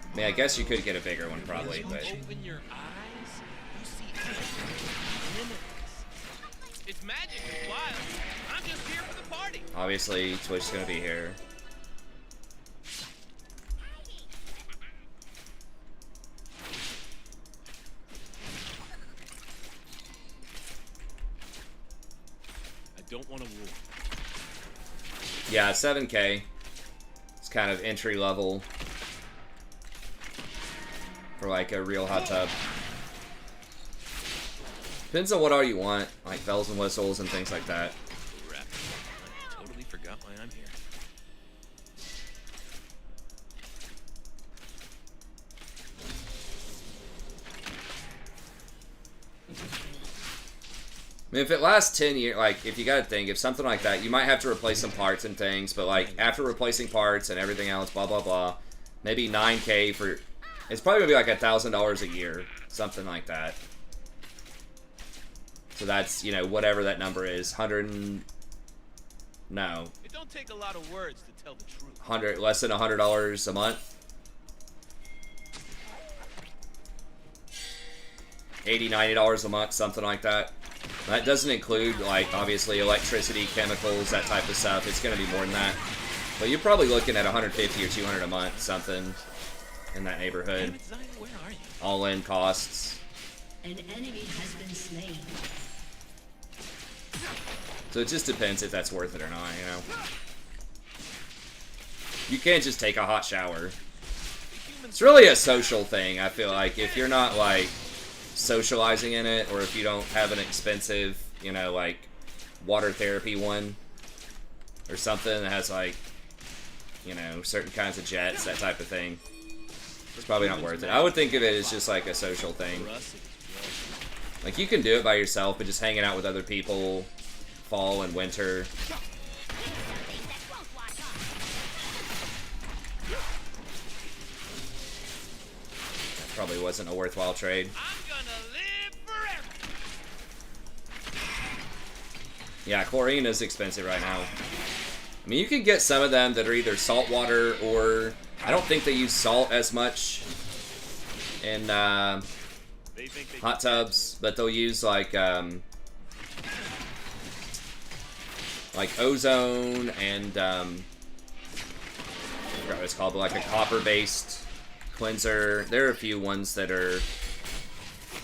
I mean, I guess you could get a bigger one probably, but Open your eyes, you see limitless. It's magic, it's wild. I'm just here for the party. obviously Twitch is gonna be here. I don't want to war. Yeah, 7K. It's kind of entry level for like a real hot tub. Depends on what all you want, like bells and whistles and things like that. mean, if it lasts 10 years, like, if you gotta think, if something like that, you might have to replace some parts and things, but, like, after replacing parts and everything else, blah, blah, blah, maybe 9K for, it's probably gonna be like $1,000 a year, something like that. So that's, you know, whatever that number is, 100 and, no. It don't take a lot of words to tell the truth. Less than $100 a month. $80, $90 a month, something like that. That doesn't include, like, obviously electricity, chemicals, that type of stuff. It's going to be more than that. But you're probably looking at $150 or $200 a month, something in that neighborhood. Where are you? All in costs. An enemy has been slain. So it just depends if that's worth it or not, you know. You can't just take a hot shower. It's really a social thing, I feel like. If you're not, like, socializing in it, or if you don't have an expensive, you know, like, water therapy one, or something that has, like, you know, certain kinds of jets, that type of thing, it's probably not worth it. I would think of it as just, like, a social thing. Like, you can do it by yourself, but just hanging out with other people, fall and winter. That probably wasn't a worthwhile trade. I'm gonna live forever. Yeah, chlorine is expensive right now. I mean, you can get some of them that are either saltwater or... I don't think they use salt as much in hot tubs, but they'll use, like ozone and, I forgot what it's called, but like a copper-based cleanser. There are a few ones that are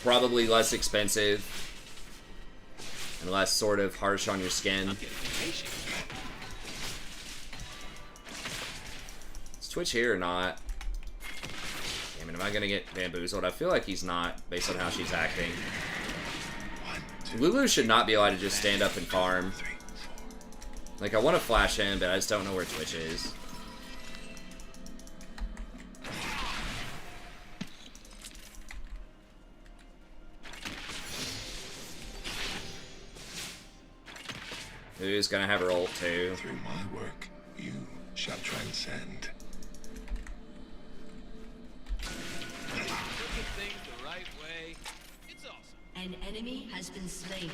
probably less expensive and less sort of harsh on your skin. Is Twitch here or not? Damn it, am I gonna get bamboozled? I feel like he's not, based on how she's acting. Lulu should not be allowed to just stand up and farm. Like, I want to flash in, but I just don't know where Twitch is. Who's gonna have her ult too? Through my work, you shall transcend. Look at things the right way. It's awesome. An enemy has been slain.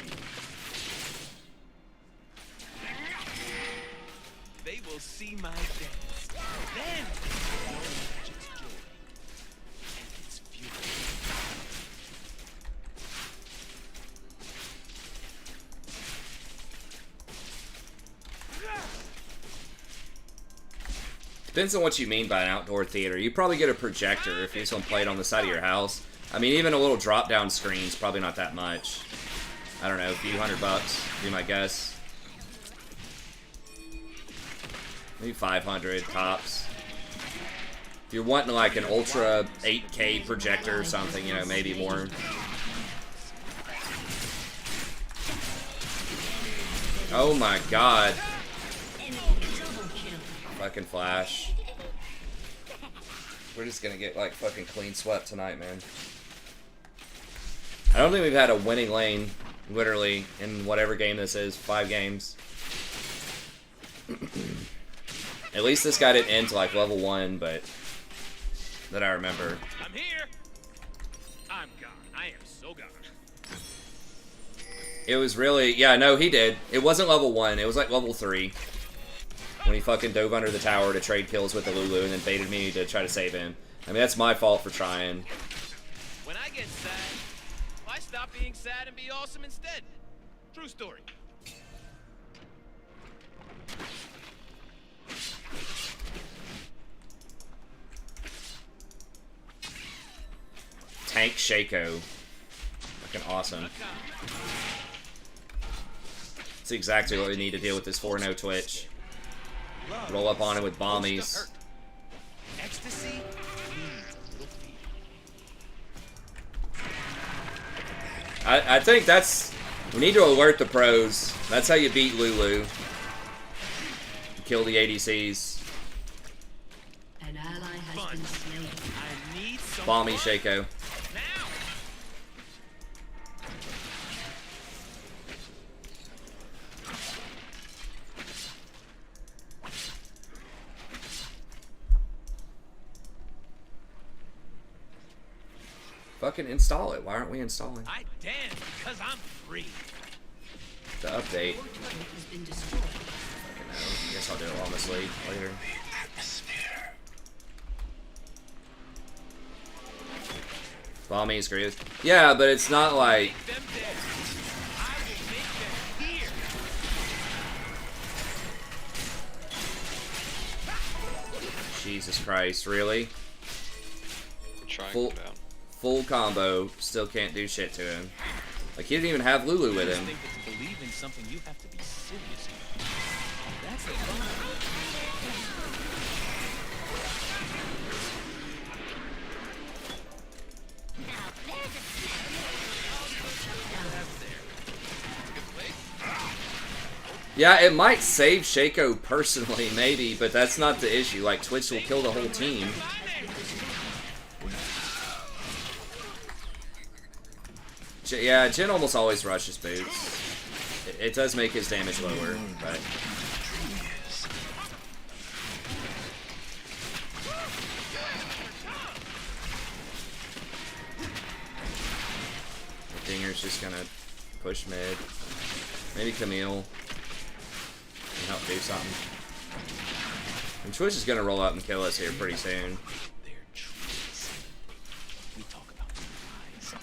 They will see my dance. Then they'll know magic's joy and its fury. Depends on what you mean by an outdoor theater. You probably get a projector if you just want to play it on the side of your house. I mean, even a little drop-down screen's probably not that much. I don't know, a few $100 would be my guess. Maybe 500 tops. If you're wanting like an ultra 8K projector or something, you know, maybe more. Oh my god. Fucking Flash. We're just gonna get like fucking clean swept tonight, man. I don't think we've had a winning lane, literally, in whatever game this is. 5 games. At least this guy didn't end to like level 1, but that I remember. I'm here. I'm gone. I am so gone. It was really, yeah, no, he did. It wasn't level 1, it was like level 3. When he fucking dove under the tower to trade kills with the Lulu and then baited me to try to save him. I mean, that's my fault for trying. When I get sad, why stop being sad and be awesome instead? True story. Tank Shaco. Fucking awesome. That's exactly what we need to deal with this 4-0 Twitch. Roll up on him with bombies. Ecstasy? I think that's... We need to alert the pros. That's how you beat Lulu. Kill the ADCs. An ally has been slain. I need some Bomby fun. Shaco. Now. Fucking install it. Why aren't we installing I dance because I'm free. the update? Your turret has been destroyed. Fucking no. I guess I'll do it while I'm asleep later. Atmosphere. Bombing is great. Yeah, but it's not like. Make them dead. I will make them here. Jesus Christ, really? I'm trying Full- to go down. Full combo, still can't do shit to him. Like, he didn't even have Lulu with I just him. think that to believe in something, you have to be serious about it. That's the problem. Yeah, it might save Shaco personally, maybe, but that's not the issue. Like, Twitch will kill the whole team. Yeah, Jin almost always rushes boots. It does make his damage lower, but... Dinger's just gonna push mid. Maybe Camille can help do something. And Twitch is gonna roll up and kill us here pretty soon. They're trees. We talk about the eyes.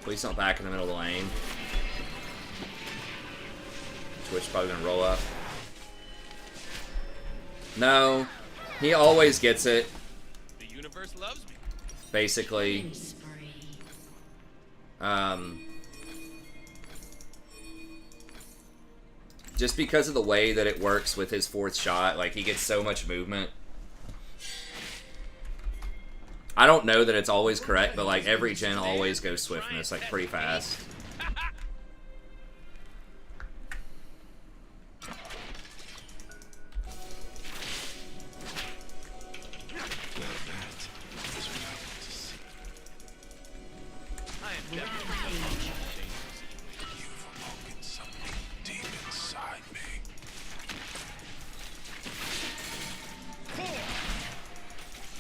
Please don't back in the middle of the lane. Twitch probably gonna roll up. No, he always gets it. The universe loves me. Basically, Killing spree. just because of the way that it works with his fourth shot, like, he gets so much movement. I don't know that it's always correct, but, like, every gen always goes swiftness, like, pretty fast. I am definitely You've awoken something deep inside me.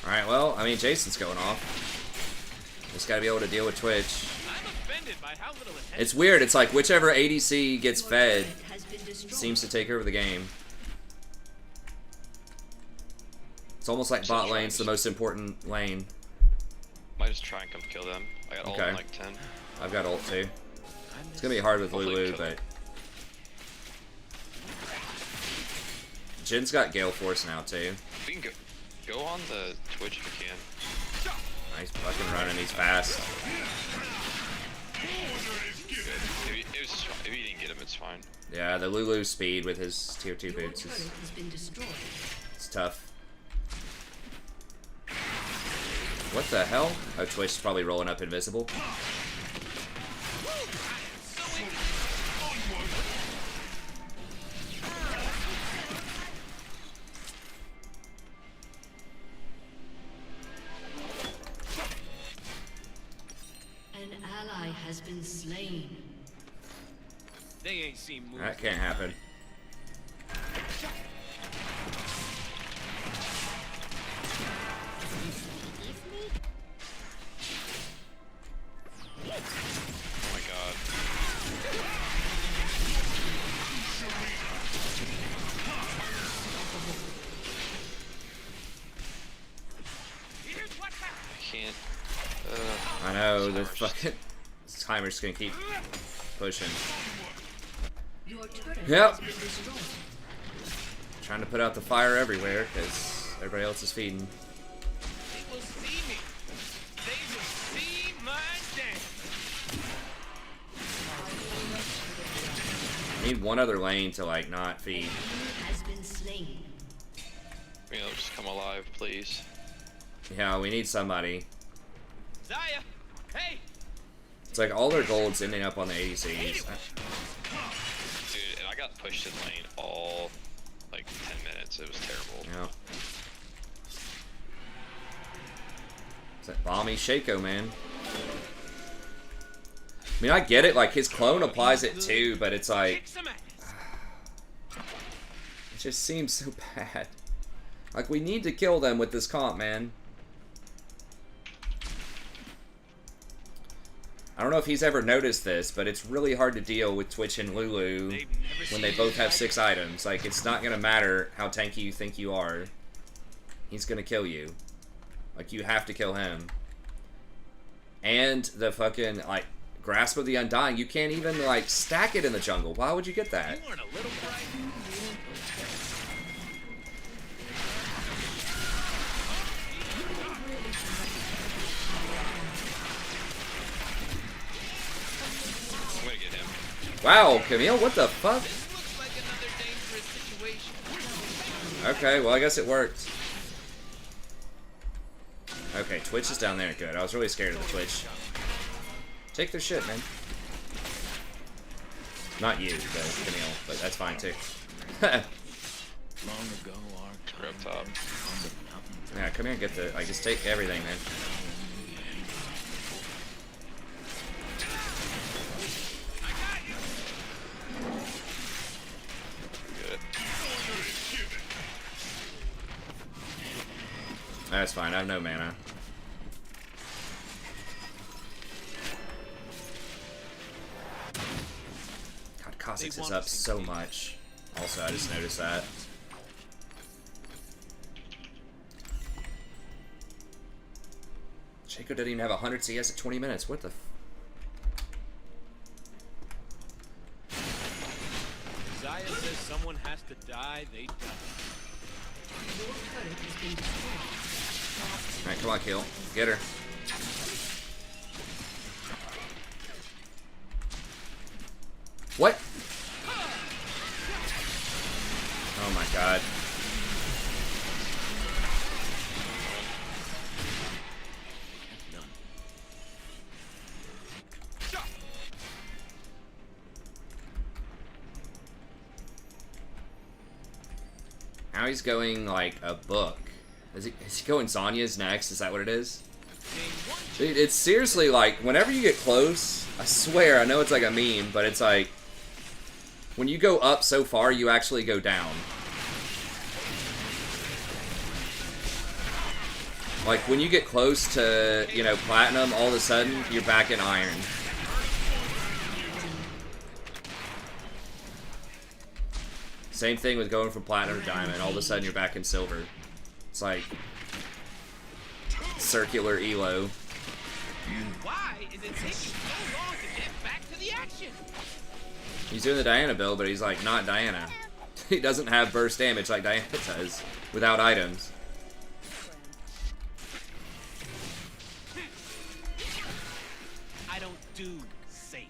Alright, well, I mean, Jason's going off. Just gotta be able to deal with Twitch. I'm offended by how little attention. It's weird, it's like whichever ADC gets Your fed turret has been destroyed. seems to take over the game. It's almost like bot lane's the most important lane. Might just try and come kill them. I got ult Okay. in like 10. I've got ult too. It's gonna be hard with Hopefully Lulu, kill but them. Jin's got Gale Force now too. We can go on the Twitch if you can. Nice fucking running, he's fast. If you didn't get him, it's fine. Yeah, the Lulu speed with his tier 2 Your boots turret is has been destroyed. it's tough. What the hell? Oh, Twitch's probably rolling up invisible. An ally has been slain. They ain't seen moves. That can't happen. Oh my god. Here's what happened. I can't. I know, the Timers. fucking timer's gonna keep pushing. Your turret Yep. has been destroyed. Trying to put out the fire everywhere because everybody else is feeding. They will see me. They will see my dance. Need one other lane to like not feed. Has been slain. You know, just come alive, please. Yeah, we need somebody. Zaya, hey. It's like all their gold's ending up on the ADCs. Dude, and I got pushed in lane all like 10 minutes. It was terrible. Yeah. It's that balmy Shaco, man. I mean, I get it, like his clone applies it too, but it's like Kick some ass. just seems so bad. Like, we need to kill them with this comp, man. I don't know if he's ever noticed this, but it's really hard to deal with Twitch and Lulu when they both have 6 items. Like, it's not gonna matter how tanky you think you are. He's gonna kill you. Like, you have to kill him. And the fucking, like, Grasp of the Undying, you can't even, like, stack it in the jungle. Why would you get that? You weren't a little frightened. I'm gonna get him. Wow, Camille, what the fuck? This looks like another dangerous situation. Okay, well, I guess it worked. Okay, Twitch is down there. Good. I was really scared of the Twitch. Take their shit, man. Not you, though, Camille, but that's fine, too. Long ago, our We're up top. Yeah, come here and get the... Like, just take everything, man. Good. That's fine. I have no mana. God, Kha'Zix is up so much. Also, I just noticed that. Shaco didn't even have 100 CS at 20 minutes. What the... Zaya says someone has to die, they die. Your turret has been destroyed. Alright, come on, kill. Get her. What? Oh my god. Now he's going like a book. Is he going Zanya's next? Is that what it is? Dude, it's seriously like, whenever you get close, I swear, I know it's like a meme, but it's like, when you go up so far, you actually go down. Like, when you get close to, you know, platinum, all of a sudden, you're back in iron. Same thing with going from platinum to diamond. All of a sudden, you're back in silver. It's like circular elo. Why is it taking so long to get back to the action? He's doing the Diana build, but he's like not Diana. He doesn't have burst damage like Diana does without items. I don't do safe.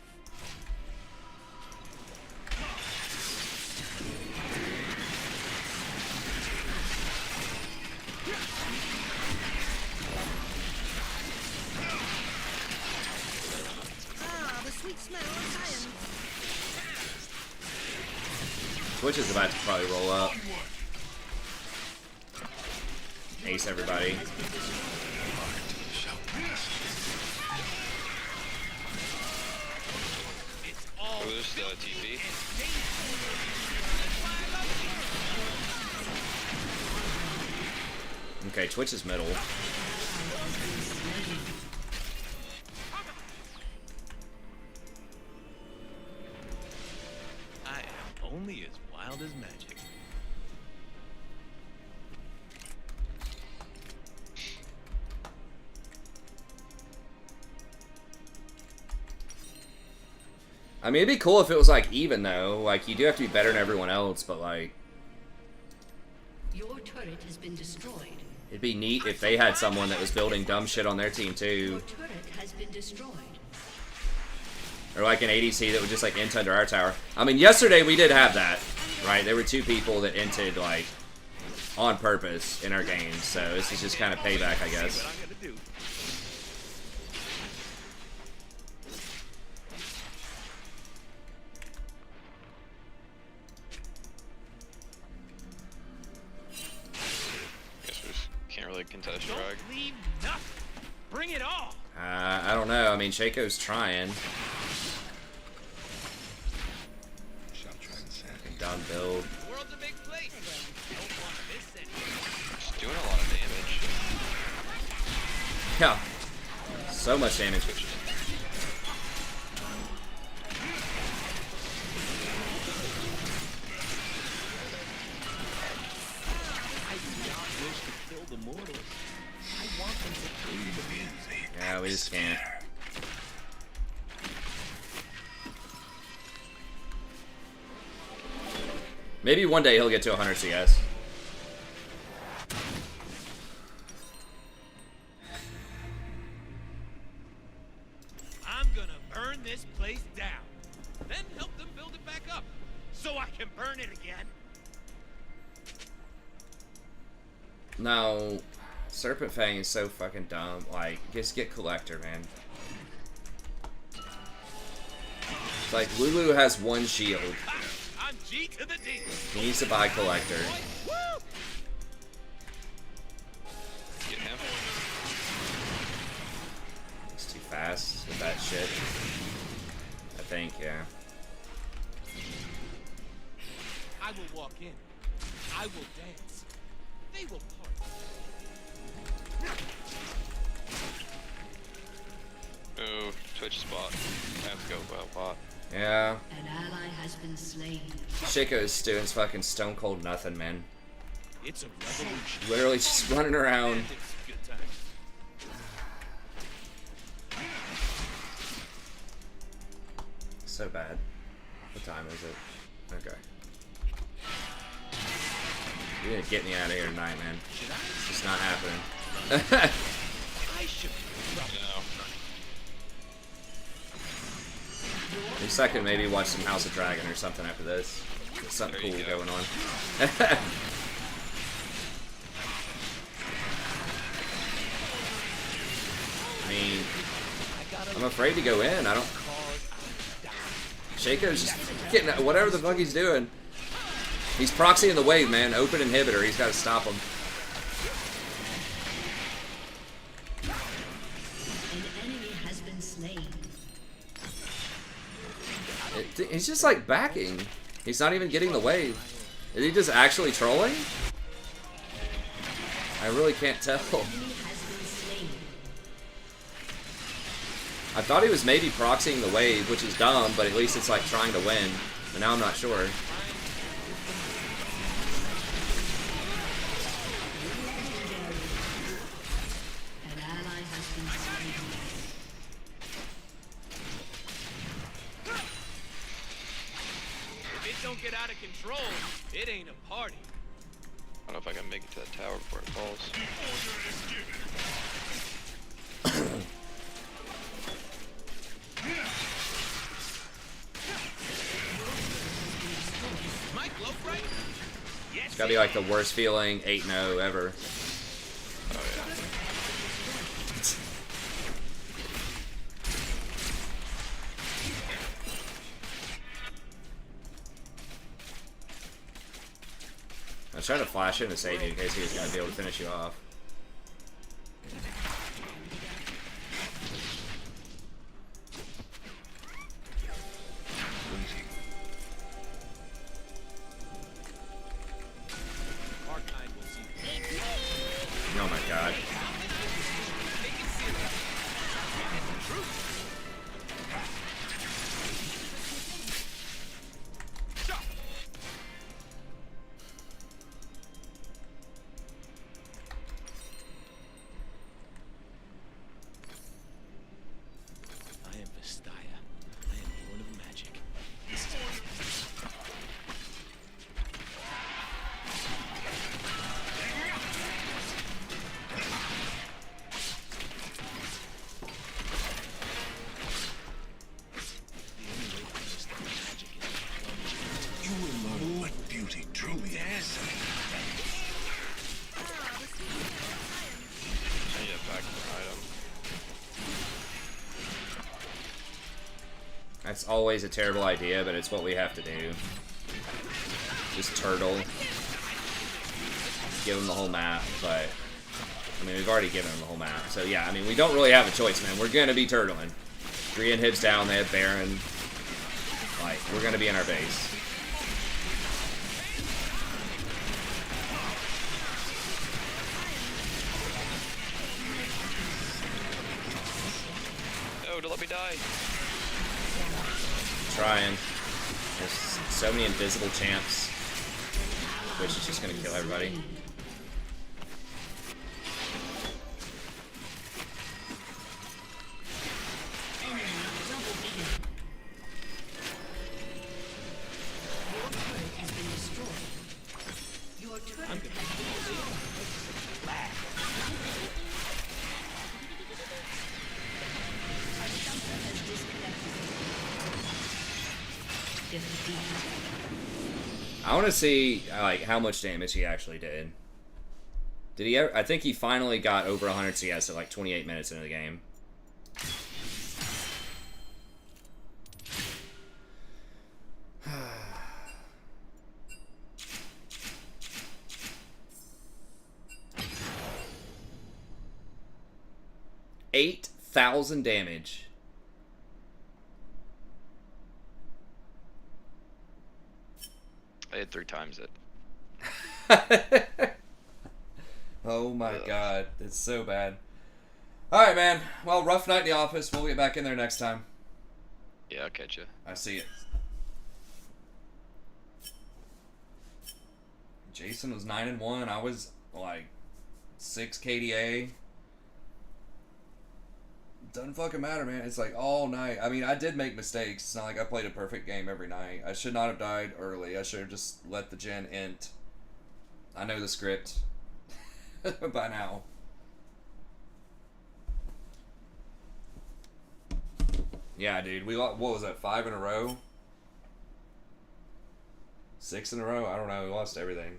Ah, the sweet smell of iron. Twitch is about to probably roll up. Ace everybody. It's all Who's the TP? Okay, Twitch is middle. I am only as wild as magic. I mean, it'd be cool if it was like even though. Like, you do have to be better than everyone else, but like, Your turret has been destroyed. it'd be neat if they had someone that was building dumb shit on their team Your too. turret has been destroyed. Or like an ADC that would just like int under our tower. I mean, yesterday we did have that, right? There were 2 people that inted like on purpose in our games, so this is just kind of payback, I guess. What I'm gonna do. Guess we just can't really contest Don't drag. leave nothing. Bring it all. I don't know. I mean, Shaco's trying. shall transcend. Dumb build. The world's a big place. Yeah. So much damage. Yeah, we just can't. Maybe one day he'll get to 100 CS. I'm gonna burn this place down, then help them build it back up, so I can burn it again. No, Serpent Fang is so fucking dumb. Like, just get Collector, man. It's like, Lulu has one shield. I'm G to the D. He needs to buy Collector. Woo! Get him. He's too fast with that shit. I think, yeah. I will walk in. I will dance. They will party. Oh, Twitch spot. I have to go bot. Yeah. An ally has been slain. Shaco's doing fucking stone cold nothing, man. It's a revolution. Literally just running around. And it's a good time. So bad. What time is it? Okay. You're gonna get me out of here tonight, man. It's just not happening. I should be At least I can maybe watch some House of Dragon or something after this. There's something There cool you go. going on. I mean, I'm afraid to go in. I don't. Shaco's just getting whatever the fuck he's doing. He's proxying the wave, man. Open inhibitor. He's got to stop him. An enemy has been slain. He's just like backing. He's not even getting the wave. Is he just actually trolling? I really can't tell. Enemy has been slain. I thought he was maybe proxying the wave, which is dumb, but at least it's like trying to win. But now I'm not sure. An ally has been slain. If it don't get out of control, it ain't a party. I don't know if I can make it to that tower before it falls. Mike Lofright? Yes. It's gotta be like the worst feeling 8-0 ever. Oh yeah. I was trying to flash in to save you in case he was gonna be able to finish you off. Archive will see. Oh my god. Take it serious. It's the truth. Stop. I am Vestaya. I am born of magic. This is You will learn what beauty truly is. I need a back item. That's always a terrible idea, but it's what we have to do. Just turtle. Give him the whole map, but I mean, we've already given him the whole map. So yeah, I mean, we don't really have a choice, man. We're gonna be turtling. 3 inhibs down, they have Baron. Like, we're gonna be in our base. Somebody let me die. Trying. There's so many invisible champs, which is just gonna kill everybody. I want to see like how much damage he actually did. Did he ever? I think he finally got over 100 CS at like 28 minutes into the game. $8,000 damage. I hit 3 times it. Oh my god, it's so bad. Alright, man. Well, rough night in the office. We'll get back in there next time. Yeah, I'll catch you. I see it. Jason was 9-1. I was like 6 KDA. Doesn't fucking matter, man. It's like all night. I mean, I did make mistakes. It's not like I played a perfect game every night. I should not have died early. I should have just let the gen int. I know the script by now. Yeah, dude. We lost, what was that, 5 in a row? 6 in a row? I don't know. We lost everything.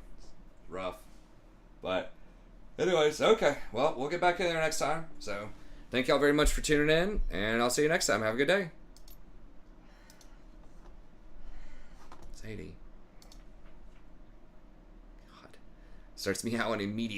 Rough. But, anyways, okay. Well, we'll get back in there next time. So, thank y'all very much for tuning in, and I'll see you next time. Have a good day. Sadie. God. Starts meowing immediately.